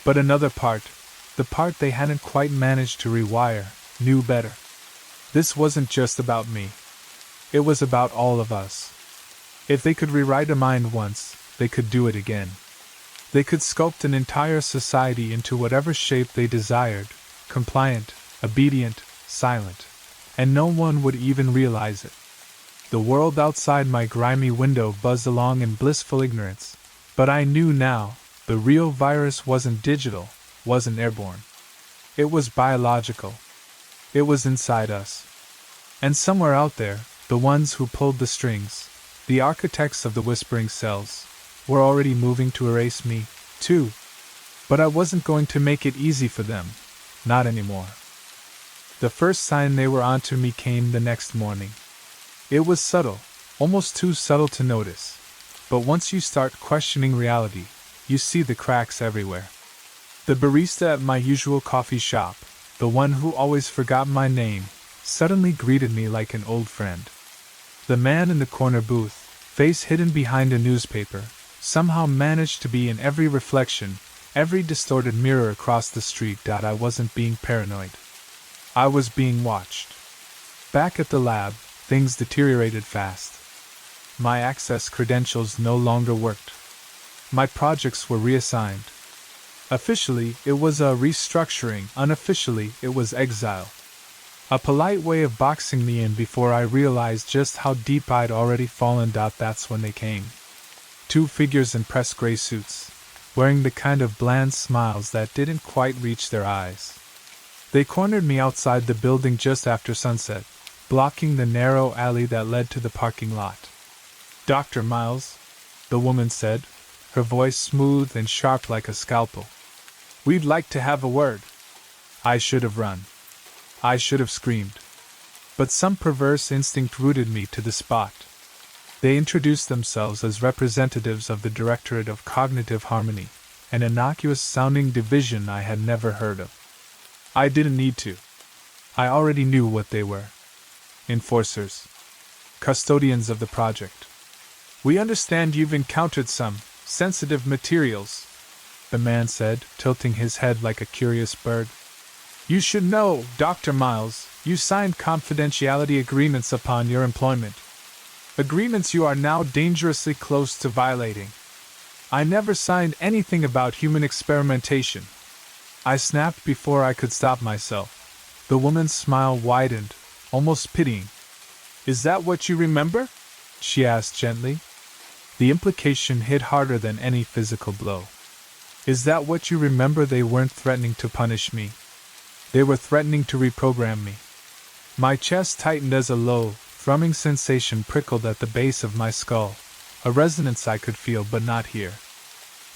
But another part, the part they hadn't quite managed to rewire, knew better. This wasn't just about me. It was about all of us. If they could rewrite a mind once, they could do it again. They could sculpt an entire society into whatever shape they desired, compliant, obedient, silent, and no one would even realize it. The world outside my grimy window buzzed along in blissful ignorance, but I knew now, the real virus wasn't digital, wasn't airborne. It was biological. It was inside us. And somewhere out there, the ones who pulled the strings, the architects of the whispering cells, were already moving to erase me, too. But I wasn't going to make it easy for them, not anymore. The first sign they were onto me came the next morning. It was subtle, almost too subtle to notice, but once you start questioning reality, you see the cracks everywhere. The barista at my usual coffee shop, the one who always forgot my name, suddenly greeted me like an old friend. The man in the corner booth, face hidden behind a newspaper, somehow managed to be in every reflection, every distorted mirror across the street. I wasn't being paranoid. I was being watched. Back at the lab, things deteriorated fast. My access credentials no longer worked. My projects were reassigned. Officially, it was a restructuring. Unofficially, it was exile. A polite way of boxing me in before I realized just how deep I'd already fallen. That's when they came. Two figures in pressed gray suits, wearing the kind of bland smiles that didn't quite reach their eyes. They cornered me outside the building just after sunset, blocking the narrow alley that led to the parking lot. "Dr. Miles," the woman said, her voice smooth and sharp like a scalpel. "We'd like to have a word." I should have run. I should have screamed. But some perverse instinct rooted me to the spot. They introduced themselves as representatives of the Directorate of Cognitive Harmony, an innocuous-sounding division I had never heard of. I didn't need to. I already knew what they were. Enforcers. custodians of the project. We understand you've encountered some sensitive materials, the man said, tilting his head like a curious bird. You should know, Dr. Miles, you signed confidentiality agreements upon your employment. Agreements you are now dangerously close to violating. I never signed anything about human experimentation. I snapped before I could stop myself. The woman's smile widened, almost pitying. Is that what you remember? She asked gently. The implication hit harder than any physical blow. Is that what you remember? They weren't threatening to punish me. They were threatening to reprogram me. My chest tightened as a low, thrumming sensation prickled at the base of my skull, a resonance I could feel but not hear.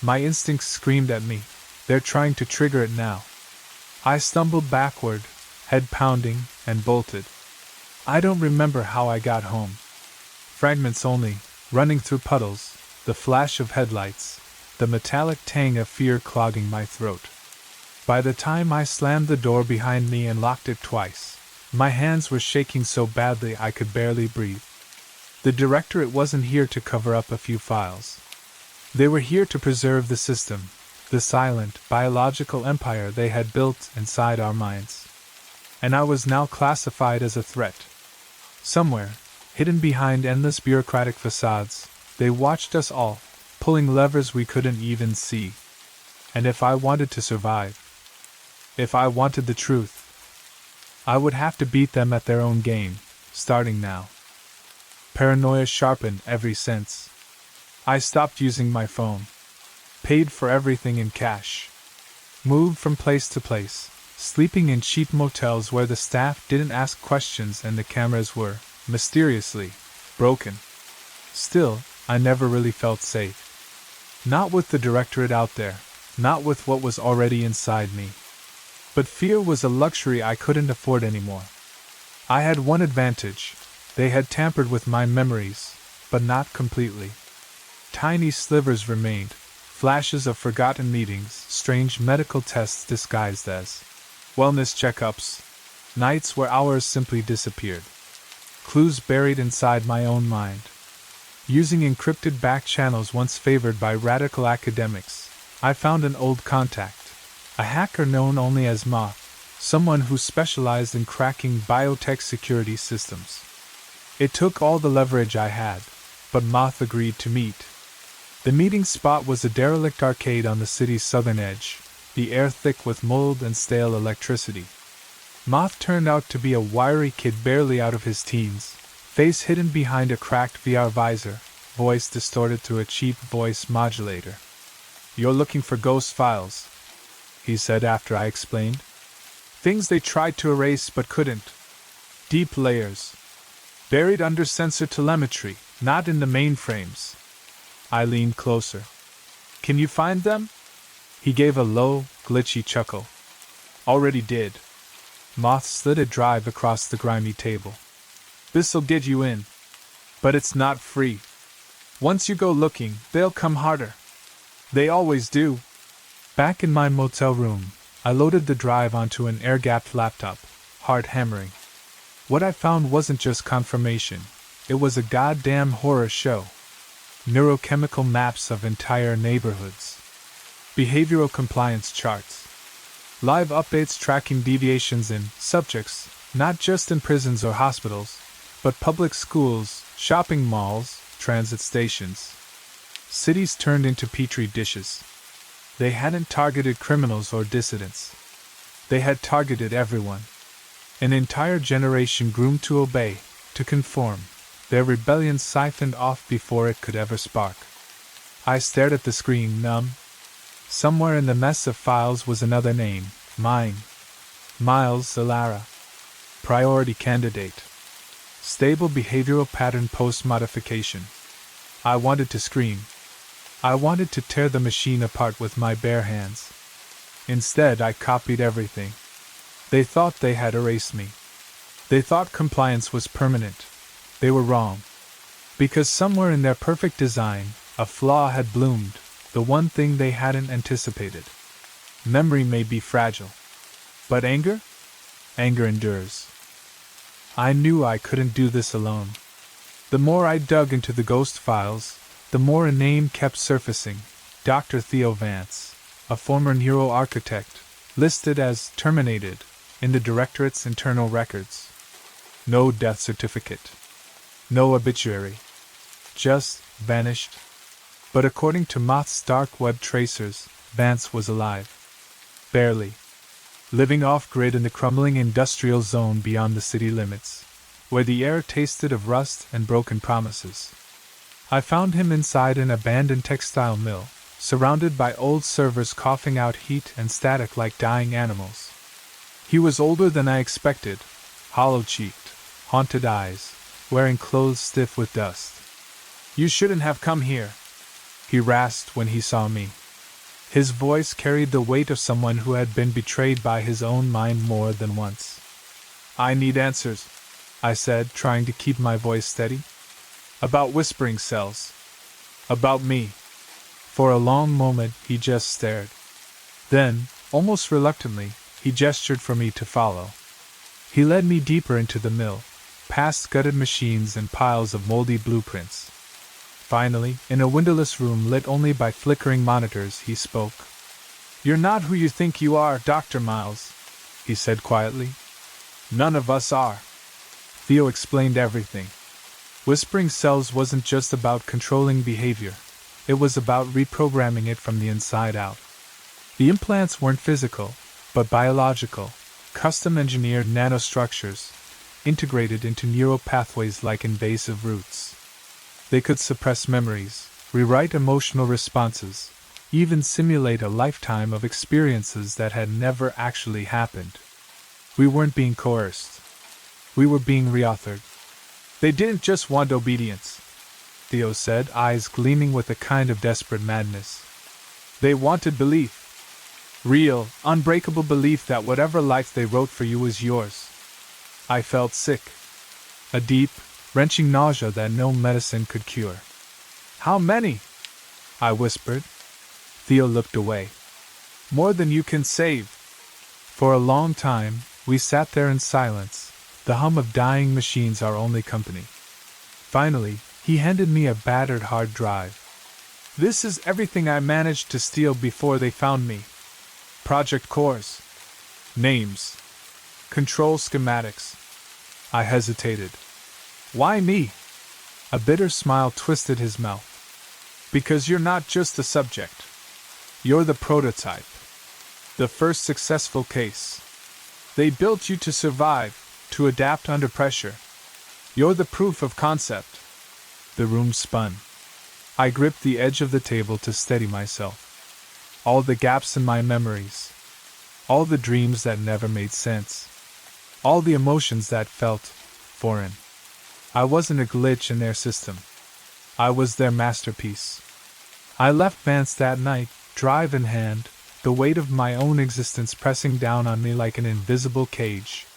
My instincts screamed at me. They're trying to trigger it now. I stumbled backward, head pounding, and bolted. I don't remember how I got home. Fragments only, running through puddles, the flash of headlights, the metallic tang of fear clogging my throat. By the time I slammed the door behind me and locked it twice, my hands were shaking so badly I could barely breathe. The directorate wasn't here to cover up a few files. They were here to preserve the system, the silent, biological empire they had built inside our minds. And I was now classified as a threat. Somewhere, hidden behind endless bureaucratic facades, they watched us all, pulling levers we couldn't even see. And if I wanted to survive, if I wanted the truth, I would have to beat them at their own game, starting now. Paranoia sharpened every sense. I stopped using my phone. Paid for everything in cash. Moved from place to place, sleeping in cheap motels where the staff didn't ask questions and the cameras were, mysteriously, broken. Still, I never really felt safe. Not with the directorate out there, not with what was already inside me. But fear was a luxury I couldn't afford anymore. I had one advantage. They had tampered with my memories, but not completely. Tiny slivers remained, flashes of forgotten meetings, strange medical tests disguised as wellness checkups, nights where hours simply disappeared. Clues buried inside my own mind. Using encrypted back channels once favored by radical academics, I found an old contact. A hacker known only as Moth, someone who specialized in cracking biotech security systems. It took all the leverage I had, but Moth agreed to meet. The meeting spot was a derelict arcade on the city's southern edge, the air thick with mold and stale electricity. Moth turned out to be a wiry kid barely out of his teens, face hidden behind a cracked VR visor, voice distorted through a cheap voice modulator. You're looking for ghost files, he said after I explained. Things they tried to erase but couldn't. Deep layers. Buried under sensor telemetry, not in the mainframes. I leaned closer. Can you find them? He gave a low, glitchy chuckle. Already did. Moth slid a drive across the grimy table. This'll get you in. But it's not free. Once you go looking, they'll come harder. They always do. Back in my motel room, I loaded the drive onto an air-gapped laptop, hard hammering. What I found wasn't just confirmation, it was a goddamn horror show. Neurochemical maps of entire neighborhoods. Behavioral compliance charts. Live updates tracking deviations in subjects, not just in prisons or hospitals, but public schools, shopping malls, transit stations. Cities turned into petri dishes. They hadn't targeted criminals or dissidents. They had targeted everyone. An entire generation groomed to obey, to conform, their rebellion siphoned off before it could ever spark. I stared at the screen, numb. Somewhere in the mess of files was another name, mine. Miles Zalara. Priority candidate. Stable behavioral pattern post-modification. I wanted to scream. I wanted to tear the machine apart with my bare hands. Instead, I copied everything. They thought they had erased me. They thought compliance was permanent. They were wrong. Because somewhere in their perfect design, a flaw had bloomed, the one thing they hadn't anticipated. Memory may be fragile. But anger? Anger endures. I knew I couldn't do this alone. The more I dug into the ghost files, the more a name kept surfacing: Dr. Theo Vance, a former neuroarchitect, listed as terminated in the Directorate's internal records. No death certificate. No obituary. Just vanished. But according to Moth's dark web tracers, Vance was alive. Barely. Living off-grid in the crumbling industrial zone beyond the city limits, where the air tasted of rust and broken promises. I found him inside an abandoned textile mill, surrounded by old servers coughing out heat and static like dying animals. He was older than I expected, hollow-cheeked, haunted eyes, wearing clothes stiff with dust. "You shouldn't have come here," he rasped when he saw me. His voice carried the weight of someone who had been betrayed by his own mind more than once. "I need answers," I said, trying to keep my voice steady. "About whispering cells. About me." For a long moment he just stared. Then, almost reluctantly, he gestured for me to follow. He led me deeper into the mill, past gutted machines and piles of moldy blueprints. Finally, in a windowless room lit only by flickering monitors, he spoke. "You're not who you think you are, Dr. Miles," he said quietly. "None of us are." Theo explained everything. Whispering cells wasn't just about controlling behavior. It was about reprogramming it from the inside out. The implants weren't physical, but biological, custom-engineered nanostructures, integrated into neural pathways like invasive roots. They could suppress memories, rewrite emotional responses, even simulate a lifetime of experiences that had never actually happened. We weren't being coerced. We were being reauthored. "They didn't just want obedience," Theo said, eyes gleaming with a kind of desperate madness. "They wanted belief. Real, unbreakable belief that whatever life they wrote for you was yours." I felt sick. A deep, wrenching nausea that no medicine could cure. "How many?" I whispered. Theo looked away. "More than you can save." For a long time, we sat there in silence, the hum of dying machines our only company. Finally, he handed me a battered hard drive. "This is everything I managed to steal before they found me. Project cores. Names. Control schematics." I hesitated. "Why me?" A bitter smile twisted his mouth. "Because you're not just the subject. You're the prototype. The first successful case. They built you to survive, to adapt under pressure. You're the proof of concept." The room spun. I gripped the edge of the table to steady myself. All the gaps in my memories. All the dreams that never made sense. All the emotions that felt foreign. I wasn't a glitch in their system. I was their masterpiece. I left Vance that night, drive in hand, the weight of my own existence pressing down on me like an invisible cage.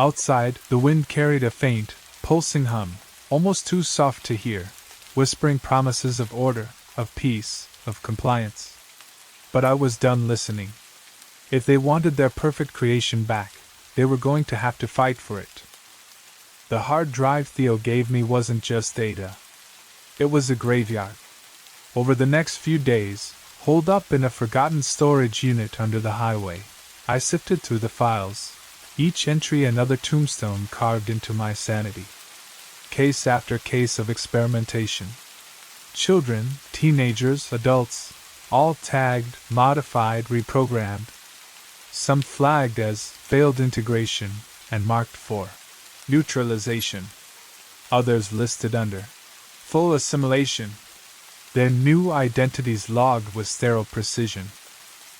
Outside, the wind carried a faint, pulsing hum, almost too soft to hear, whispering promises of order, of peace, of compliance. But I was done listening. If they wanted their perfect creation back, they were going to have to fight for it. The hard drive Theo gave me wasn't just data. It was a graveyard. Over the next few days, holed up in a forgotten storage unit under the highway, I sifted through the files, each entry another tombstone carved into my sanity. Case after case of experimentation. Children, teenagers, adults, all tagged, modified, reprogrammed. Some flagged as failed integration and marked for neutralization. Others listed under full assimilation. Their new identities logged with sterile precision.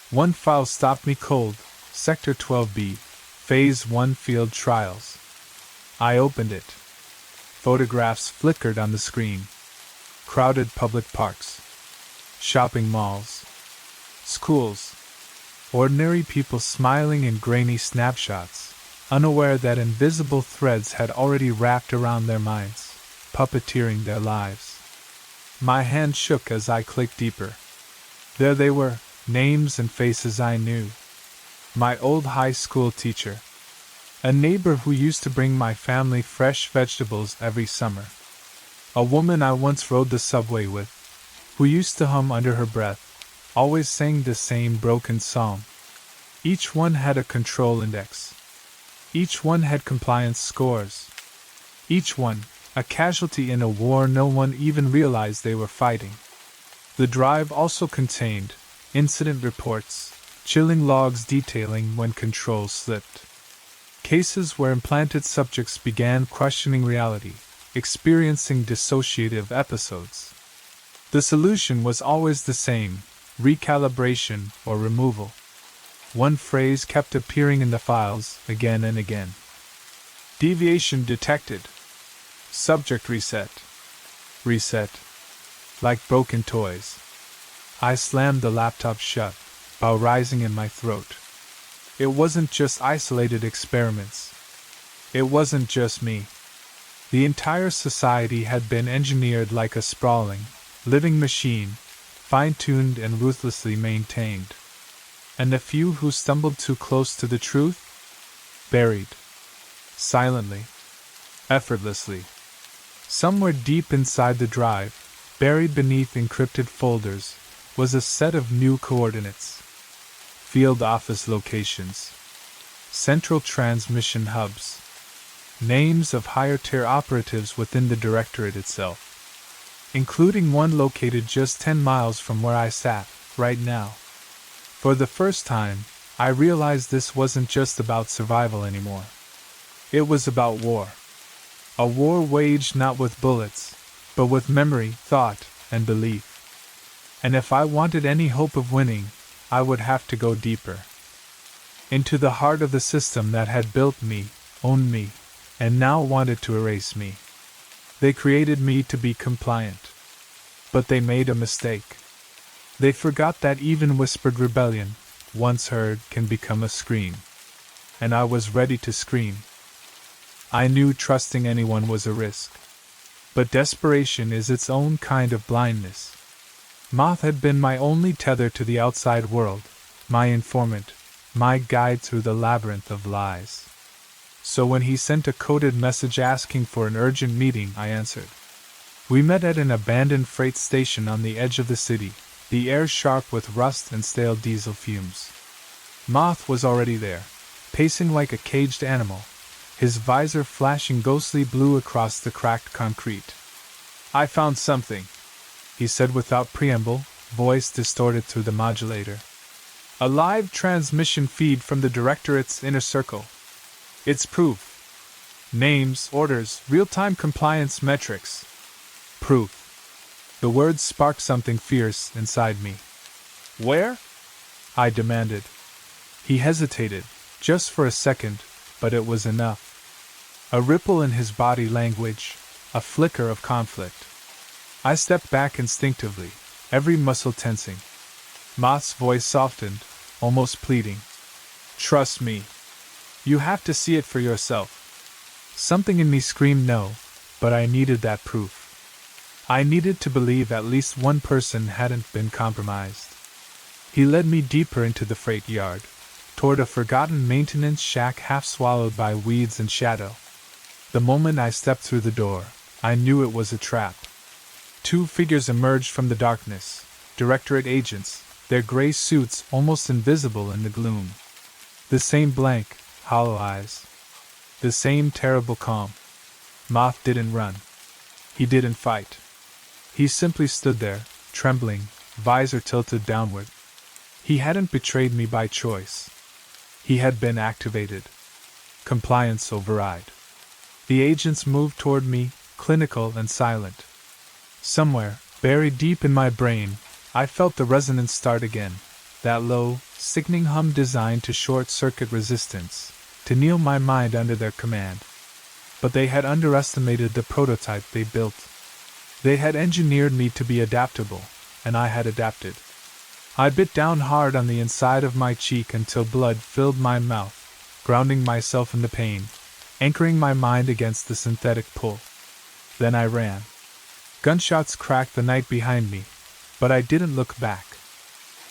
One file stopped me cold, Sector 12B, Phase 1 Field Trials. I opened it. Photographs flickered on the screen. Crowded public parks. Shopping malls. Schools. Ordinary people smiling in grainy snapshots, unaware that invisible threads had already wrapped around their minds, puppeteering their lives. My hand shook as I clicked deeper. There they were, names and faces I knew. My old high school teacher. A neighbor who used to bring my family fresh vegetables every summer. A woman I once rode the subway with, who used to hum under her breath, always sang the same broken song. Each one had a control index. Each one had compliance scores. Each one, a casualty in a war no one even realized they were fighting. The drive also contained incident reports, chilling logs detailing when control slipped. Cases where implanted subjects began questioning reality, experiencing dissociative episodes. The solution was always the same: recalibration or removal. One phrase kept appearing in the files again and again. Deviation detected. Subject reset. Reset. Like broken toys. I slammed the laptop shut, bow rising in my throat. It wasn't just isolated experiments. It wasn't just me. The entire society had been engineered like a sprawling, living machine, fine-tuned and ruthlessly maintained. And the few who stumbled too close to the truth? Buried. Silently. Effortlessly. Somewhere deep inside the drive, buried beneath encrypted folders, was a set of new coordinates. Field office locations. Central transmission hubs. Names of higher-tier operatives within the directorate itself, including one located just 10 miles from where I sat, right now. For the first time, I realized this wasn't just about survival anymore. It was about war. A war waged not with bullets, but with memory, thought, and belief. And if I wanted any hope of winning, I would have to go deeper. Into the heart of the system that had built me, owned me, and now wanted to erase me. They created me to be compliant. But they made a mistake. They forgot that even whispered rebellion, once heard, can become a scream. And I was ready to scream. I knew trusting anyone was a risk. But desperation is its own kind of blindness. Moth had been my only tether to the outside world, my informant, my guide through the labyrinth of lies. So when he sent a coded message asking for an urgent meeting, I answered. We met at an abandoned freight station on the edge of the city, the air sharp with rust and stale diesel fumes. Moth was already there, pacing like a caged animal, his visor flashing ghostly blue across the cracked concrete. I found something, he said without preamble, voice distorted through the modulator. A live transmission feed from the Directorate's inner circle. It's proof. Names, orders, real-time compliance metrics. Proof. The words sparked something fierce inside me. Where? I demanded. He hesitated, just for a second, but it was enough. A ripple in his body language, a flicker of conflict. I stepped back instinctively, every muscle tensing. Moth's voice softened, almost pleading. Trust me. You have to see it for yourself. Something in me screamed no, but I needed that proof. I needed to believe at least one person hadn't been compromised. He led me deeper into the freight yard, toward a forgotten maintenance shack half swallowed by weeds and shadow. The moment I stepped through the door, I knew it was a trap. Two figures emerged from the darkness, Directorate agents, their gray suits almost invisible in the gloom. The same blank, hollow eyes. The same terrible calm. Moth didn't run. He didn't fight. He simply stood there, trembling, visor tilted downward. He hadn't betrayed me by choice. He had been activated. Compliance override. The agents moved toward me, clinical and silent. Somewhere, buried deep in my brain, I felt the resonance start again, that low, sickening hum designed to short-circuit resistance, to kneel my mind under their command. But they had underestimated the prototype they built. They had engineered me to be adaptable, and I had adapted. I bit down hard on the inside of my cheek until blood filled my mouth, grounding myself in the pain, anchoring my mind against the synthetic pull. Then I ran. Gunshots cracked the night behind me, but I didn't look back.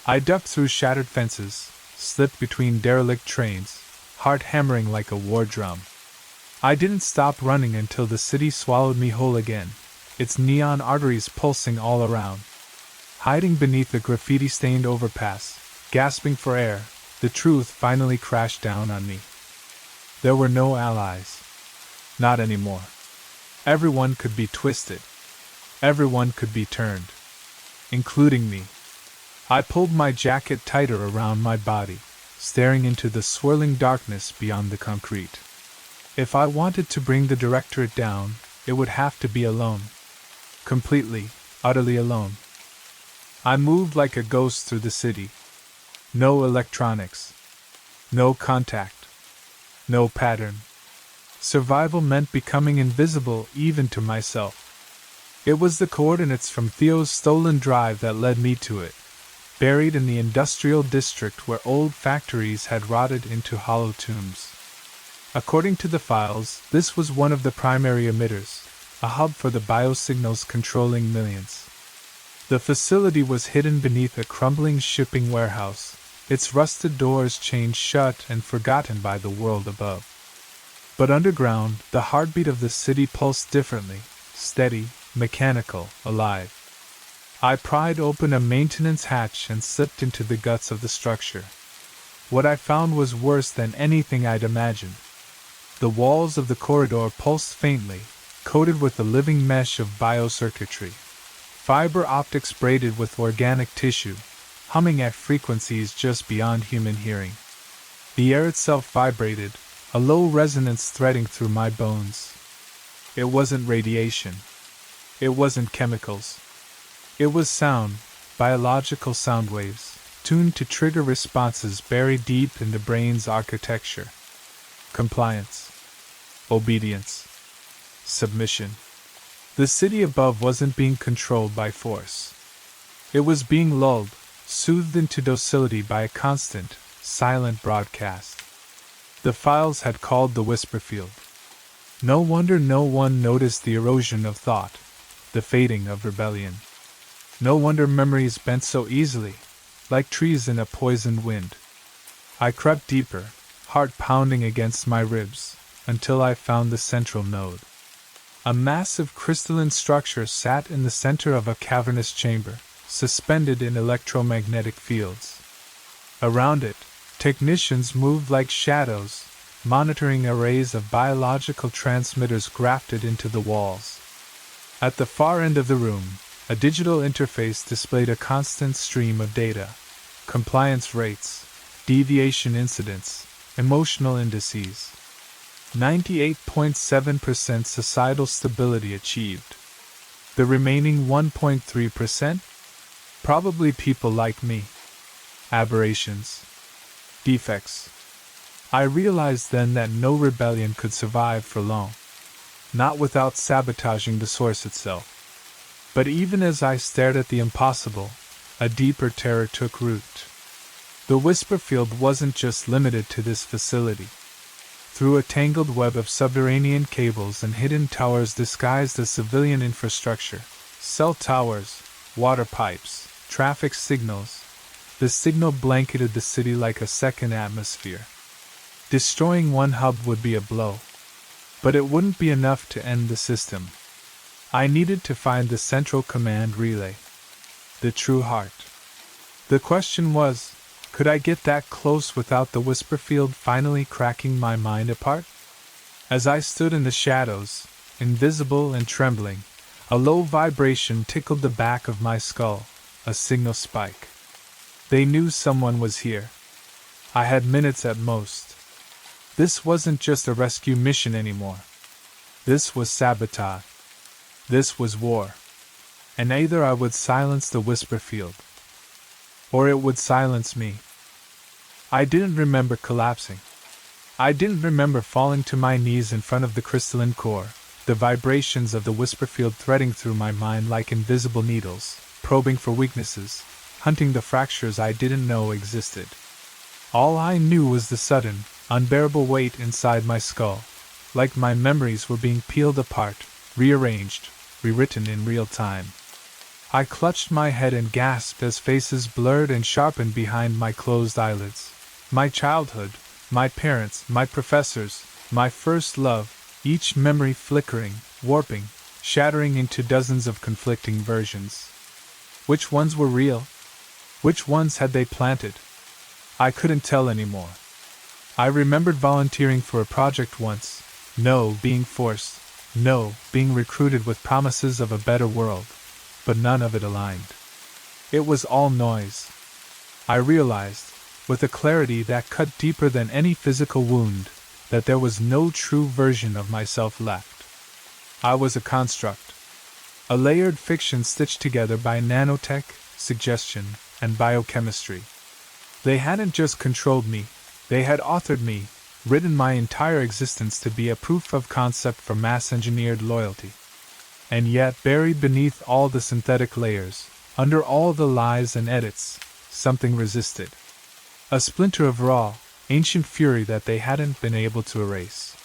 I ducked through shattered fences, slipped between derelict trains, heart hammering like a war drum. I didn't stop running until the city swallowed me whole again, its neon arteries pulsing all around. Hiding beneath the graffiti-stained overpass, gasping for air, the truth finally crashed down on me. There were no allies. Not anymore. Everyone could be twisted. Everyone could be turned. Including me. I pulled my jacket tighter around my body, staring into the swirling darkness beyond the concrete. If I wanted to bring the directorate down, it would have to be alone. Completely, utterly alone. I moved like a ghost through the city. No electronics. No contact. No pattern. Survival meant becoming invisible even to myself. It was the coordinates from Theo's stolen drive that led me to it, buried in the industrial district where old factories had rotted into hollow tombs. According to the files, this was one of the primary emitters, a hub for the biosignals controlling millions. The facility was hidden beneath a crumbling shipping warehouse, its rusted doors chained shut and forgotten by the world above. But underground, the heartbeat of the city pulsed differently, steady, mechanical, alive. I pried open a maintenance hatch and slipped into the guts of the structure. What I found was worse than anything I'd imagined. The walls of the corridor pulsed faintly, coated with a living mesh of biocircuitry. Fiber optics braided with organic tissue, humming at frequencies just beyond human hearing. The air itself vibrated, a low resonance threading through my bones. It wasn't radiation. It wasn't chemicals. It was sound, biological sound waves, tuned to trigger responses buried deep in the brain's architecture. Compliance. Obedience. Submission. The city above wasn't being controlled by force. It was being lulled, soothed into docility by a constant, silent broadcast. The files had called the Whisperfield. No wonder no one noticed the erosion of thought, the fading of rebellion. No wonder memories bent so easily, like trees in a poisoned wind. I crept deeper, heart pounding against my ribs, until I found the central node. A massive crystalline structure sat in the center of a cavernous chamber, suspended in electromagnetic fields. Around it, technicians moved like shadows, monitoring arrays of biological transmitters grafted into the walls. At the far end of the room, a digital interface displayed a constant stream of data: compliance rates, deviation incidents, emotional indices. 98.7% societal stability achieved. The remaining 1.3%? Probably people like me. Aberrations. Defects. I realized then that no rebellion could survive for long. Not without sabotaging the source itself. But even as I stared at the impossible, a deeper terror took root. The Whisperfield wasn't just limited to this facility. Through a tangled web of subterranean cables and hidden towers disguised as civilian infrastructure, cell towers, water pipes, traffic signals, the signal blanketed the city like a second atmosphere. Destroying one hub would be a blow. But it wouldn't be enough to end the system. I needed to find the central command relay. The true heart. The question was, could I get that close without the Whisperfield finally cracking my mind apart? As I stood in the shadows, invisible and trembling, a low vibration tickled the back of my skull, a signal spike. They knew someone was here. I had minutes at most. This wasn't just a rescue mission anymore. This was sabotage. This was war. And either I would silence the Whisperfield, or it would silence me. I didn't remember collapsing. I didn't remember falling to my knees in front of the crystalline core, the vibrations of the Whisperfield threading through my mind like invisible needles, probing for weaknesses, hunting the fractures I didn't know existed. All I knew was the sudden, unbearable weight inside my skull, like my memories were being peeled apart, rearranged, rewritten in real time. I clutched my head and gasped as faces blurred and sharpened behind my closed eyelids. My childhood, my parents, my professors, my first love, each memory flickering, warping, shattering into dozens of conflicting versions. Which ones were real? Which ones had they planted? I couldn't tell anymore. I remembered volunteering for a project once, no, being forced, no, being recruited with promises of a better world, but none of it aligned. It was all noise. I realized, with a clarity that cut deeper than any physical wound, that there was no true version of myself left. I was a construct. A layered fiction stitched together by nanotech, suggestion, and biochemistry. They hadn't just controlled me, they had authored me, written my entire existence to be a proof of concept for mass-engineered loyalty. And yet, buried beneath all the synthetic layers, under all the lies and edits, something resisted. A splinter of raw, ancient fury that they hadn't been able to erase.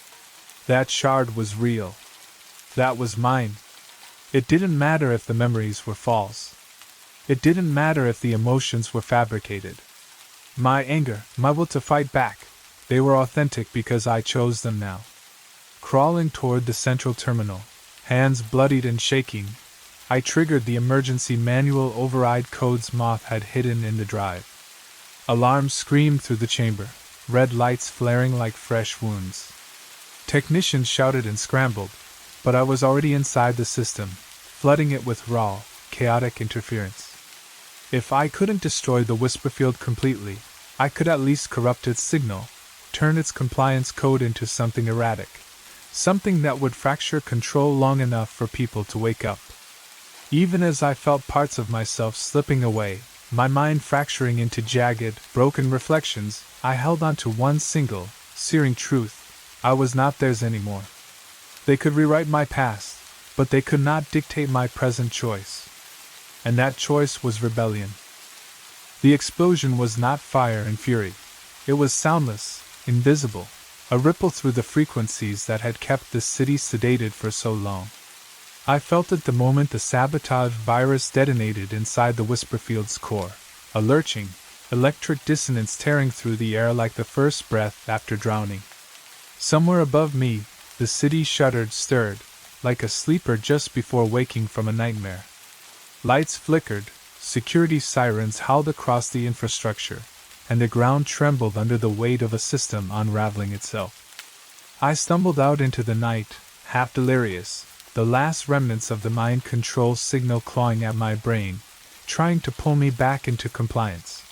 That shard was real. That was mine. It didn't matter if the memories were false. It didn't matter if the emotions were fabricated. My anger, my will to fight back, they were authentic because I chose them now. Crawling toward the central terminal, hands bloodied and shaking, I triggered the emergency manual override codes Moth had hidden in the drive. Alarms screamed through the chamber, red lights flaring like fresh wounds. Technicians shouted and scrambled, but I was already inside the system, flooding it with raw, chaotic interference. If I couldn't destroy the whisper field completely, I could at least corrupt its signal, turn its compliance code into something erratic, something that would fracture control long enough for people to wake up. Even as I felt parts of myself slipping away, my mind fracturing into jagged, broken reflections, I held on to one single, searing truth: I was not theirs anymore. They could rewrite my past, but they could not dictate my present choice. And that choice was rebellion. The explosion was not fire and fury. It was soundless, invisible, a ripple through the frequencies that had kept this city sedated for so long. I felt it the moment the sabotage virus detonated inside the Whisperfield's core, a lurching, electric dissonance tearing through the air like the first breath after drowning. Somewhere above me, the city shuddered, stirred, like a sleeper just before waking from a nightmare. Lights flickered, security sirens howled across the infrastructure, and the ground trembled under the weight of a system unraveling itself. I stumbled out into the night, half delirious, the last remnants of the mind control signal clawing at my brain, trying to pull me back into compliance.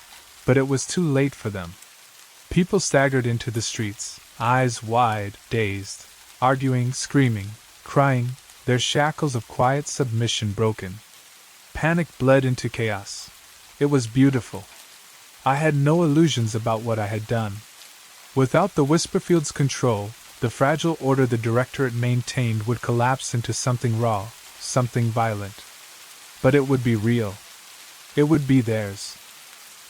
But it was too late for them. People staggered into the streets, eyes wide, dazed, arguing, screaming, crying, their shackles of quiet submission broken. Panic bled into chaos. It was beautiful. I had no illusions about what I had done. Without the Whisperfield's control, the fragile order the Directorate maintained would collapse into something raw, something violent. But it would be real. It would be theirs.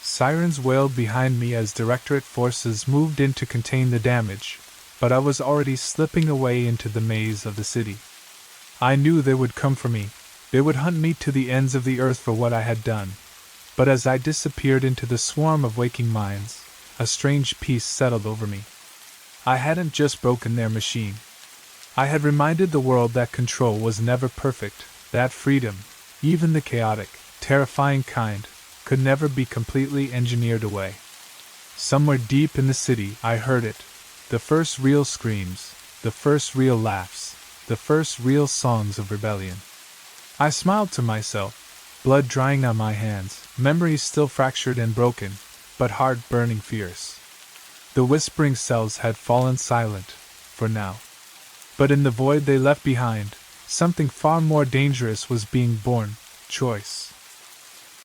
Sirens wailed behind me as Directorate forces moved in to contain the damage, but I was already slipping away into the maze of the city. I knew they would come for me. They would hunt me to the ends of the earth for what I had done. But as I disappeared into the swarm of waking minds, a strange peace settled over me. I hadn't just broken their machine. I had reminded the world that control was never perfect, that freedom, even the chaotic, terrifying kind, could never be completely engineered away. Somewhere deep in the city, I heard it, the first real screams, the first real laughs, the first real songs of rebellion. I smiled to myself, blood drying on my hands, memories still fractured and broken, but heart burning fierce. The whispering cells had fallen silent, for now. But in the void they left behind, something far more dangerous was being born: choice.